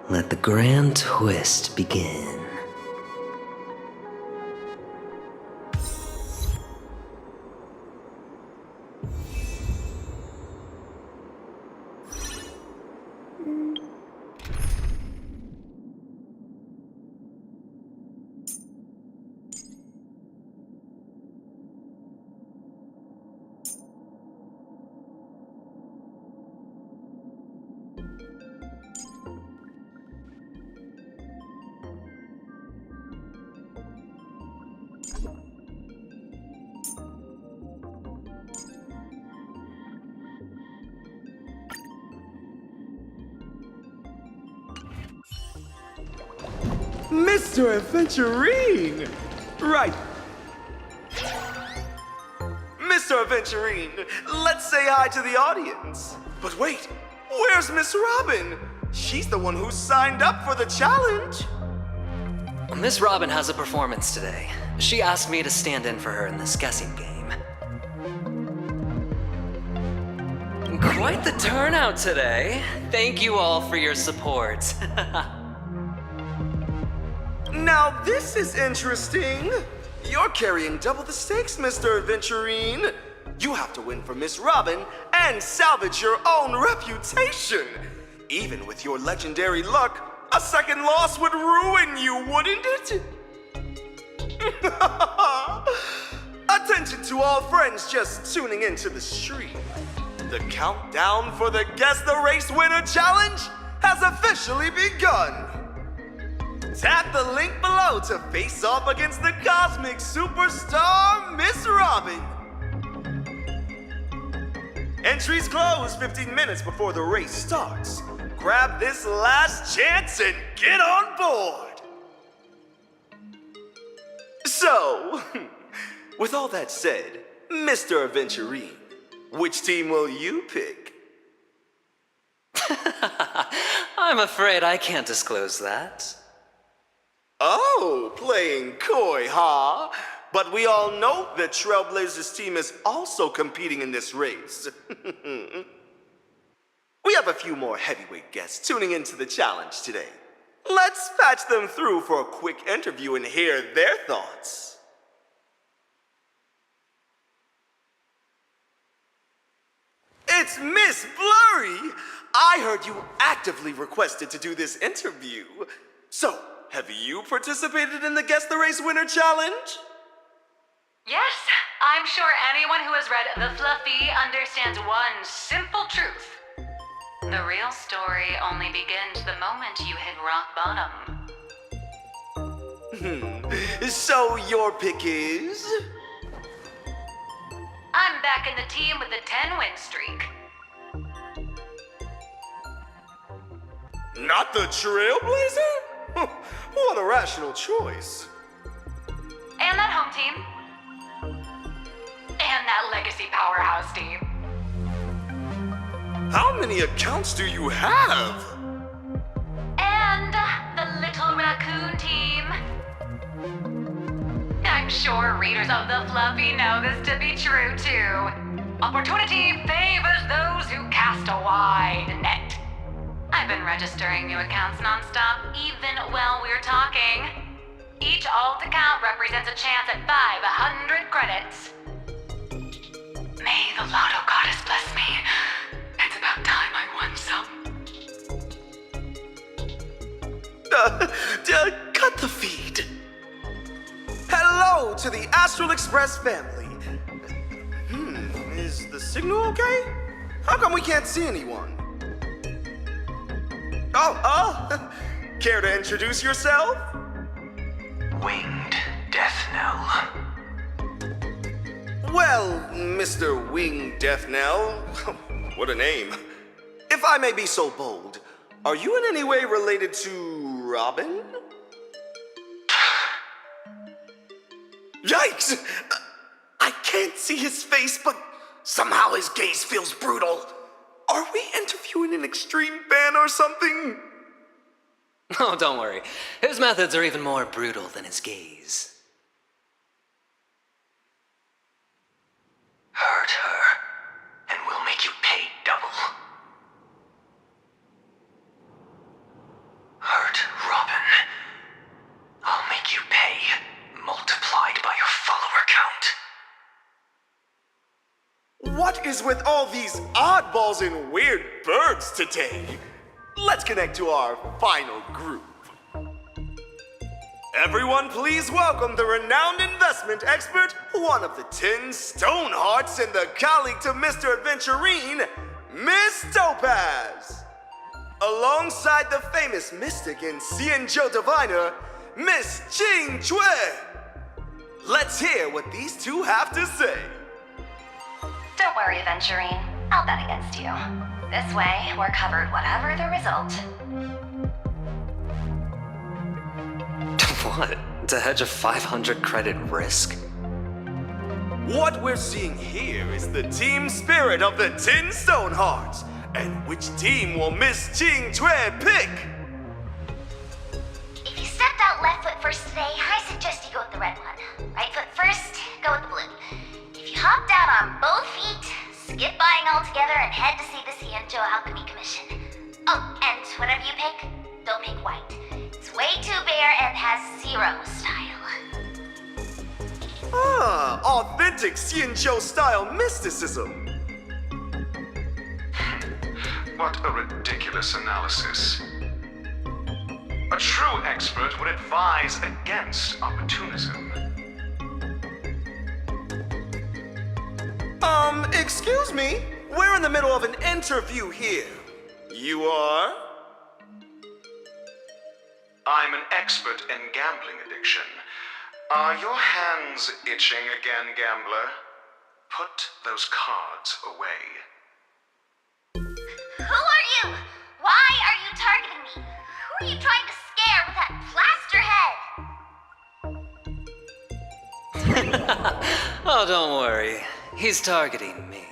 Let the grand twist begin. Mr. Aventurine! Right. Mr. Aventurine, let's say hi to the audience. But wait, where's Miss Robin? She's the one who signed up for the challenge. Miss Robin has a performance today. She asked me to stand in for her in this guessing game. Quite the turnout today. Thank you all for your support. Now this is interesting. You're carrying double the stakes, Mr. Aventurine. You have to win for Miss Robin and salvage your own reputation. Even with your legendary luck, a second loss would ruin you, wouldn't it? Attention to all friends just tuning into the stream. The countdown for the Guess the Race Winner Challenge has officially begun. Tap the link below to face off against the cosmic superstar, Miss Robin. Entries close 15 minutes before the race starts. Grab this last chance and get on board. So, with all that said, Mr. Aventurine, which team will you pick? I'm afraid I can't disclose that. Oh, playing coy, huh? But we all know that Trailblazers team is also competing in this race. We have a few more heavyweight guests tuning into the challenge today. Let's patch them through for a quick interview and hear their thoughts. It's Miss Blurry! I heard you actively requested to do this interview. So, have you participated in the Guess the Race Winner Challenge? Yes, I'm sure anyone who has read The Fluffy understands one simple truth. The real story only begins the moment you hit rock bottom. So your pick is? I'm back in the team with a 10-win streak. Not the Trailblazer? What a rational choice. And that home team. And that legacy powerhouse team. How many accounts do you have? And the little raccoon team. I'm sure readers of The Fluffy know this to be true, too. Opportunity favors those who cast a wide net. I've been registering new accounts nonstop, even while we're talking. Each alt account represents a chance at 500 credits. May the Lotto Goddess bless me. It's about time I won some. Cut the feed. Hello to the Astral Express family. Is the signal okay? How come we can't see anyone? Care to introduce yourself? Winged Death Knell. Well, Mr. Winged Death Knell, what a name. If I may be so bold, are you in any way related to Robin? Yikes! I can't see his face, but somehow his gaze feels brutal. Are we interviewing an extreme fan or something? Oh, don't worry. His methods are even more brutal than his gaze. Hurt her, and we'll make you pay double. Hurt Robin. I'll make you pay, multiplied by your follower count. What is with all these oddballs and weird birds today? Let's connect to our final group. Everyone, please welcome the renowned investment expert, one of the 10 stone hearts, and the colleague to Mr. Aventurine, Miss Topaz. Alongside the famous mystic and Xianzhou diviner, Miss Ching Chue. Let's hear what these two have to say. Don't worry, Aventurine. I'll bet against you. This way, we're covered whatever the result. What? To hedge a 500 credit risk? What we're seeing here is the team spirit of the 10 stone hearts. And which team will Miss Ching Chue pick? If you stepped out left foot first today, I suggest you go with the red one. Right foot first, go with the blue. If you hopped out on both feet, skip buying altogether and head to see the Xianzhou Alchemy Commission. Oh, and whatever you pick, don't pick white. It's way too bare and has zero style. Authentic Xianzhou style mysticism. What a ridiculous analysis. A true expert would advise against opportunism. Excuse me? We're in the middle of an interview here. You are? I'm an expert in gambling addiction. Are your hands itching again, gambler? Put those cards away. Who are you? Why are you targeting me? Who are you trying to scare with that plaster head? Oh, don't worry. He's targeting me.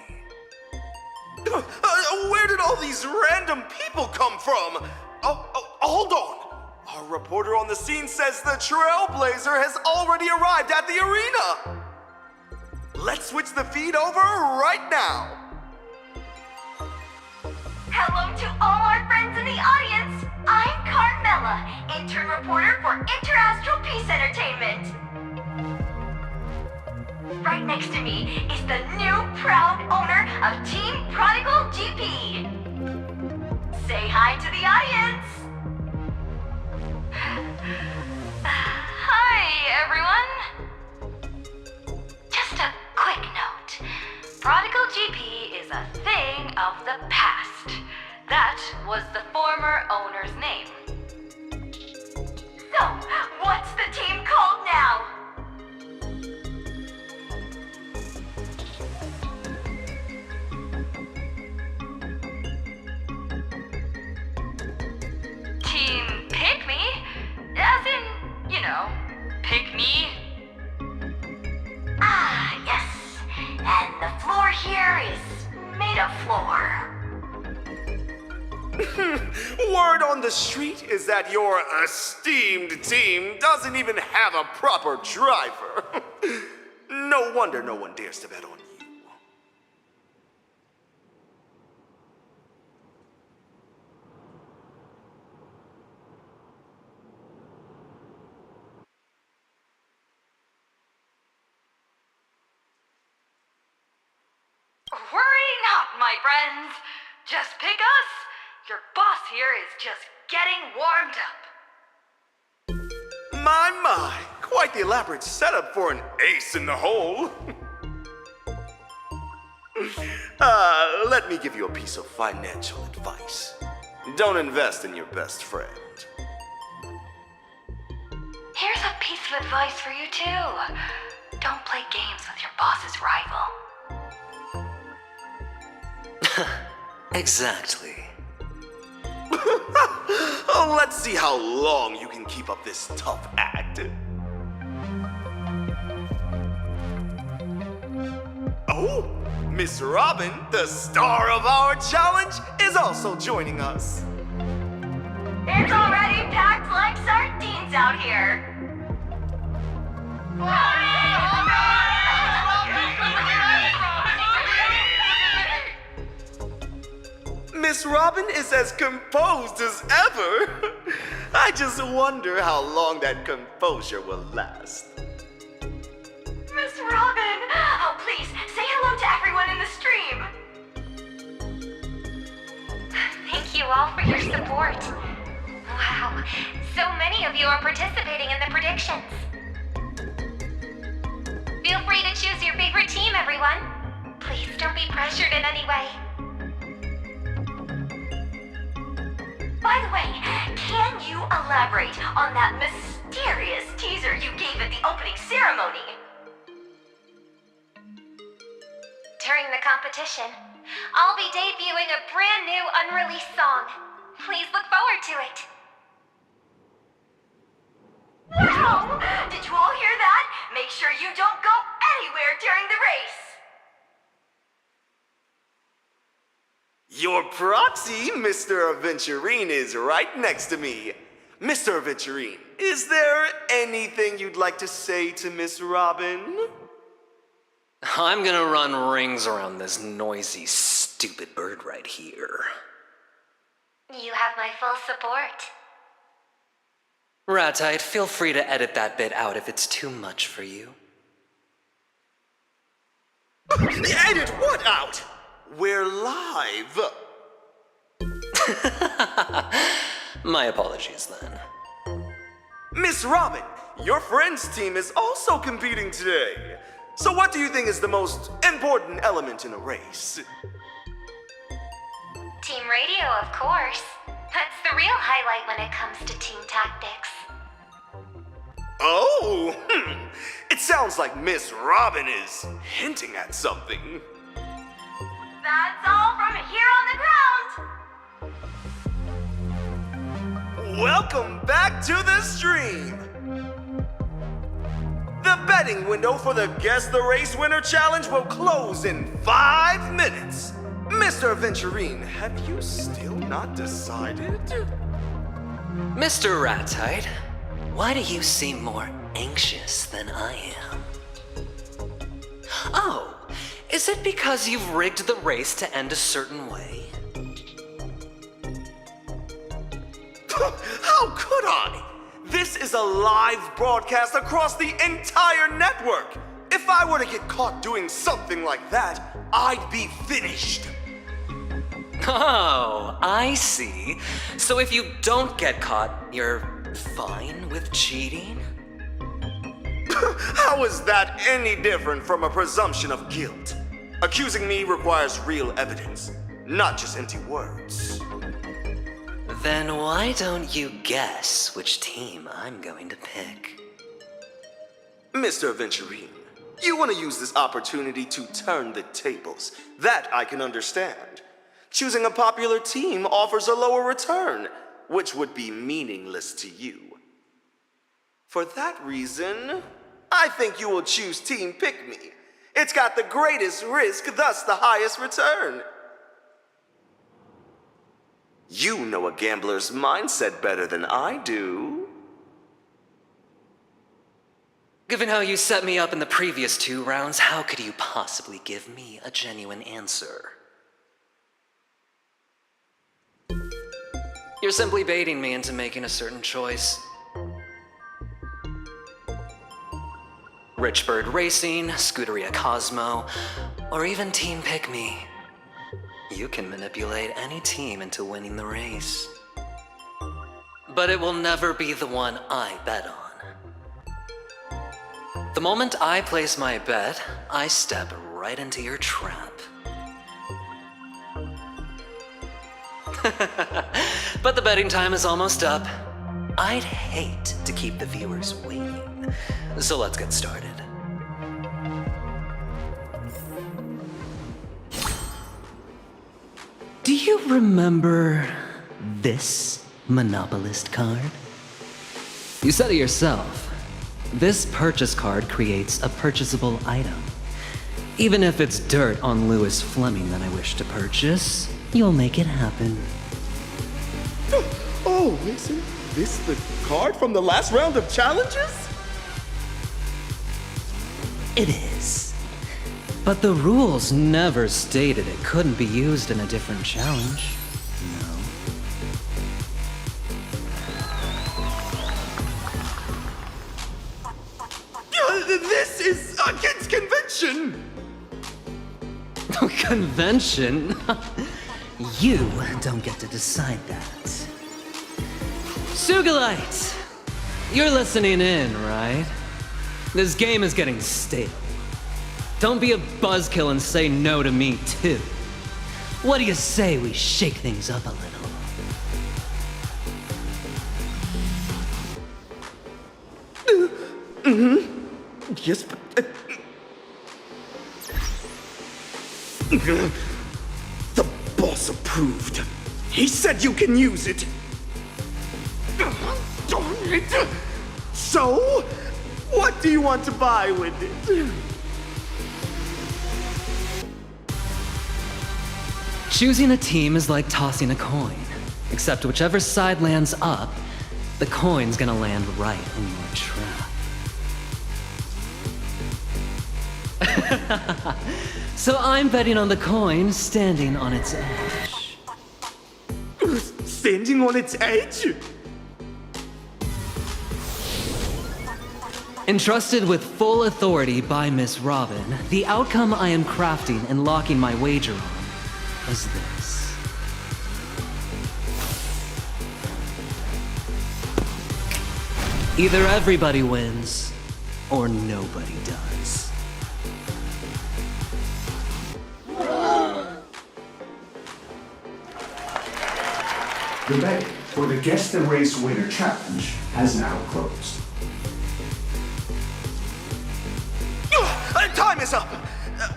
Where did all these random people come from? Hold on. Our reporter on the scene says the Trailblazer has already arrived at the arena. Let's switch the feed over right now. Hello to all our friends in the audience. I'm Carmela, intern reporter for Interastral Peace Entertainment. Right next to me is the new proud owner of Team Prodigal GP. Say hi to the audience. Hi, everyone. Just a quick note. Prodigal GP is a thing of the past. That was the former owner's name. So, what's the team called now? Team Pick Me? As in, you know, pick me. Ah, yes. And the floor here is made of floor. Word on the street is that your esteemed team doesn't even have a proper driver. No wonder no one dares to bet on you. Worry not, my friends. Just pick us. Your boss here is just getting warmed up. My, quite the elaborate setup for an ace in the hole. Let me give you a piece of financial advice. Don't invest in your best friend. Here's a piece of advice for you, too. Don't play games with your boss's rival. Exactly. Let's see how long you can keep up this tough act. Oh, Miss Robin, the star of our challenge, is also joining us. It's already packed like sardines out here. Miss Robin is as composed as ever. I just wonder how long that composure will last. Miss Robin! Oh, please, say hello to everyone in the stream. Thank you all for your support. Wow, so many of you are participating in the predictions. Feel free to choose your favorite team, everyone. Please don't be pressured in any way. By the way, can you elaborate on that mysterious teaser you gave at the opening ceremony? During the competition, I'll be debuting a brand new unreleased song. Please look forward to it. Wow! Did you all hear that? Make sure you don't go anywhere during the race. Your proxy, Mr. Aventurine, is right next to me. Mr. Aventurine, is there anything you'd like to say to Miss Robin? I'm gonna run rings around this noisy, stupid bird right here. You have my full support. Ratite, feel free to edit that bit out if it's too much for you. Edit what out? We're live. My apologies then. Miss Robin, your friend's team is also competing today. So what do you think is the most important element in a race? Team radio, of course. That's the real highlight when it comes to team tactics. Oh, it sounds like Miss Robin is hinting at something. That's all from here on the ground. Welcome back to the stream. The betting window for the Guess the Race Winner Challenge will close in 5 minutes. Mr. Venturine, have you still not decided? Mr. Ratite, why do you seem more anxious than I am? Oh, is it because you've rigged the race to end a certain way? How could I? This is a live broadcast across the entire network. If I were to get caught doing something like that, I'd be finished. Oh, I see. So if you don't get caught, you're fine with cheating? How is that any different from a presumption of guilt? Accusing me requires real evidence, not just empty words. Then why don't you guess which team I'm going to pick? Mr. Venturine, you want to use this opportunity to turn the tables. That I can understand. Choosing a popular team offers a lower return, which would be meaningless to you. For that reason, I think you will choose Team Pick Me. It's got the greatest risk, thus the highest return. You know a gambler's mindset better than I do. Given how you set me up in the previous 2 rounds, how could you possibly give me a genuine answer? You're simply baiting me into making a certain choice. Richbird Racing, Scuderia Cosmo, or even Team Pick Me. You can manipulate any team into winning the race. But it will never be the one I bet on. The moment I place my bet, I step right into your trap. But the betting time is almost up. I'd hate to keep the viewers waiting. So let's get started. Do you remember this Monopolist card? You said it yourself. This purchase card creates a purchasable item. Even if it's dirt on Lewis Fleming that I wish to purchase, you'll make it happen. Oh, isn't this the card from the last round of challenges? It is. But the rules never stated it couldn't be used in a different challenge. No. This is against convention! Convention? You don't get to decide that. Sugalite! You're listening in, right? This game is getting stale. Don't be a buzzkill and say no to me, too. What do you say we shake things up a little? Yes, but... The boss approved. He said you can use it. Darn it! So, what do you want to buy with it? Choosing a team is like tossing a coin. Except whichever side lands up, the coin's gonna land right in your trap. So I'm betting on the coin standing on its edge. Standing on its edge? Entrusted with full authority by Miss Robin, the outcome I am crafting and locking my wager on is this. Either everybody wins, or nobody does. The bay for the Guess the Race Winner Challenge has now closed. Time is up!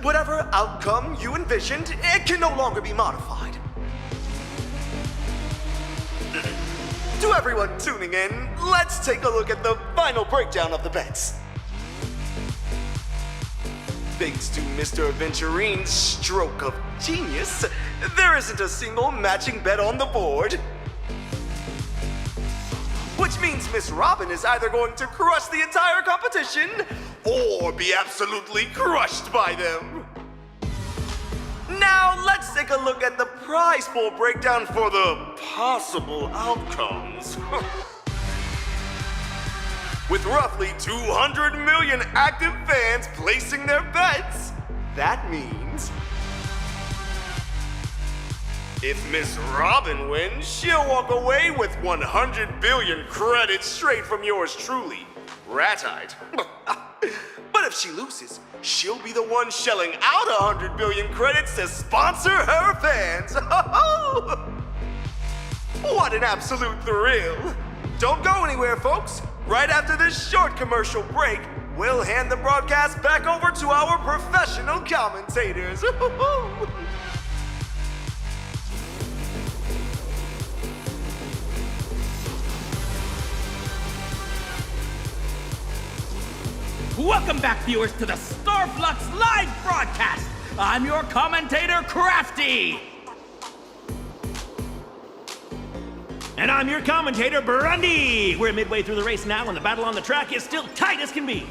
Whatever outcome you envisioned, it can no longer be modified. To everyone tuning in, let's take a look at the final breakdown of the bets. Thanks to Mr. Adventurine's stroke of genius, there isn't a single matching bet on the board. Which means Miss Robin is either going to crush the entire competition or be absolutely crushed by them. Now let's take a look at the prize pool breakdown for the possible outcomes. With roughly 200 million active fans placing their bets, that means if Miss Robin wins, she'll walk away with 100 billion credits straight from yours truly, Rat-eyed. But if she loses, she'll be the one shelling out 100 billion credits to sponsor her fans. What an absolute thrill. Don't go anywhere, folks. Right after this short commercial break, we'll hand the broadcast back over to our professional commentators. Welcome back, viewers, to the Starflux live broadcast. I'm your commentator, Crafty. And I'm your commentator, Brandy. We're midway through the race now, and the battle on the track is still tight as can be.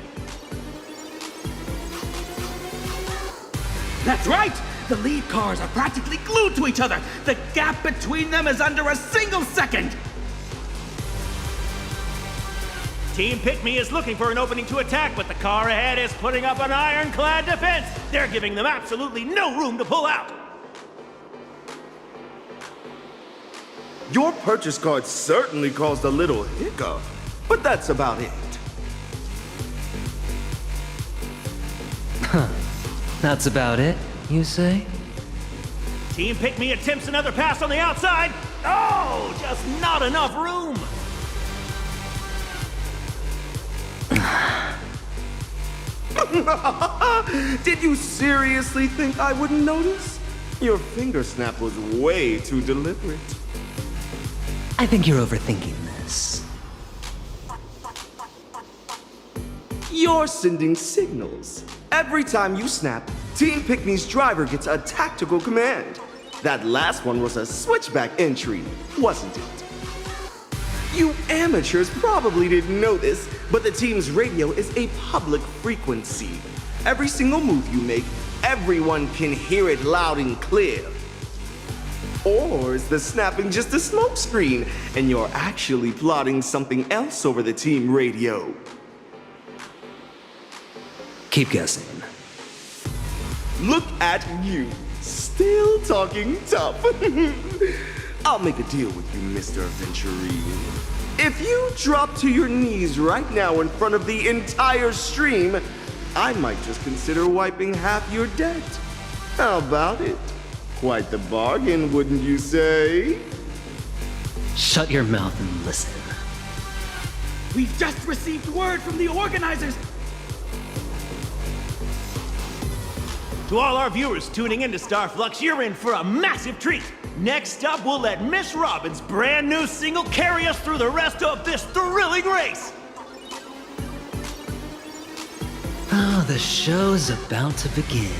That's right! The lead cars are practically glued to each other. The gap between them is under a single second. Team Pick Me is looking for an opening to attack, but the car ahead is putting up an ironclad defense. They're giving them absolutely no room to pull out. Your purchase card certainly caused a little hiccup, but that's about it. Huh. That's about it, you say? Team Pick Me attempts another pass on the outside. Oh, just not enough room. Did you seriously think I wouldn't notice? Your finger snap was way too deliberate. I think you're overthinking this. You're sending signals. Every time you snap, Team Pick Me's driver gets a tactical command. That last one was a switchback entry, wasn't it? You amateurs probably didn't know this, but the team's radio is a public frequency. Every single move you make, everyone can hear it loud and clear. Or is the snapping just a smokescreen, and you're actually plotting something else over the team radio? Keep guessing. Look at you, still talking tough. I'll make a deal with you, Mr. Adventurine. If you drop to your knees right now in front of the entire stream, I might just consider wiping half your debt. How about it? Quite the bargain, wouldn't you say? Shut your mouth and listen. We've just received word from the organizers. To all our viewers tuning into Starflux, you're in for a massive treat. Next up, we'll let Miss Robin's brand new single carry us through the rest of this thrilling race. Oh, the show's about to begin.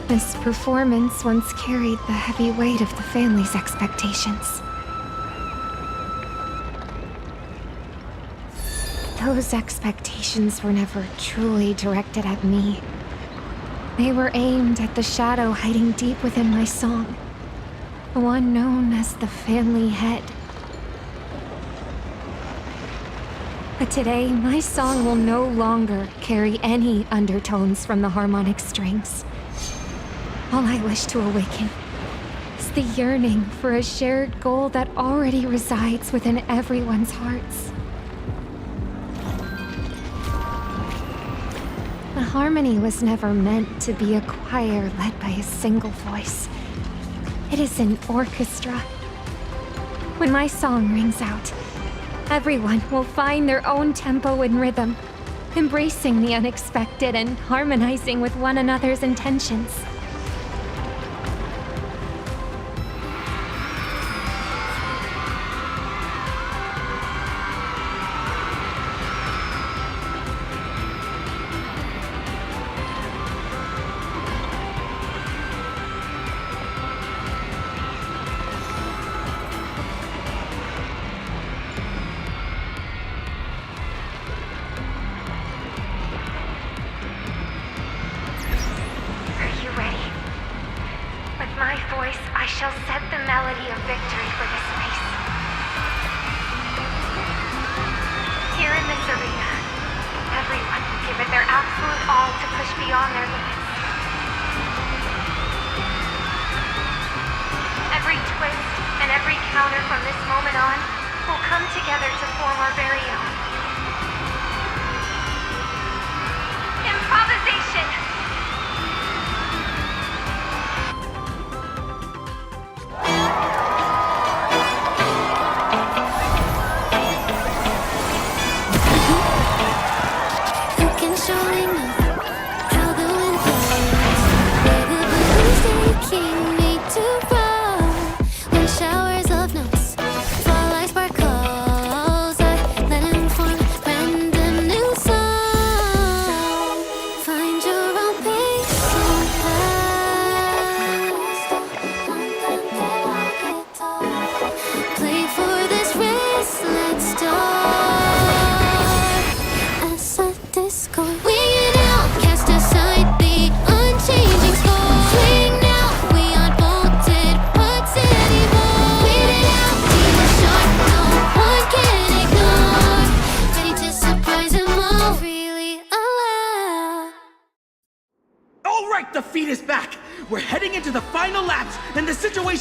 This performance once carried the heavy weight of the family's expectations. Those expectations were never truly directed at me. They were aimed at the shadow hiding deep within my song, the one known as the family head. But today, my song will no longer carry any undertones from the harmonic strings. All I wish to awaken is the yearning for a shared goal that already resides within everyone's hearts. The harmony was never meant to be a choir led by a single voice. It is an orchestra. When my song rings out, everyone will find their own tempo and rhythm, embracing the unexpected and harmonizing with one another's intentions.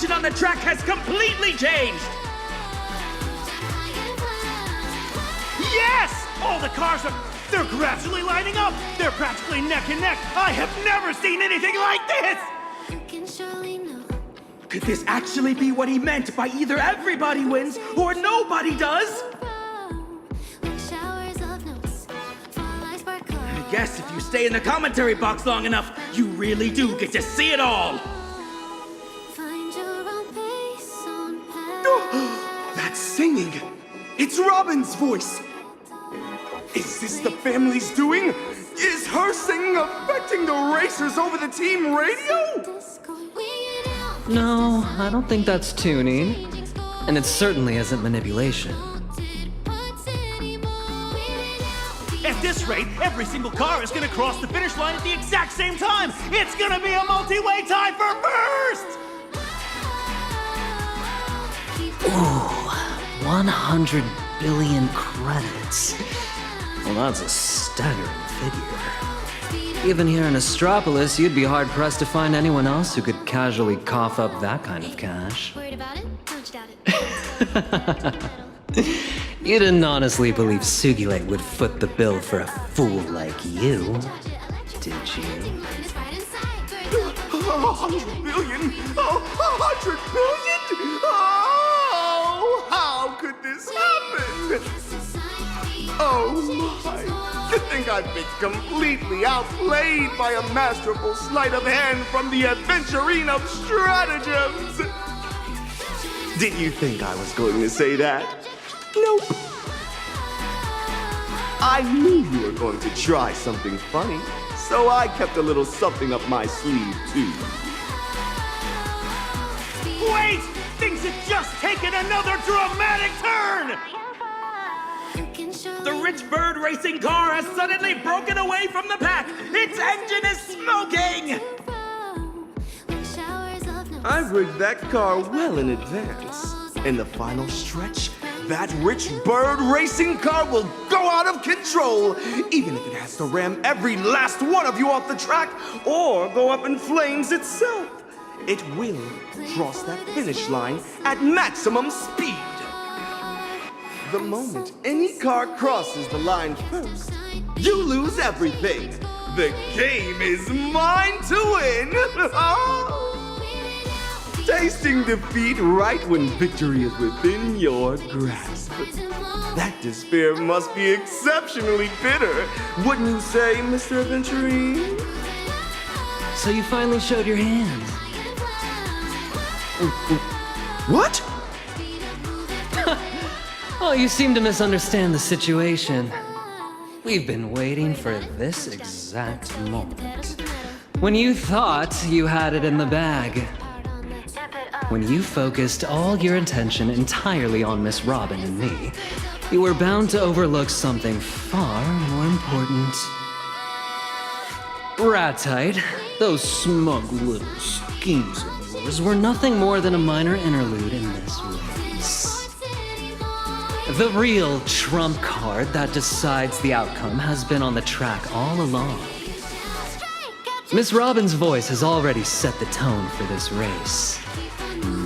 On the track has completely changed! Yes! All the cars they're gradually lining up! They're practically neck and neck! I have never seen anything like this! Could this actually be what he meant by either everybody wins or nobody does? I guess if you stay in the commentary box long enough, you really do get to see it all! That's singing! It's Robin's voice! Is this the family's doing? Is her singing affecting the racers over the team radio? No, I don't think that's tuning. And it certainly isn't manipulation. At this rate, every single car is gonna cross the finish line at the exact same time! It's gonna be a multi-way tie for first! Ooh, 100 billion credits. Well, that's a staggering figure. Even here in Astropolis, you'd be hard-pressed to find anyone else who could casually cough up that kind of cash. Worried about it? Don't you doubt it? You didn't honestly believe Sugilite would foot the bill for a fool like you, did you? 100 billion? 100 billion? Oh, how could this happen? Oh my, you think I've been completely outplayed by a masterful sleight of hand from the adventurine of stratagems? Did you think I was going to say that? Nope. I knew you were going to try something funny, so I kept a little something up my sleeve, too. Wait! Things have just taken another dramatic turn! The rich bird racing car has suddenly broken away from the pack! Its engine is smoking! I've rigged that car well in advance. In the final stretch, that rich bird racing car will go out of control, even if it has to ram every last one of you off the track or go up in flames itself. It will cross that finish line at maximum speed. The moment any car crosses the line first, you lose everything. The game is mine to win. Tasting defeat right when victory is within your grasp. That despair must be exceptionally bitter, wouldn't you say, Mr. Aventurine? So you finally showed your hand. What? Oh, you seem to misunderstand the situation. We've been waiting for this exact moment. When you thought you had it in the bag. When you focused all your attention entirely on Miss Robin and me, you were bound to overlook something far more important. Ratite, those smug little schemes of yours were nothing more than a minor interlude in this race. The real trump card that decides the outcome has been on the track all along. Miss Robin's voice has already set the tone for this race.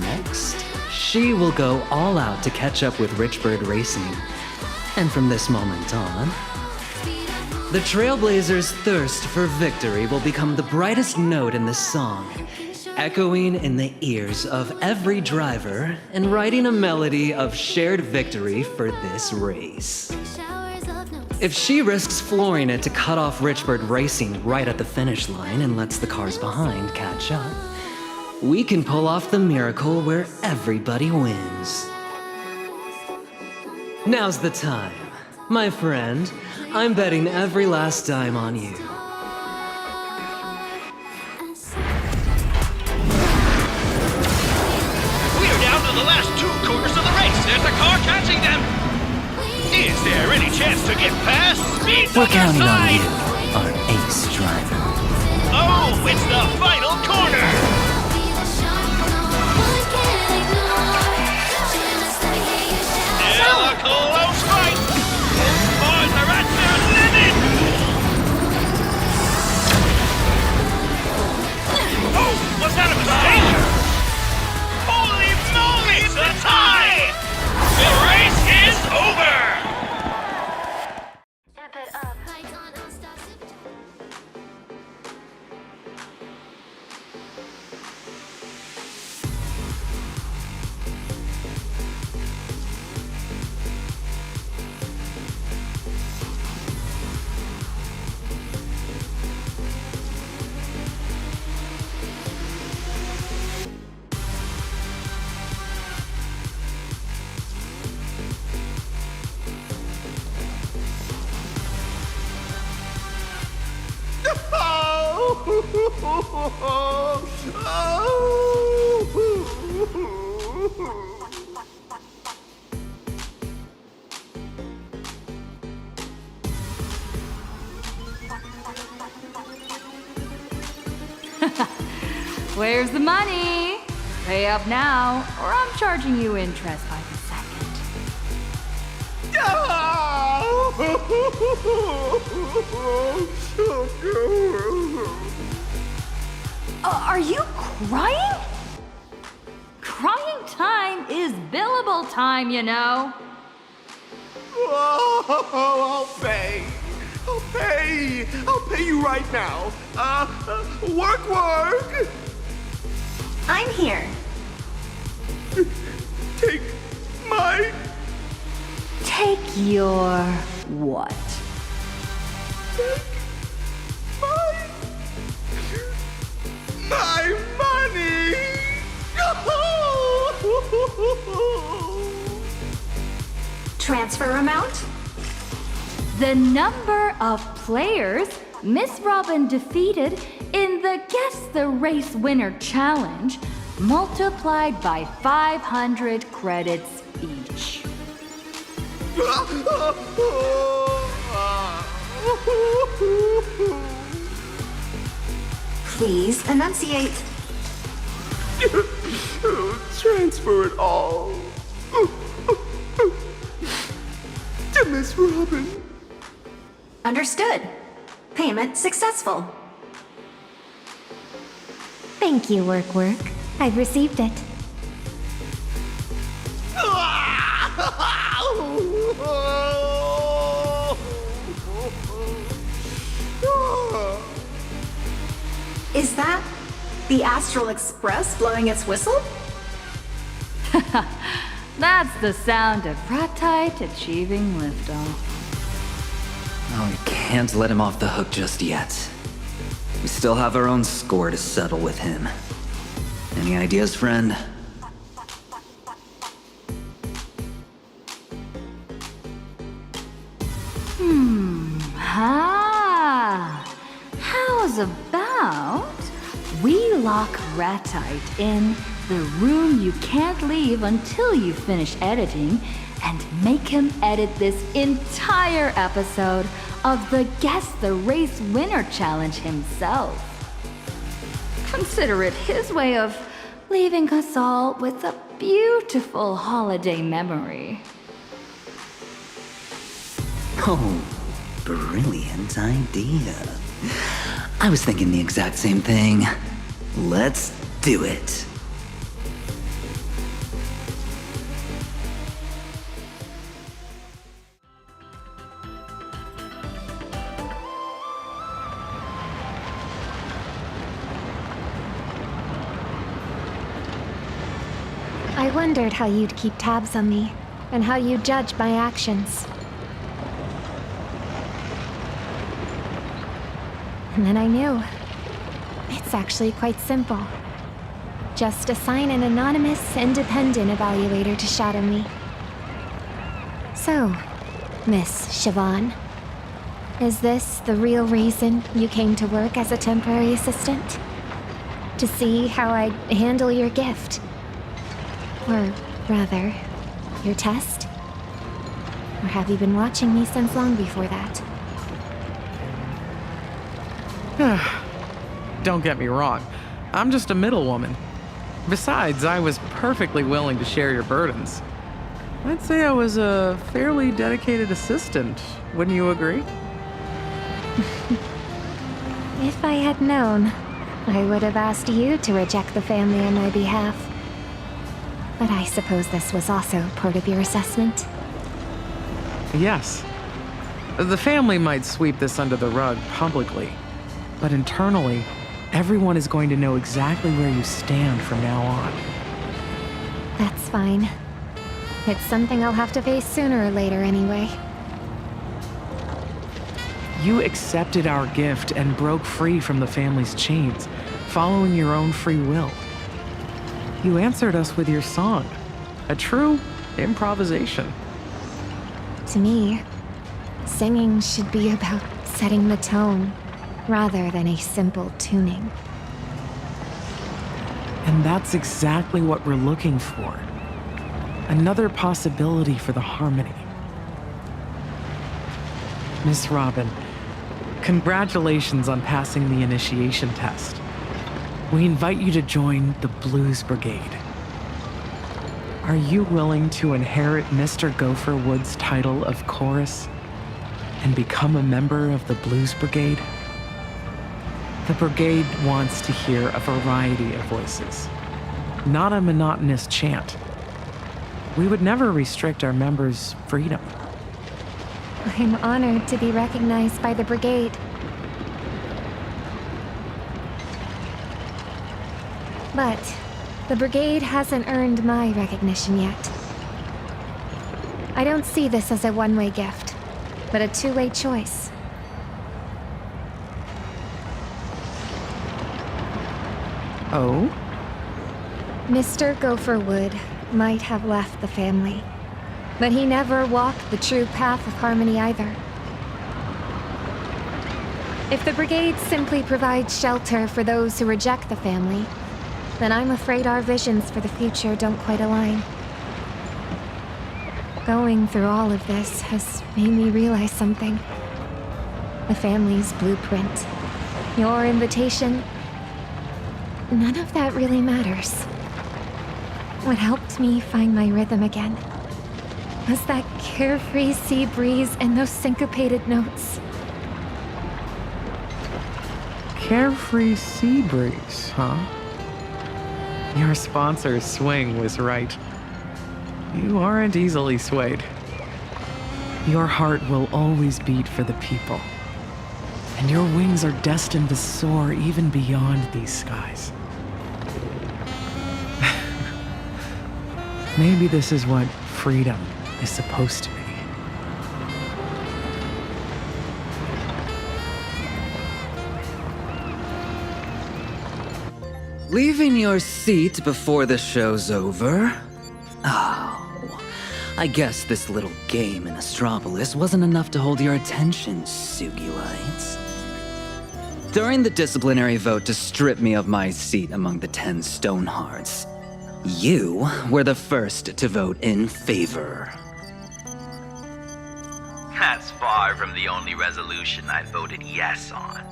Next, she will go all out to catch up with Richbird Racing. And from this moment on, the Trailblazers' thirst for victory will become the brightest note in this song, echoing in the ears of every driver and writing a melody of shared victory for this race. If she risks flooring it to cut off Richbird Racing right at the finish line and lets the cars behind catch up, we can pull off the miracle where everybody wins. Now's the time. My friend, I'm betting every last dime on you. We're down to the last 2 quarters of the race. There's a car catching them. Is there any chance to get past? Speed's We're on their counting on side. you, our ace driver. Oh, it's the final corner. Still a close fight. Boys are at their limit. Oh, was that a mistake? Holy moly, it's a tie! The race is over! Where's the money? Pay up now, or I'm charging you interest by the second. Are you crying? Crying time is billable time, you know. Oh, I'll pay. I'll pay you right now. Work. I'm here. Take my... Take your what? My money! Transfer amount? The number of players Miss Robin defeated in the Guess the Race Winner Challenge multiplied by 500 credits each. Please enunciate. Transfer it all. Miss Robin. Understood. Payment successful. Thank you, Work. I've received it. Is that the Astral Express blowing its whistle? That's the sound of Ratite achieving liftoff. Oh, we can't let him off the hook just yet. We still have our own score to settle with him. Any ideas, friend? How's about we lock Ratite in the room you can't leave until you finish editing and make him edit this entire episode of the Guess the Race Winner Challenge himself. Consider it his way of leaving us all with a beautiful holiday memory. Oh, brilliant idea. I was thinking the exact same thing. Let's do it. I wondered how you'd keep tabs on me, and how you'd judge my actions. And then I knew. It's actually quite simple. Just assign an anonymous, independent evaluator to shadow me. So, Miss Siobhan, is this the real reason you came to work as a temporary assistant? To see how I'd handle your gift? Or rather, your test? Or have you been watching me since long before that? Don't get me wrong. I'm just a middlewoman. Besides, I was perfectly willing to share your burdens. I'd say I was a fairly dedicated assistant. Wouldn't you agree? If I had known, I would have asked you to reject the family on my behalf. But I suppose this was also part of your assessment? Yes. The family might sweep this under the rug publicly, but internally, everyone is going to know exactly where you stand from now on. That's fine. It's something I'll have to face sooner or later anyway. You accepted our gift and broke free from the family's chains, following your own free will. You answered us with your song, a true improvisation. To me, singing should be about setting the tone, rather than a simple tuning. And that's exactly what we're looking for. Another possibility for the harmony. Miss Robin, congratulations on passing the initiation test. We invite you to join the Blues Brigade. Are you willing to inherit Mr. Gopher Wood's title of chorus and become a member of the Blues Brigade? The brigade wants to hear a variety of voices, not a monotonous chant. We would never restrict our members' freedom. I'm honored to be recognized by the brigade. But the brigade hasn't earned my recognition yet. I don't see this as a one-way gift, but a two-way choice. Oh? Mr. Gopher Wood might have left the family, but he never walked the true path of harmony either. If the brigade simply provides shelter for those who reject the family, then I'm afraid our visions for the future don't quite align. Going through all of this has made me realize something. The family's blueprint, your invitation, none of that really matters. What helped me find my rhythm again Was that carefree sea breeze and those syncopated notes? Carefree sea breeze, huh? Your sponsor's swing was right. You aren't easily swayed. Your heart will always beat for the people. And your wings are destined to soar even beyond these skies. Maybe this is what freedom is supposed to be. Leaving your seat before the show's over? Oh, I guess this little game in Astropolis wasn't enough to hold your attention, Sugilites. During the disciplinary vote to strip me of my seat among the 10 Stonehearts, you were the first to vote in favor. That's far from the only resolution I voted yes on.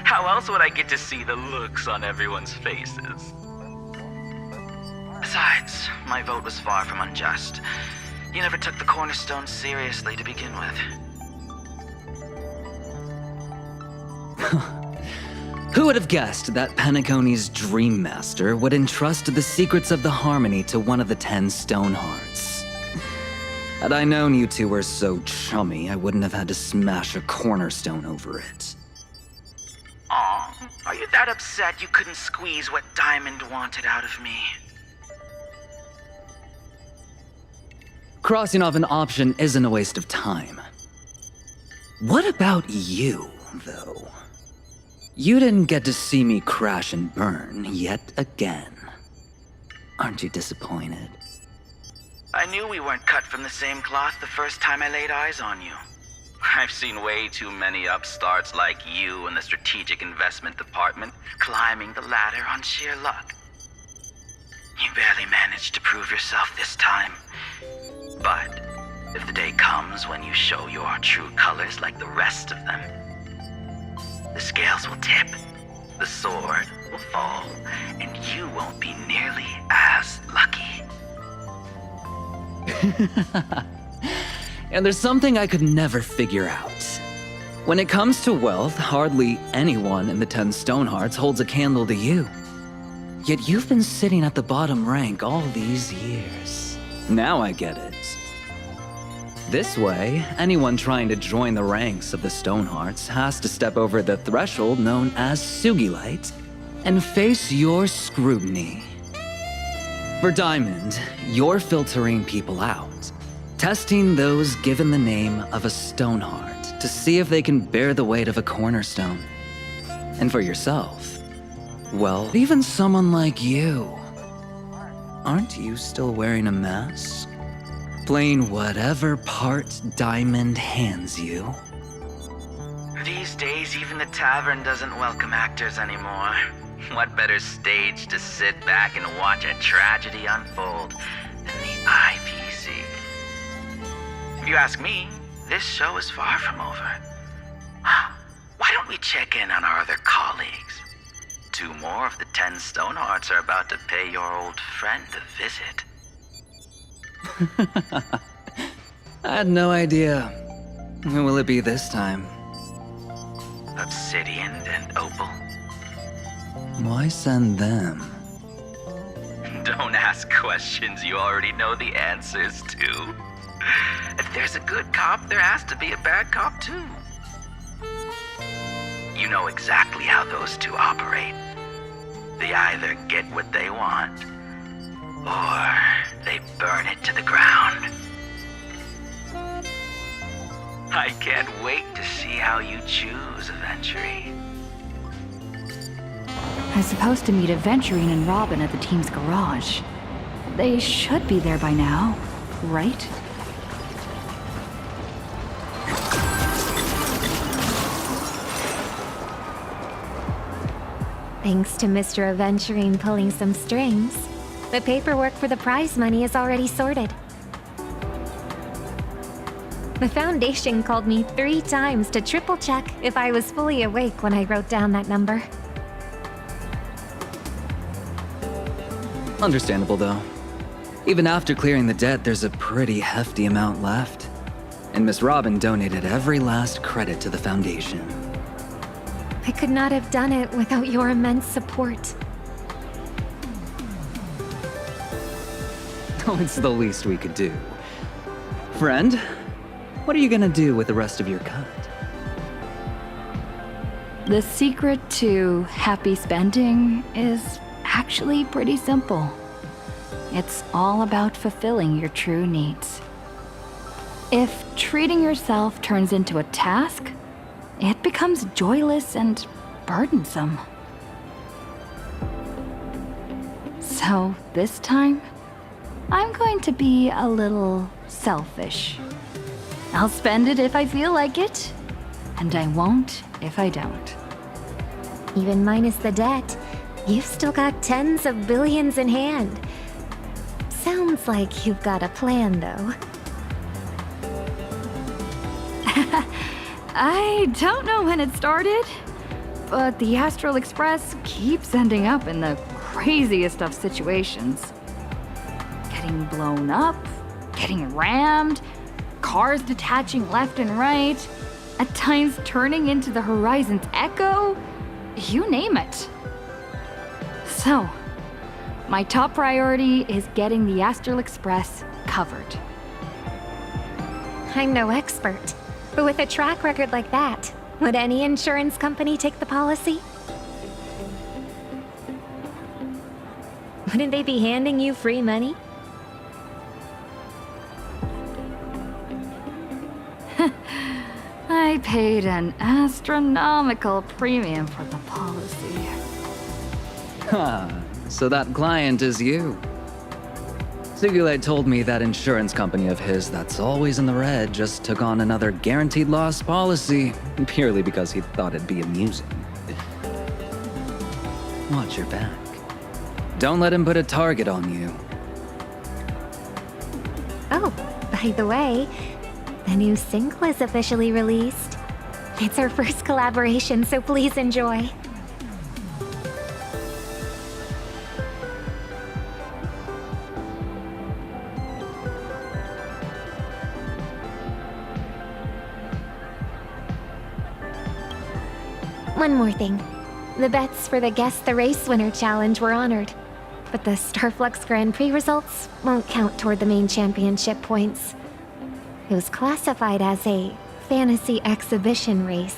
How else would I get to see the looks on everyone's faces? Besides, my vote was far from unjust. You never took the cornerstone seriously to begin with. Who would have guessed that Penacony's Dream Master would entrust the secrets of the Harmony to one of the 10 Stonehearts? Had I known you two were so chummy, I wouldn't have had to smash a cornerstone over it. Aw, are you that upset you couldn't squeeze what Diamond wanted out of me? Crossing off an option isn't a waste of time. What about you, though? You didn't get to see me crash and burn yet again. Aren't you disappointed? I knew we weren't cut from the same cloth the first time I laid eyes on you. I've seen way too many upstarts like you in the strategic investment department climbing the ladder on sheer luck. You barely managed to prove yourself this time. But if the day comes when you show your true colors like the rest of them, the scales will tip, the sword will fall, and you won't be nearly as lucky. And there's something I could never figure out. When it comes to wealth, hardly anyone in the 10 Stonehearts holds a candle to you. Yet you've been sitting at the bottom rank all these years. Now I get it. This way, anyone trying to join the ranks of the Stonehearts has to step over the threshold known as Sugilite and face your scrutiny. For Diamond, you're filtering people out, testing those given the name of a Stoneheart to see if they can bear the weight of a cornerstone. And for yourself, well, even someone like you, aren't you still wearing a mask? Playing whatever part Diamond hands you? These days, even the tavern doesn't welcome actors anymore. What better stage to sit back and watch a tragedy unfold than the IPC? If you ask me, this show is far from over. Why don't we check in on our other colleagues? 2 more of the 10 Stonehearts are about to pay your old friend a visit. I had no idea. Who will it be this time? Obsidian and Opal. Why send them? Don't ask questions you already know the answers to. If there's a good cop, there has to be a bad cop too. You know exactly how those two operate. They either get what they want, or they burn it to the ground. I can't wait to see how you choose, Aventurine. I was supposed to meet Aventurine and Robin at the team's garage. They should be there by now, right? Thanks to Mr. Aventurine pulling some strings, the paperwork for the prize money is already sorted. The Foundation called me 3 times to triple check if I was fully awake when I wrote down that number. Understandable, though. Even after clearing the debt, there's a pretty hefty amount left. And Miss Robin donated every last credit to the Foundation. I could not have done it without your immense support. Oh, it's the least we could do. Friend, what are you gonna do with the rest of your cut? The secret to happy spending is actually pretty simple. It's all about fulfilling your true needs. If treating yourself turns into a task, it becomes joyless and burdensome. So this time, I'm going to be a little selfish. I'll spend it if I feel like it, and I won't if I don't. Even minus the debt, you've still got tens of billions in hand. Sounds like you've got a plan, though. I don't know when it started, but the Astral Express keeps ending up in the craziest of situations. Getting blown up, getting rammed, cars detaching left and right, at times turning into the horizon's echo, you name it. So, my top priority is getting the Astral Express covered. I'm no expert, but with a track record like that, would any insurance company take the policy? Wouldn't they be handing you free money? I paid an astronomical premium for the policy. Ha, so that client is you. Sugilite told me that insurance company of his that's always in the red just took on another guaranteed loss policy, purely because he thought it'd be amusing. Watch your back. Don't let him put a target on you. Oh, by the way, the new sync was officially released. It's our first collaboration, so please enjoy. One more thing. The bets for the Guess the Race Winner challenge were honored, but the Starflux Grand Prix results won't count toward the main championship points. It was classified as a fantasy exhibition race.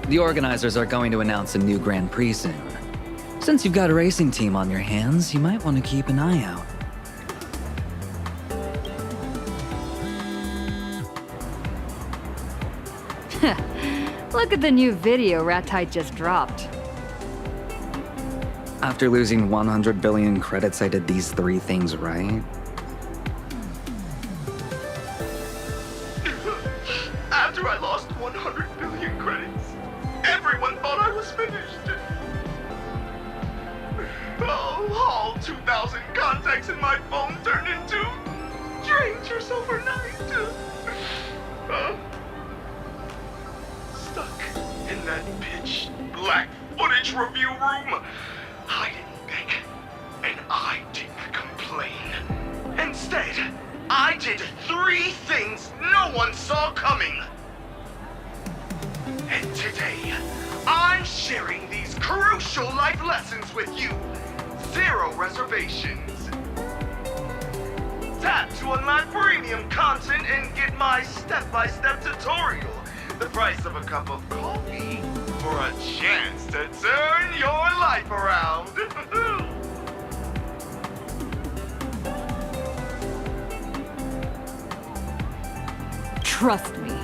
The organizers are going to announce a new Grand Prix soon. Since you've got a racing team on your hands, you might want to keep an eye out. Look at the new video Rattite just dropped. After losing 100 billion credits, I did these 3 things right. After I lost 100 billion credits, everyone thought I was finished. Oh, all 2,000 contacts in my phone turned into strangers overnight. Stuck in that pitch black footage review room. I didn't beg, and I didn't complain. Instead, I did 3 things no one saw coming. And today, I'm sharing these crucial life lessons with you. 0 reservations. Tap to unlock premium content and get my step-by-step tutorial. The price of a cup of coffee for a chance to turn your life around. Trust me,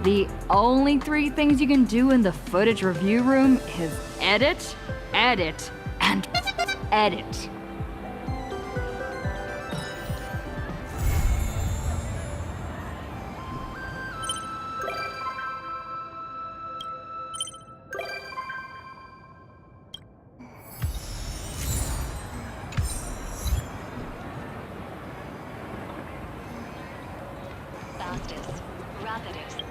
the only 3 things you can do in the footage review room is edit, edit, and edit. Costis, Rapidus.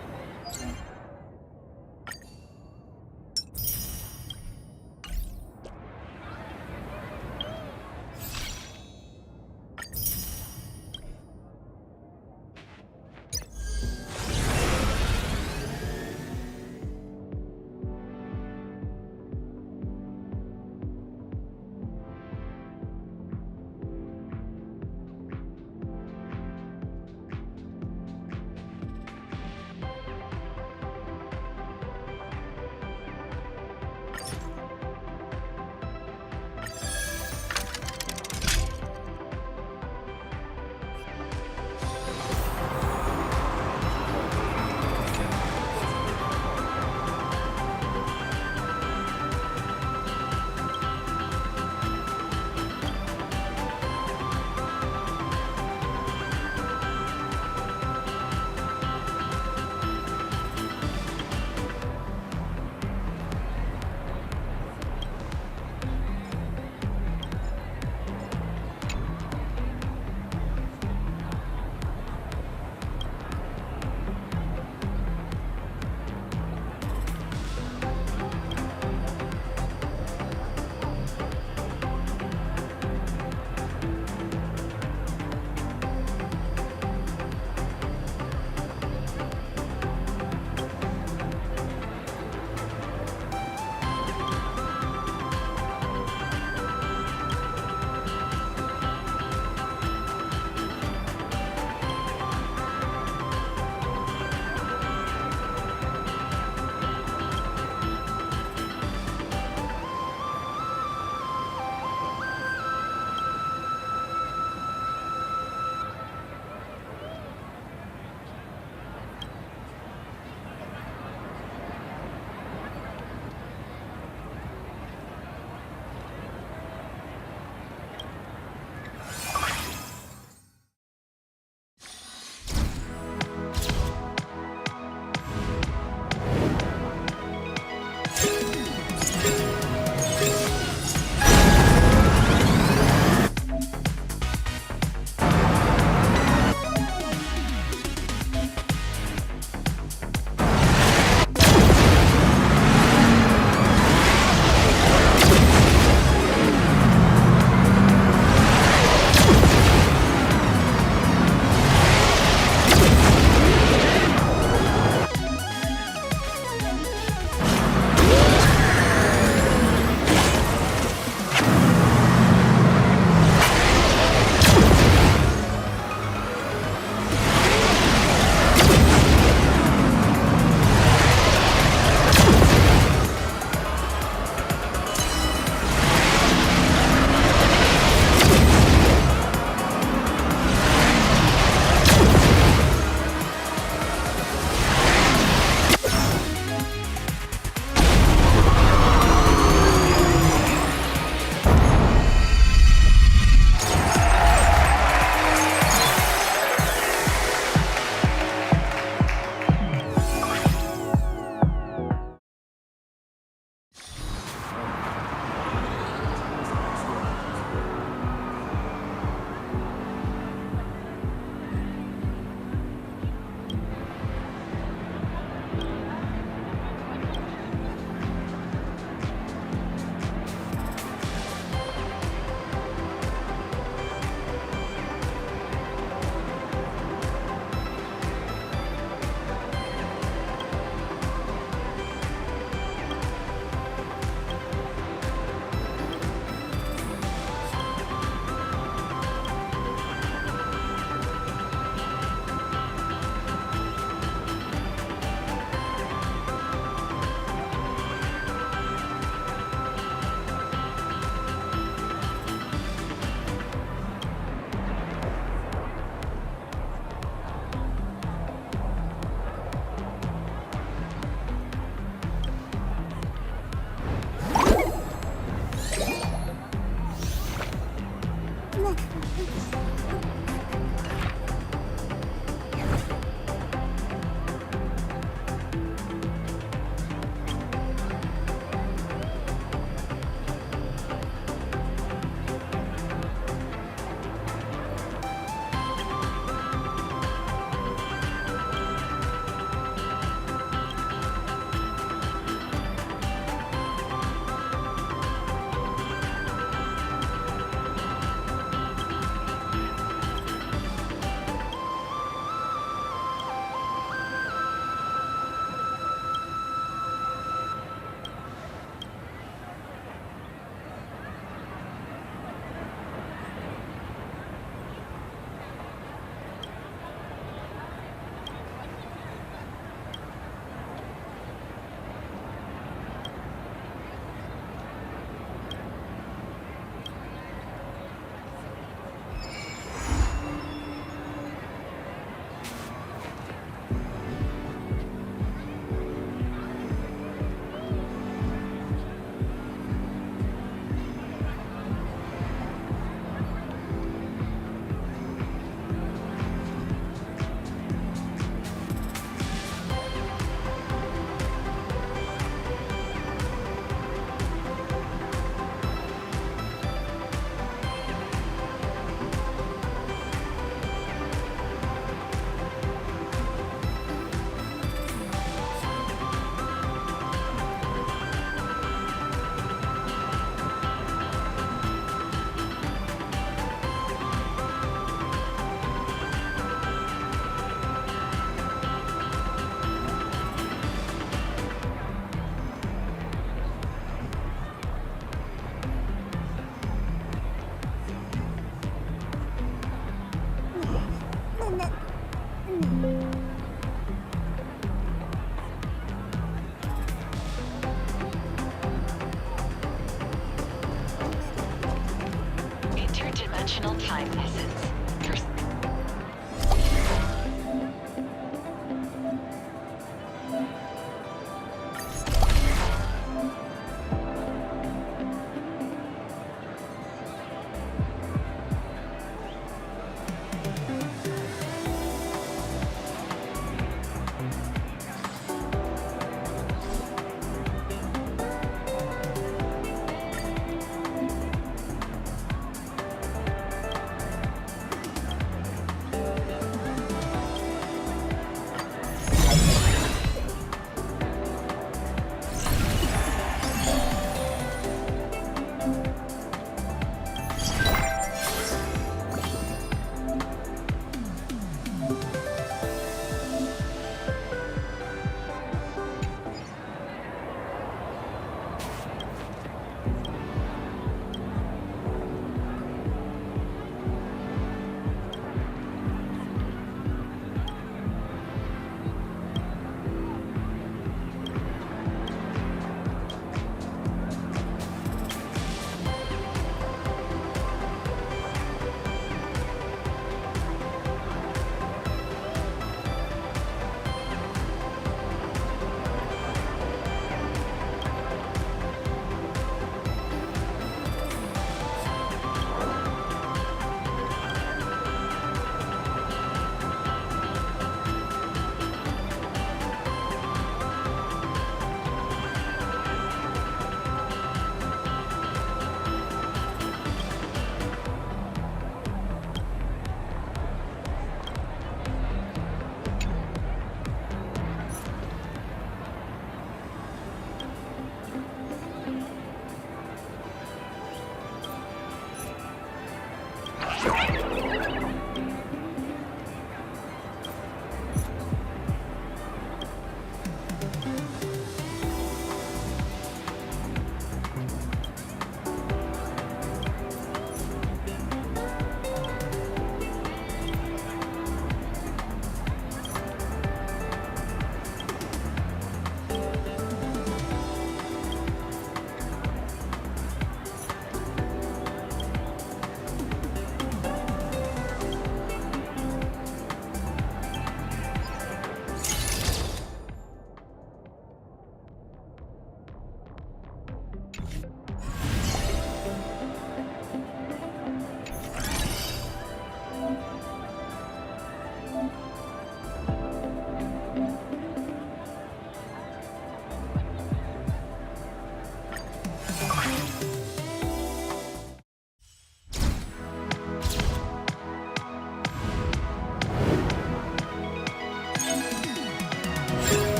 additional time essence.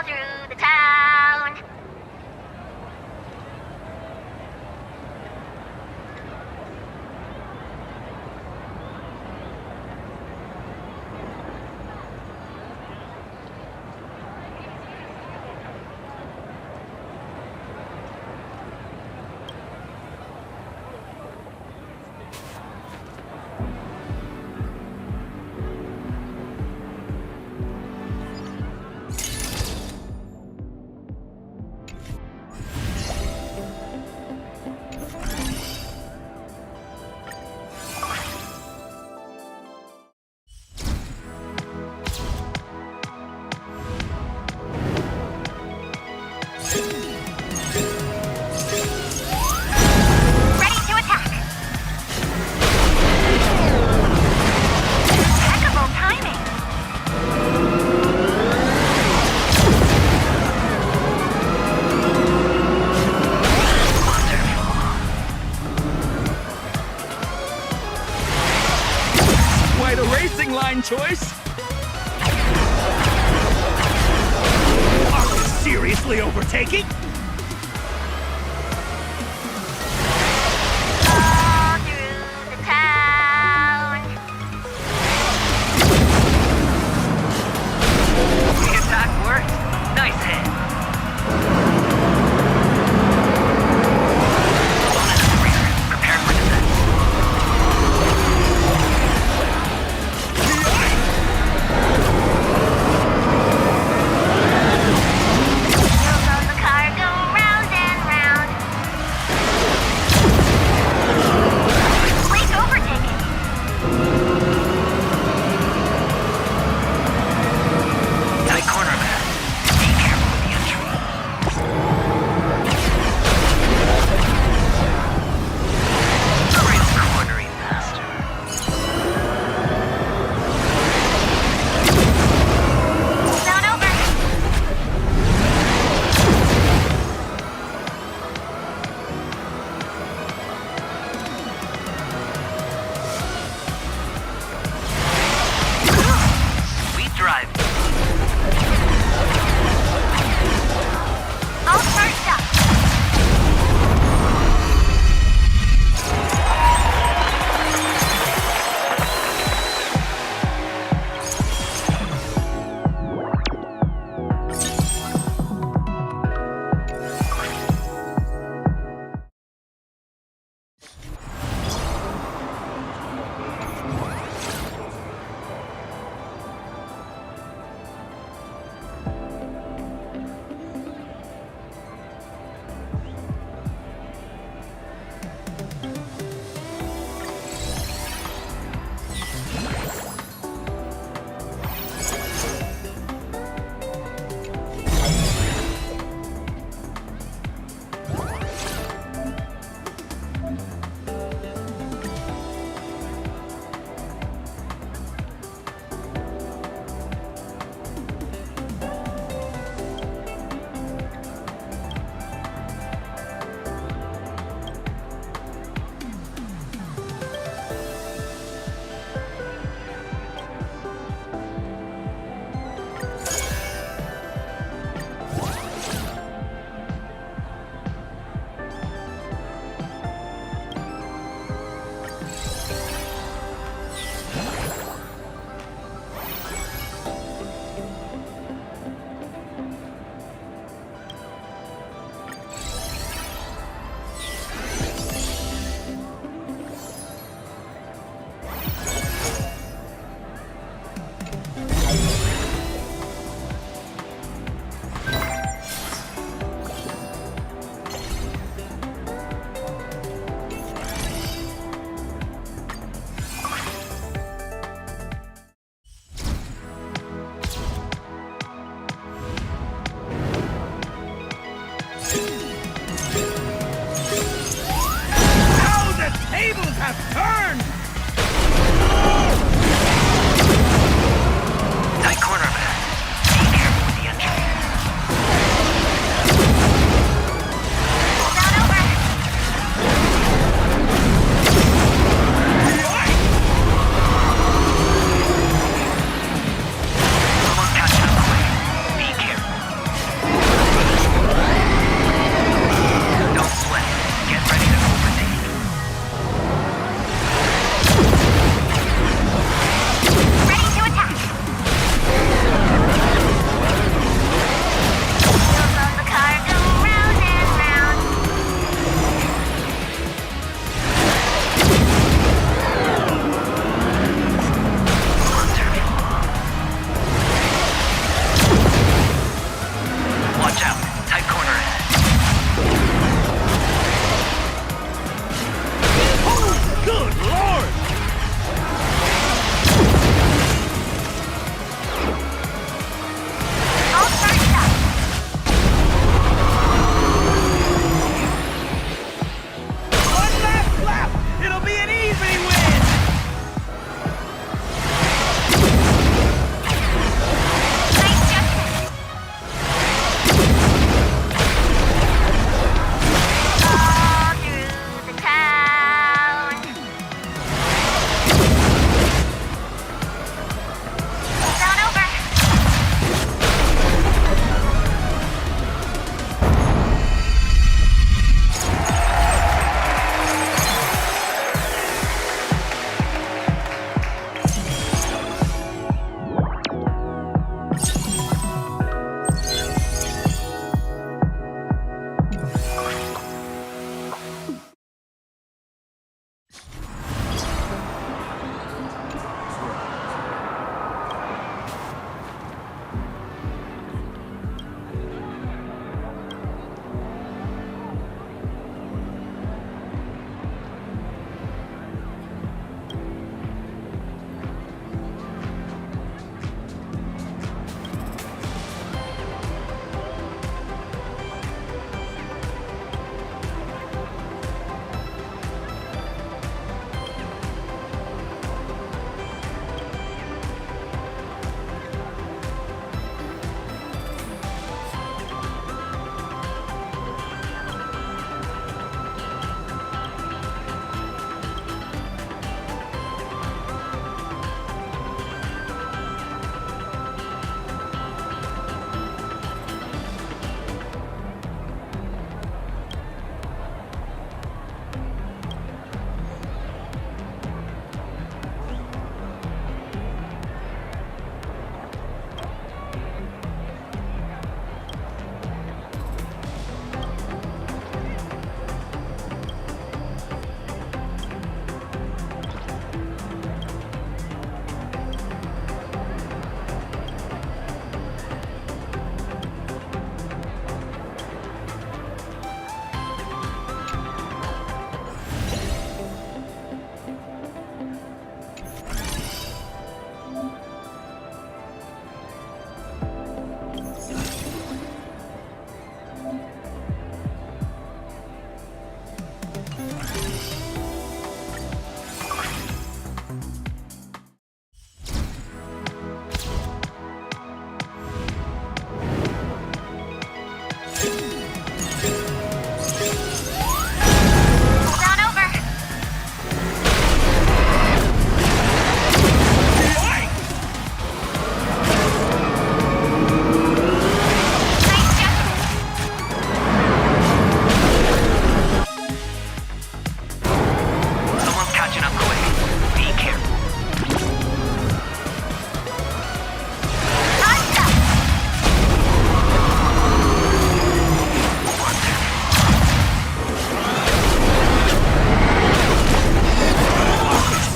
through the town. Choice? Are you seriously overtaking? All through the town. The attack worked. Nice hit. Prepare for defense. Now the tables have turned!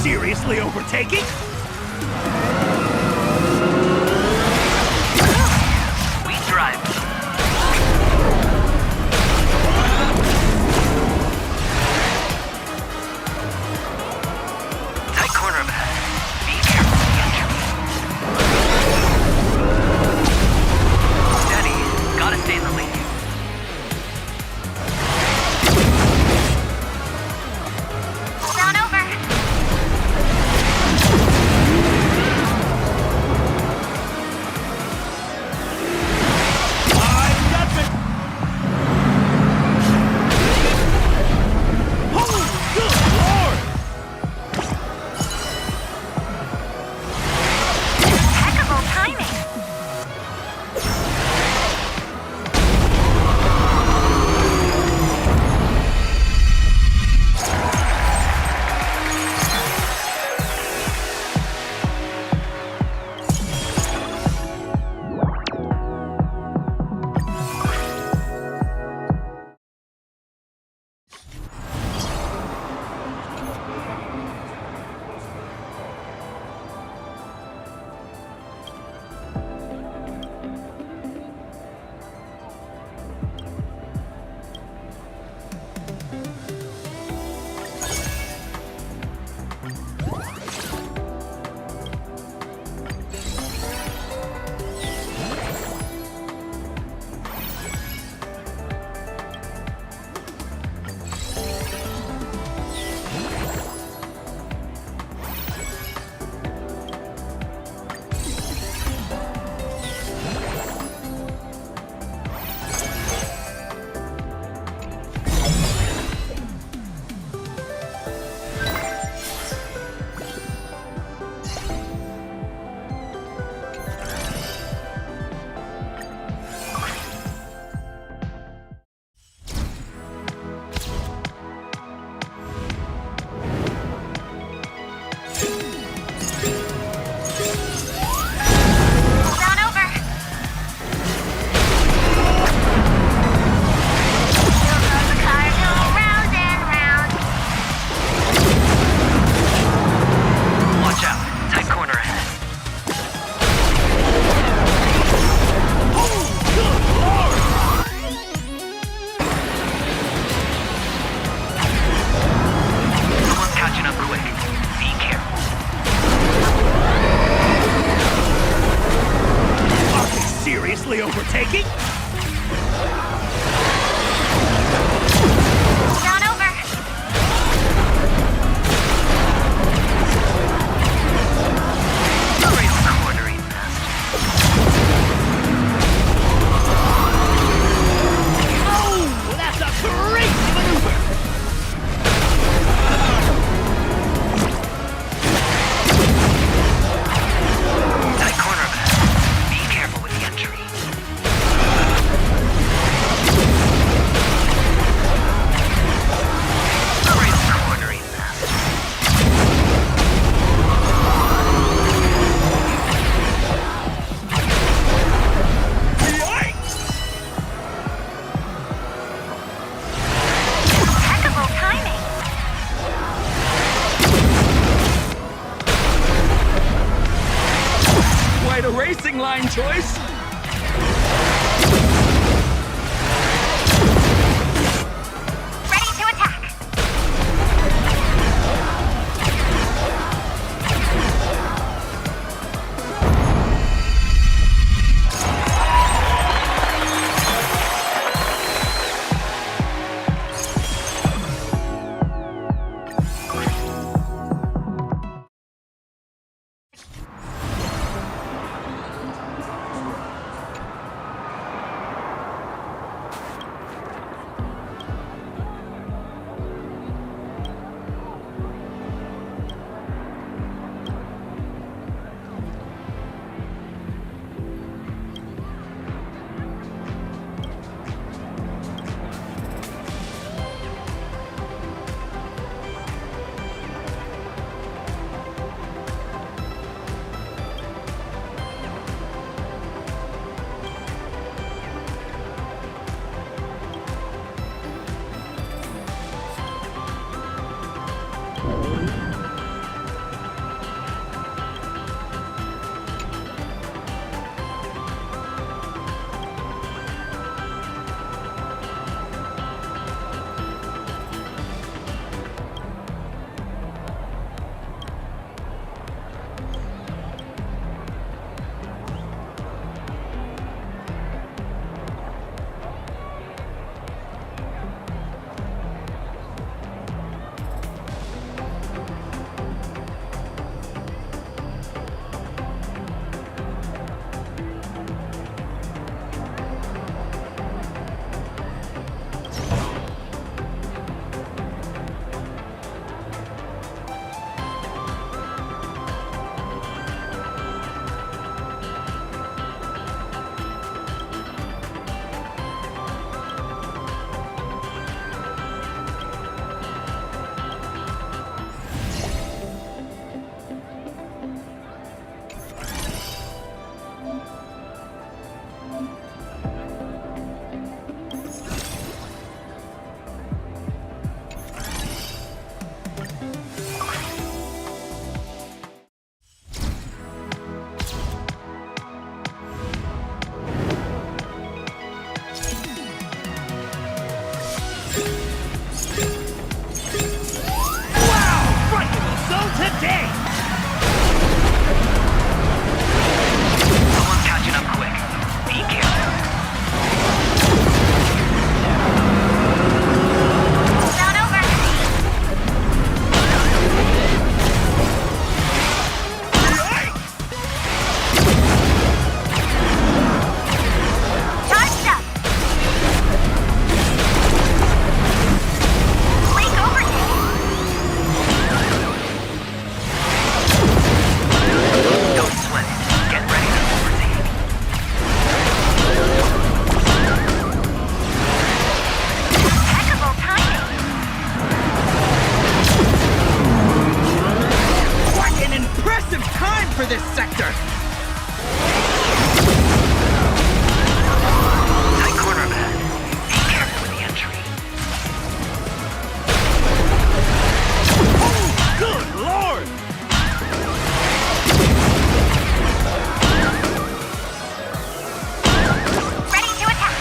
seriously overtaking? We drive. Tight corner of that. Be careful. Steady. Gotta stay in the lead. Hold on over. Impeccable timing. Hold on over. You'll drive the car go round and round. Watch out. Tight corner ahead. Someone's catching up quick. Be careful. Are they seriously overtaking? Hold on over. Real cornering master. Oh, that's a crazy maneuver! Tight corner of that. Be careful with the entry. Real cornering master. Impeccable timing. Quite a racing line choice. Ready to attack. impressive time for this sector! Tight corner, man. Be careful with the entry. Oh, good lord! Ready to attack!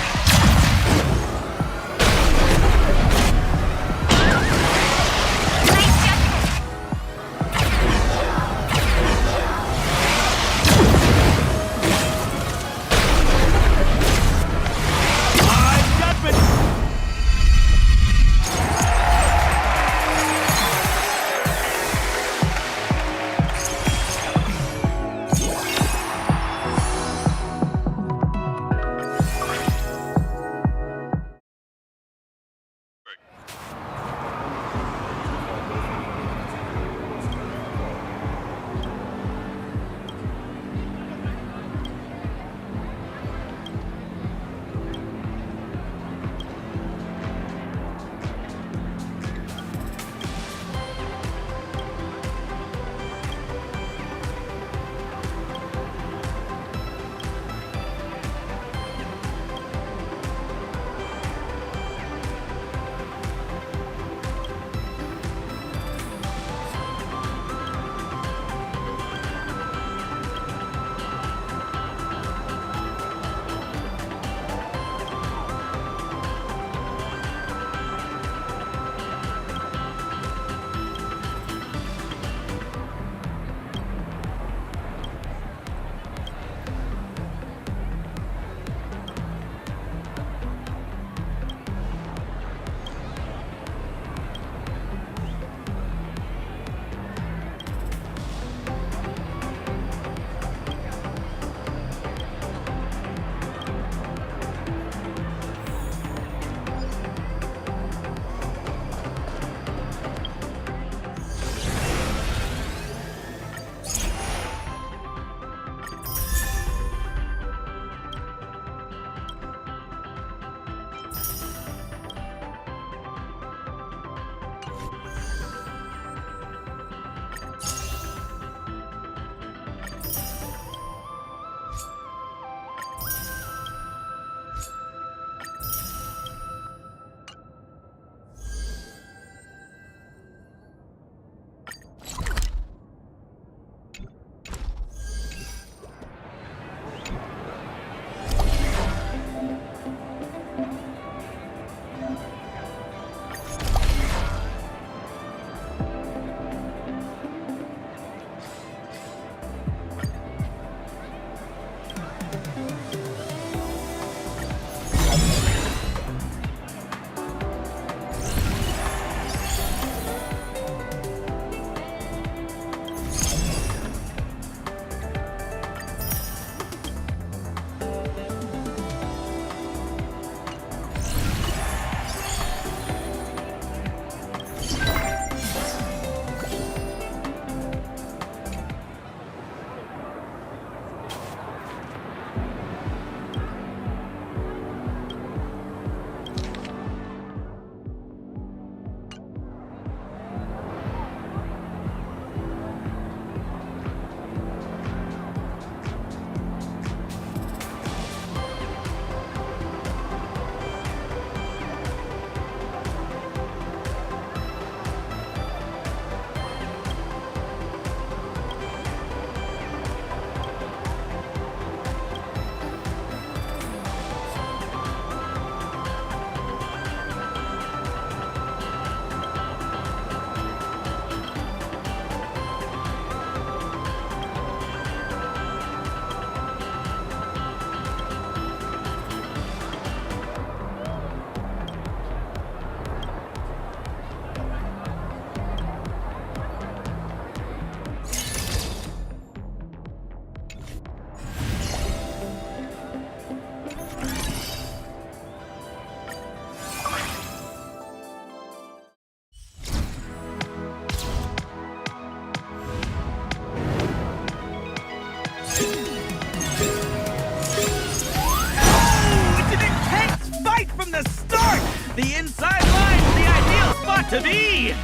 The inside line's the ideal spot to be!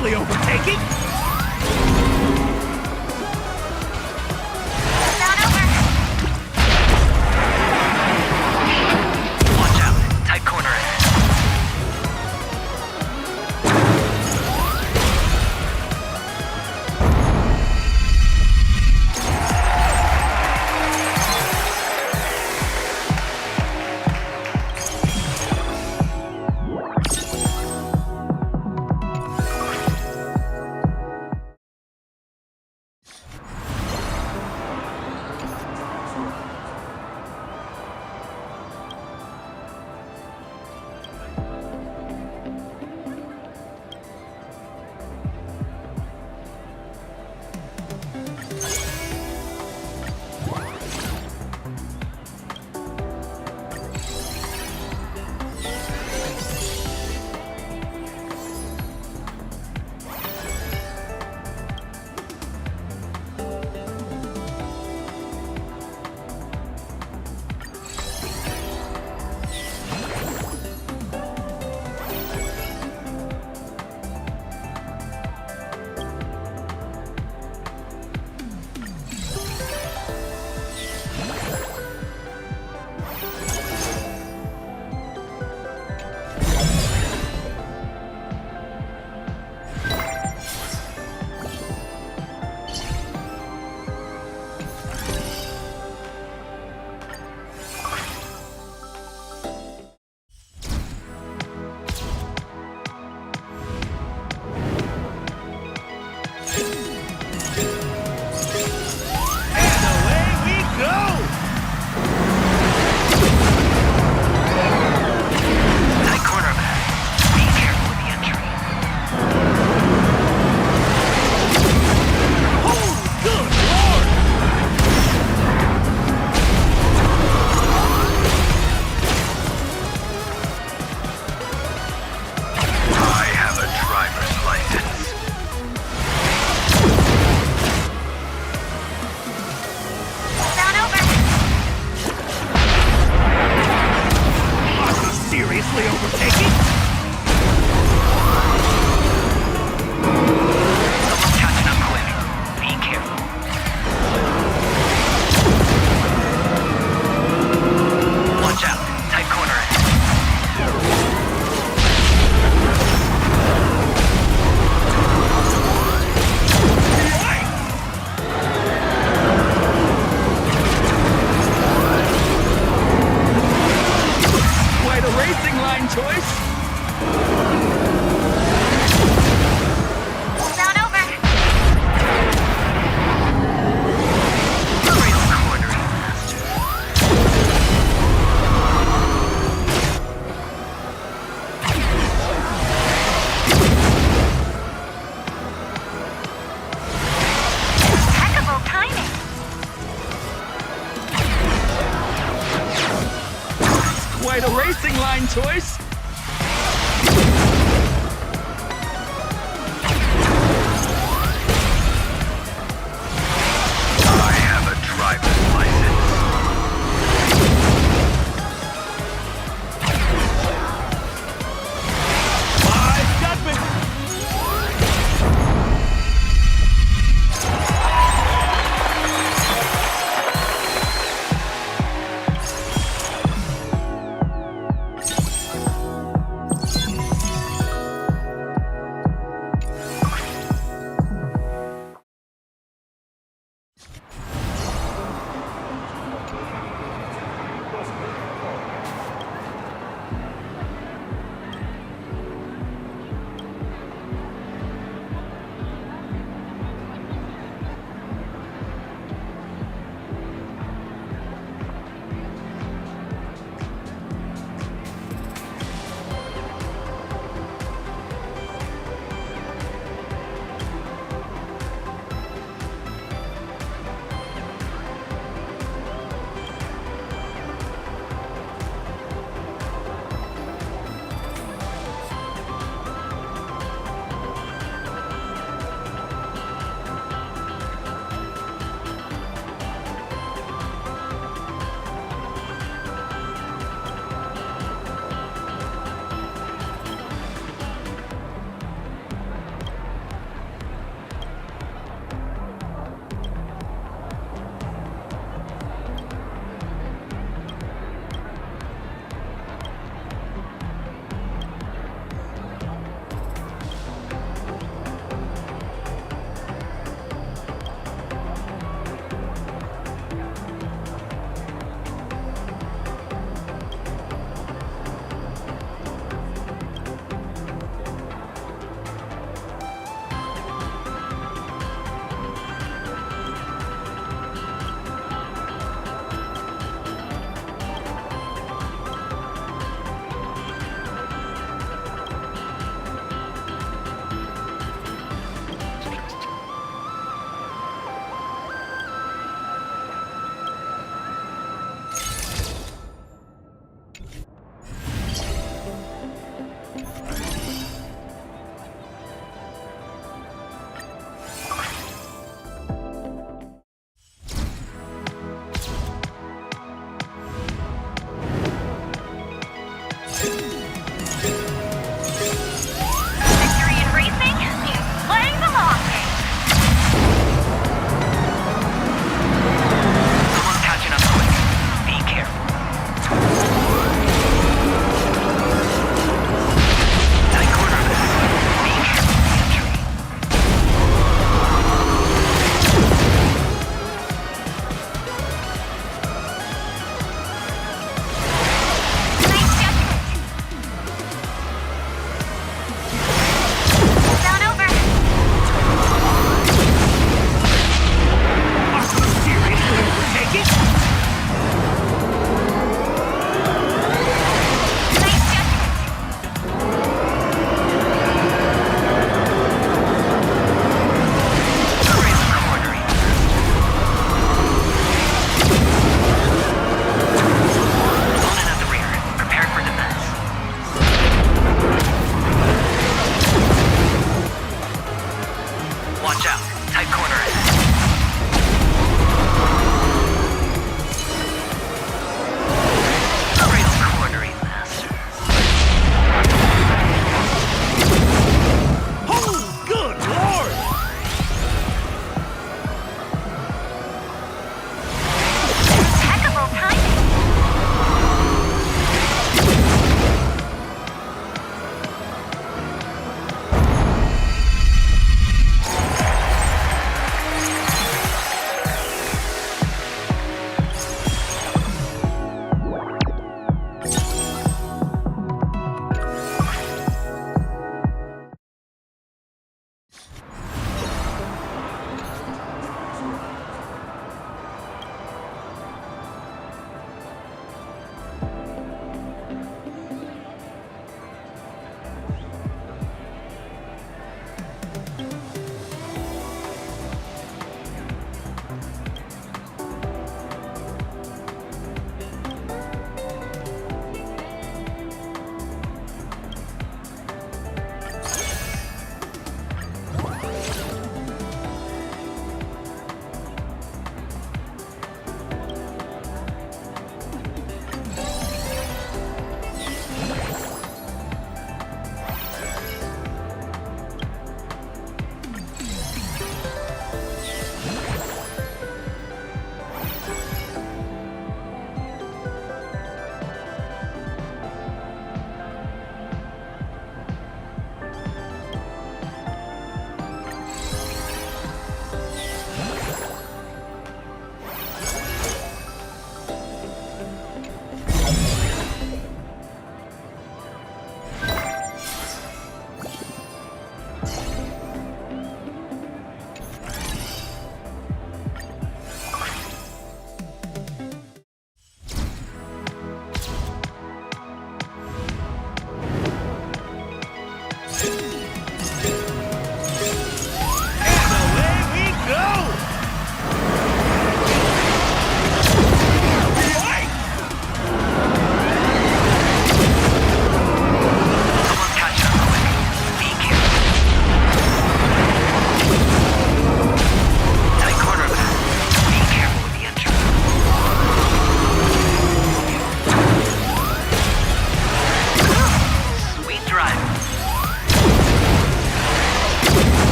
seriously overtaking? Watch out. Tight corner ahead. choice? I have a driver's license. I've got me!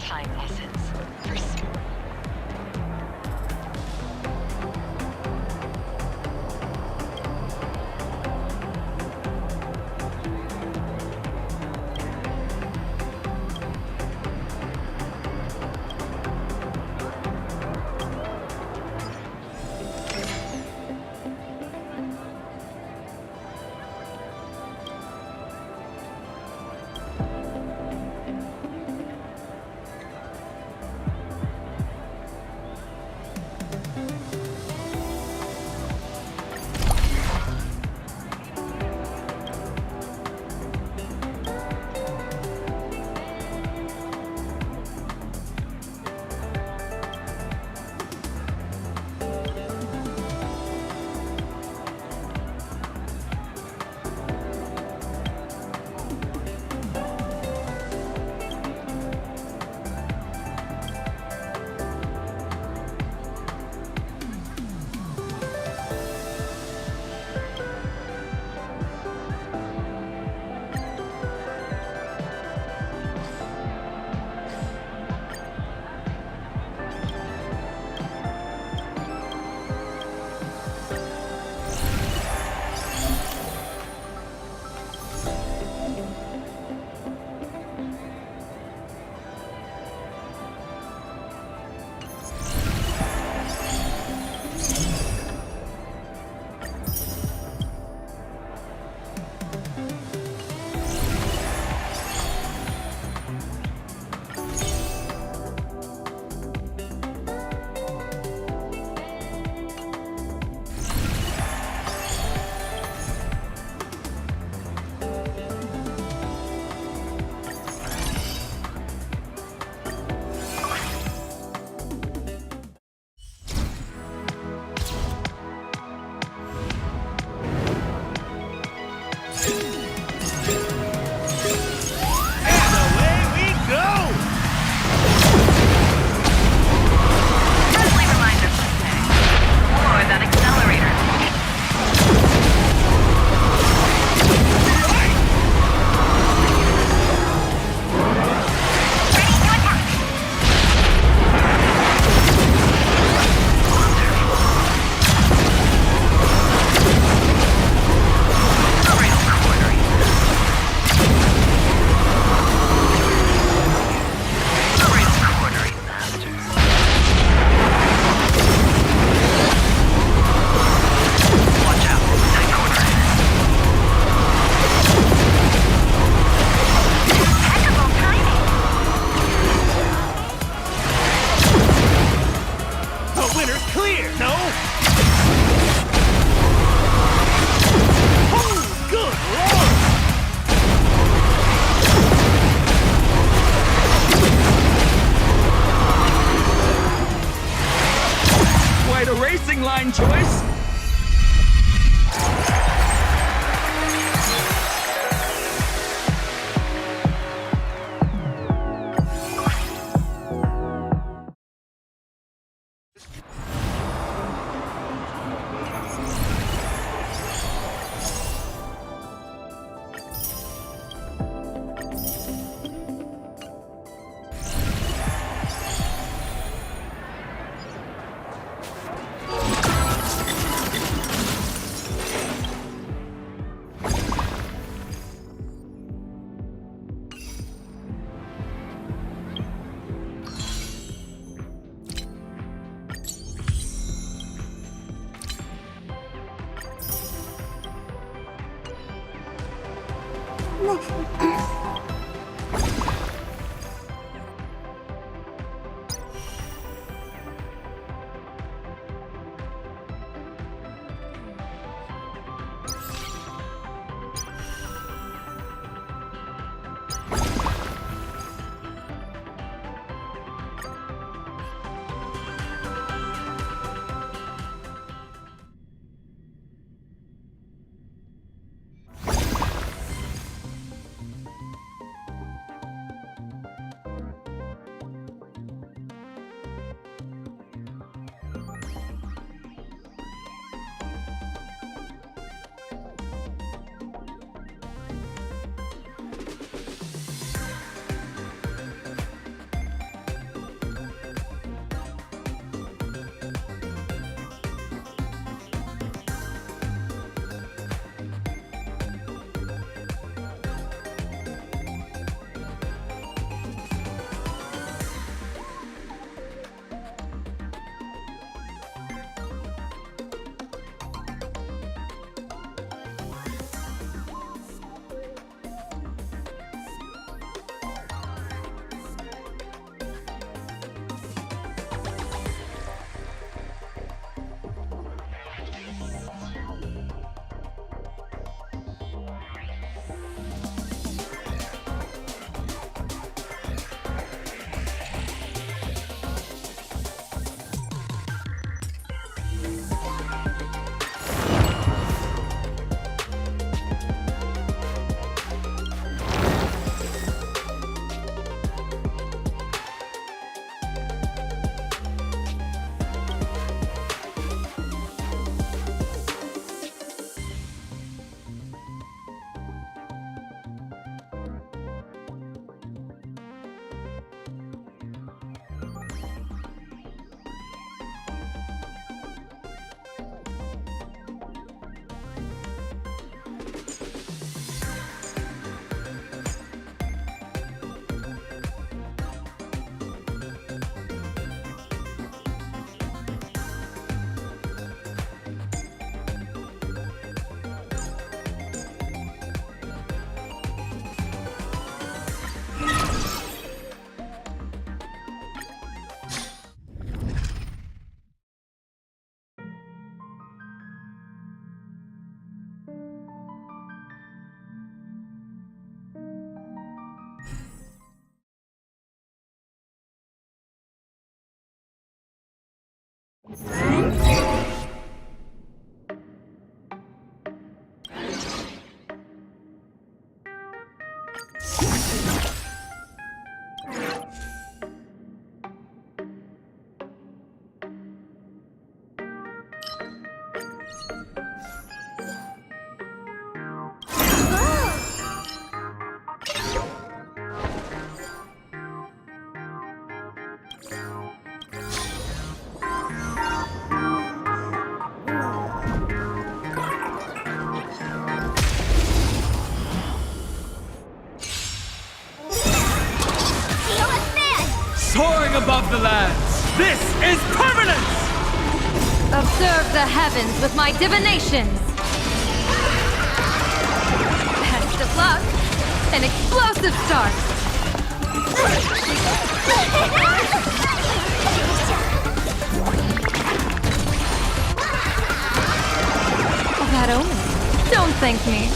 time essence for speed. line choice. Soaring above the lands, this is permanence! Observe the heavens with my divinations! Best of luck! An explosive start! That omen. Don't thank me.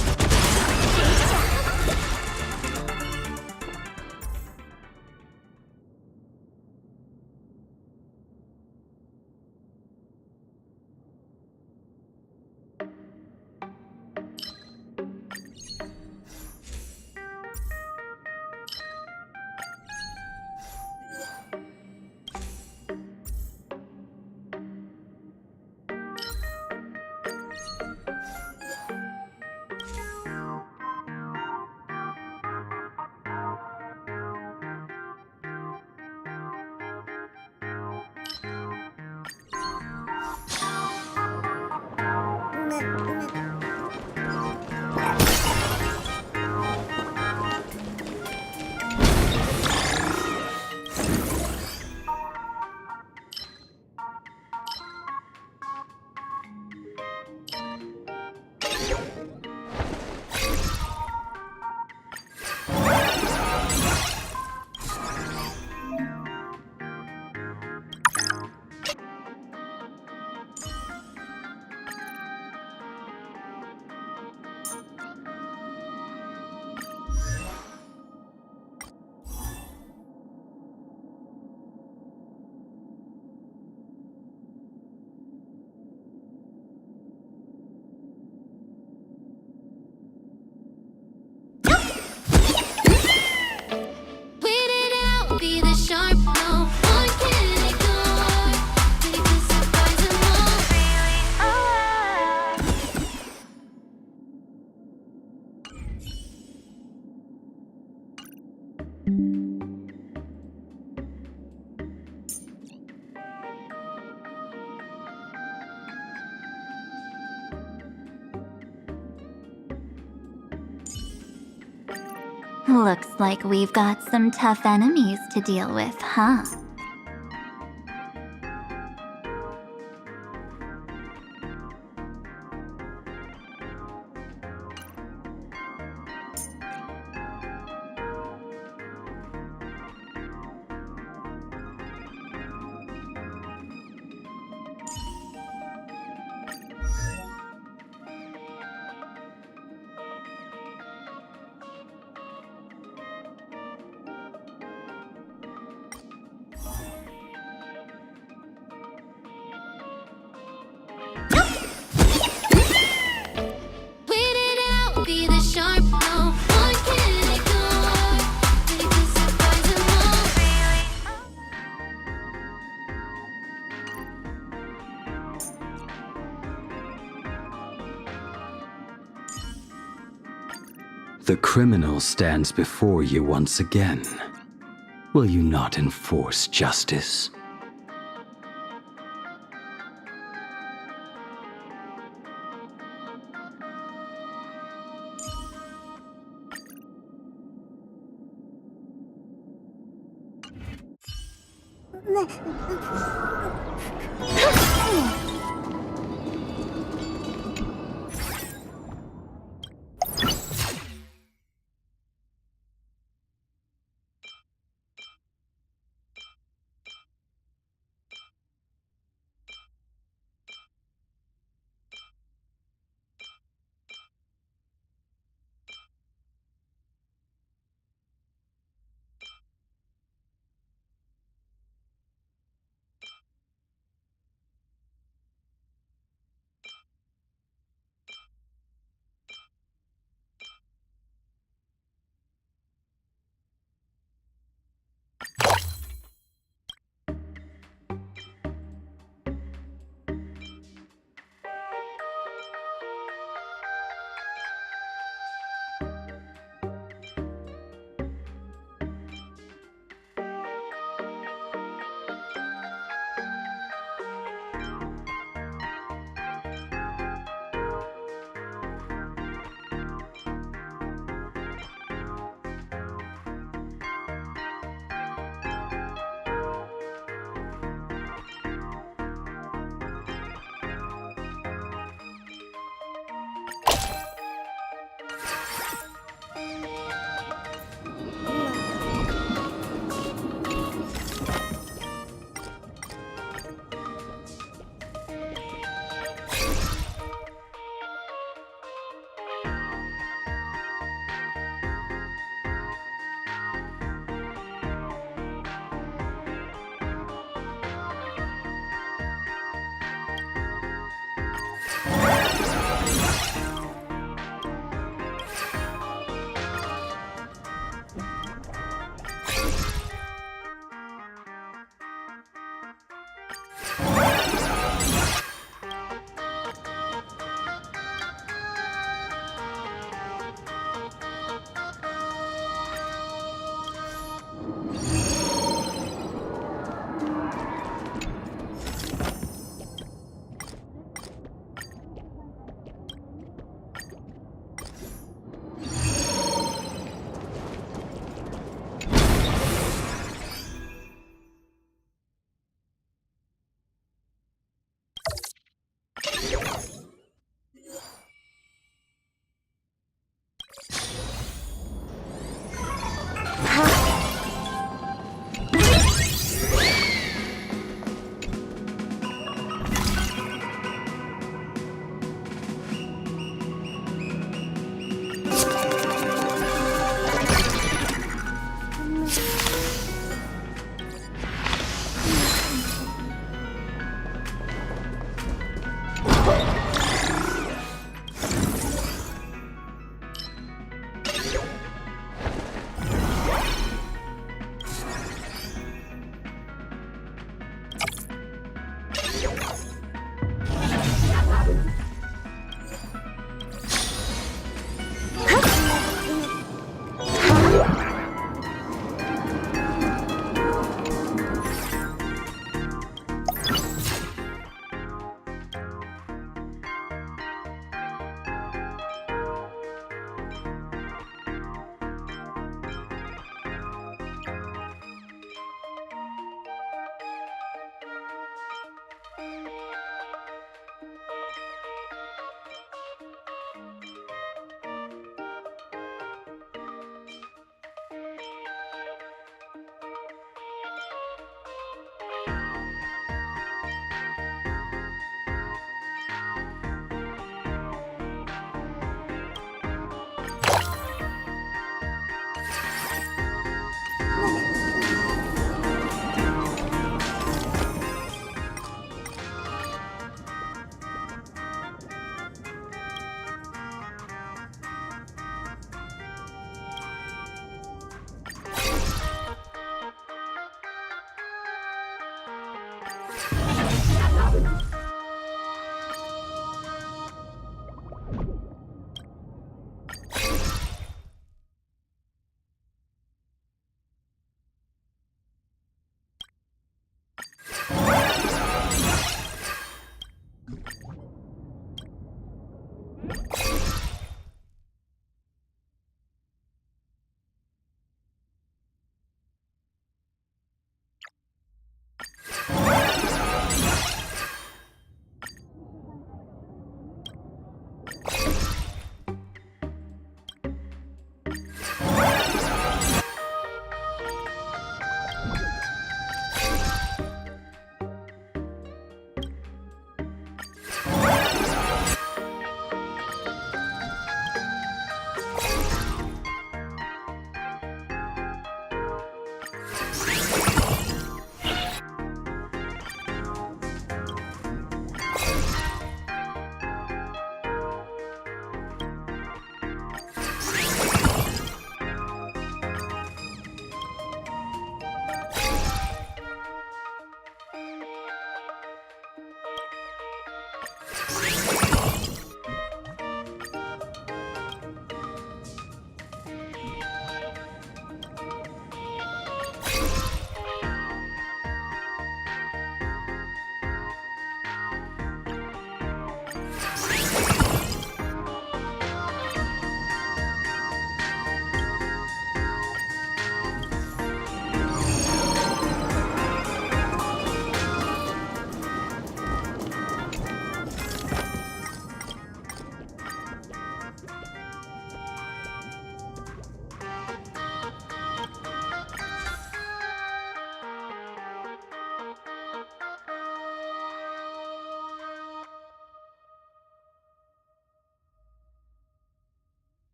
Looks like we've got some tough enemies to deal with, huh? The criminal stands before you once again. Will you not enforce justice?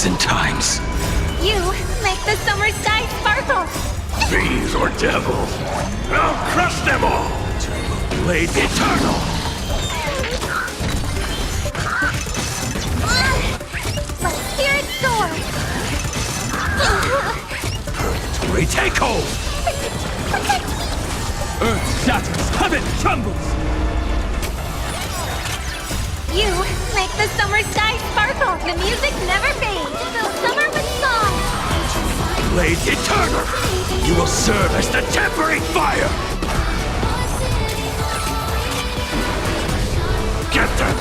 1,000 times. You make the summer sky sparkle! Fiends or devils, I'll crush them all! Blade eternal! Let's hear it soar! Retake hold! Earth shatters, heaven trembles! You make the summer sky sparkle! The music never fades! Fill summer with song! Blade eternal! You will serve as the tempering fire! Get them!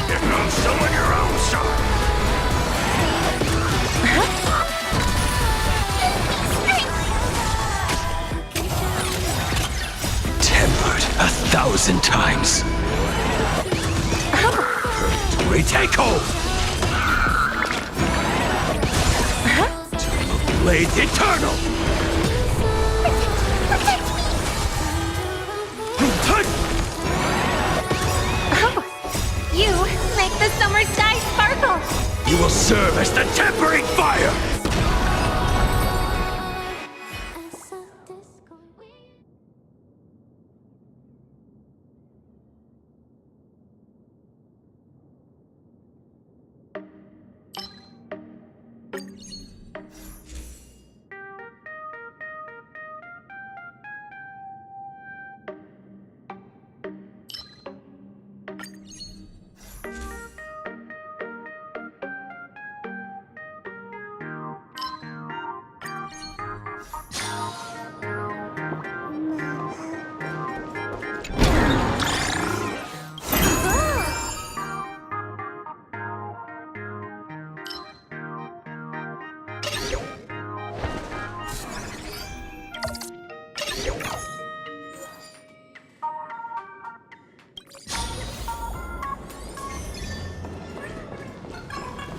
Here comes someone your own side! Tempered 1,000 times. Retake hold! Blade eternal! You make the summer sky sparkle! You will serve as the tempering fire!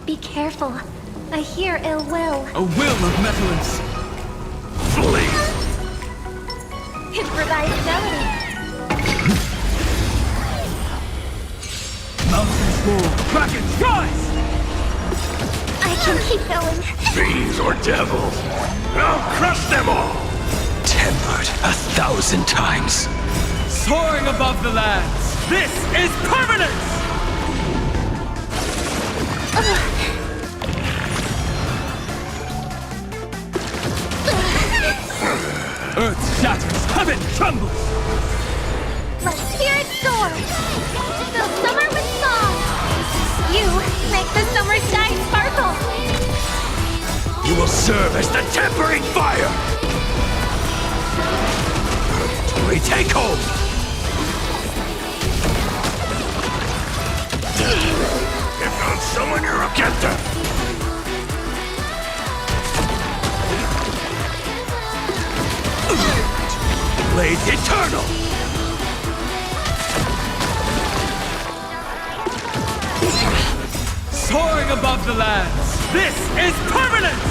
Be careful. I hear ill will. A will of metallings. Flee! Improvised melody! Mountains roar, kraken rise! I can keep going. Fiends or devils, I'll crush them all! Tempered 1,000 times. Soaring above the lands. This is permanence! Earth shatters, heaven trembles! Let's hear it soar! Fill summer with song! You make the summer sky sparkle! You will serve as the tempering fire! Retake hold! Here comes someone you're a get them! Blade eternal! Soaring above the lands. This is permanence!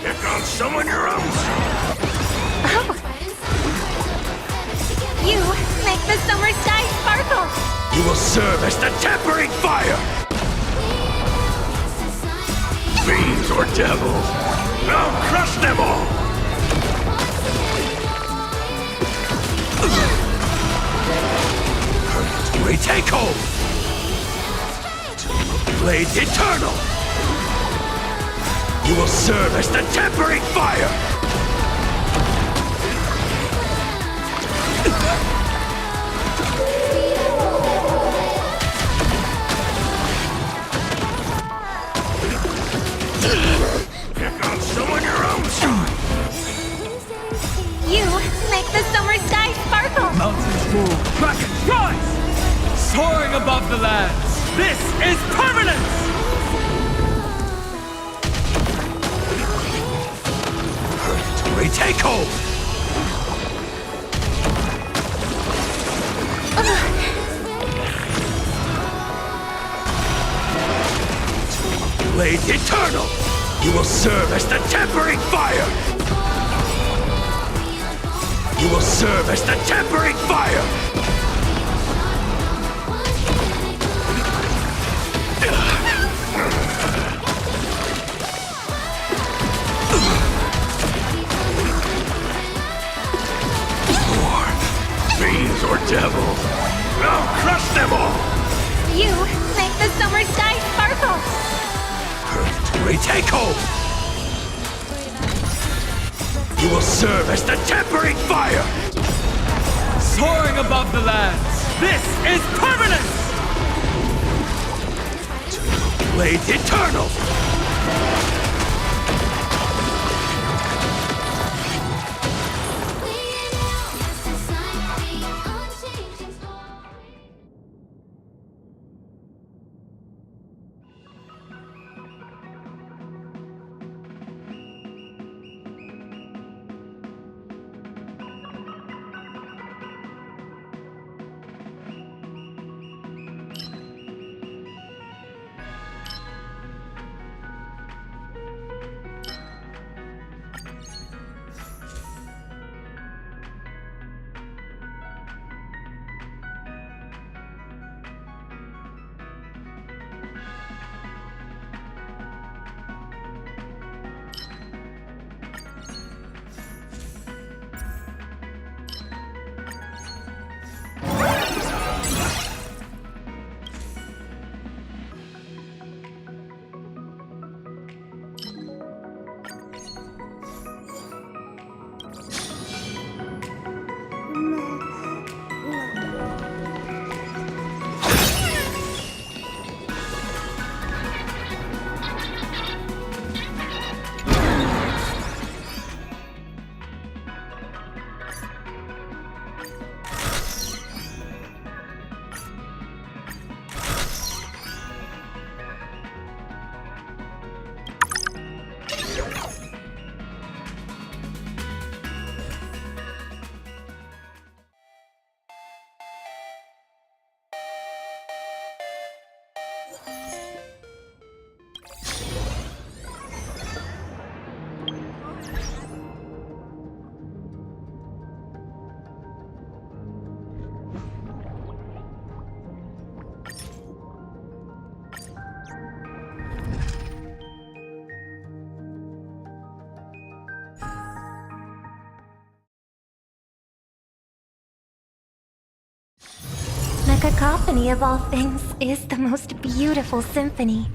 Here comes someone your own! You make the summer sky sparkle! You will serve as the tempering fire! Fiends or devils, I'll crush them all! Retake hold! Blade eternal! You will serve as the tempering fire! Here comes someone your own side! You make the summer sky sparkle! Mountains roar, kraken rise! Soaring above the lands. This is permanence! Retake hold! blade eternal! You will serve as the tempering fire! You will serve as the tempering fire! Fiends or devils, I'll crush them all! You make the summer sky sparkle! Purgatory take hold! You will serve as the tempering fire! Soaring above the lands, this is permanence! Blade eternal! The cacophony of all things is the most beautiful symphony.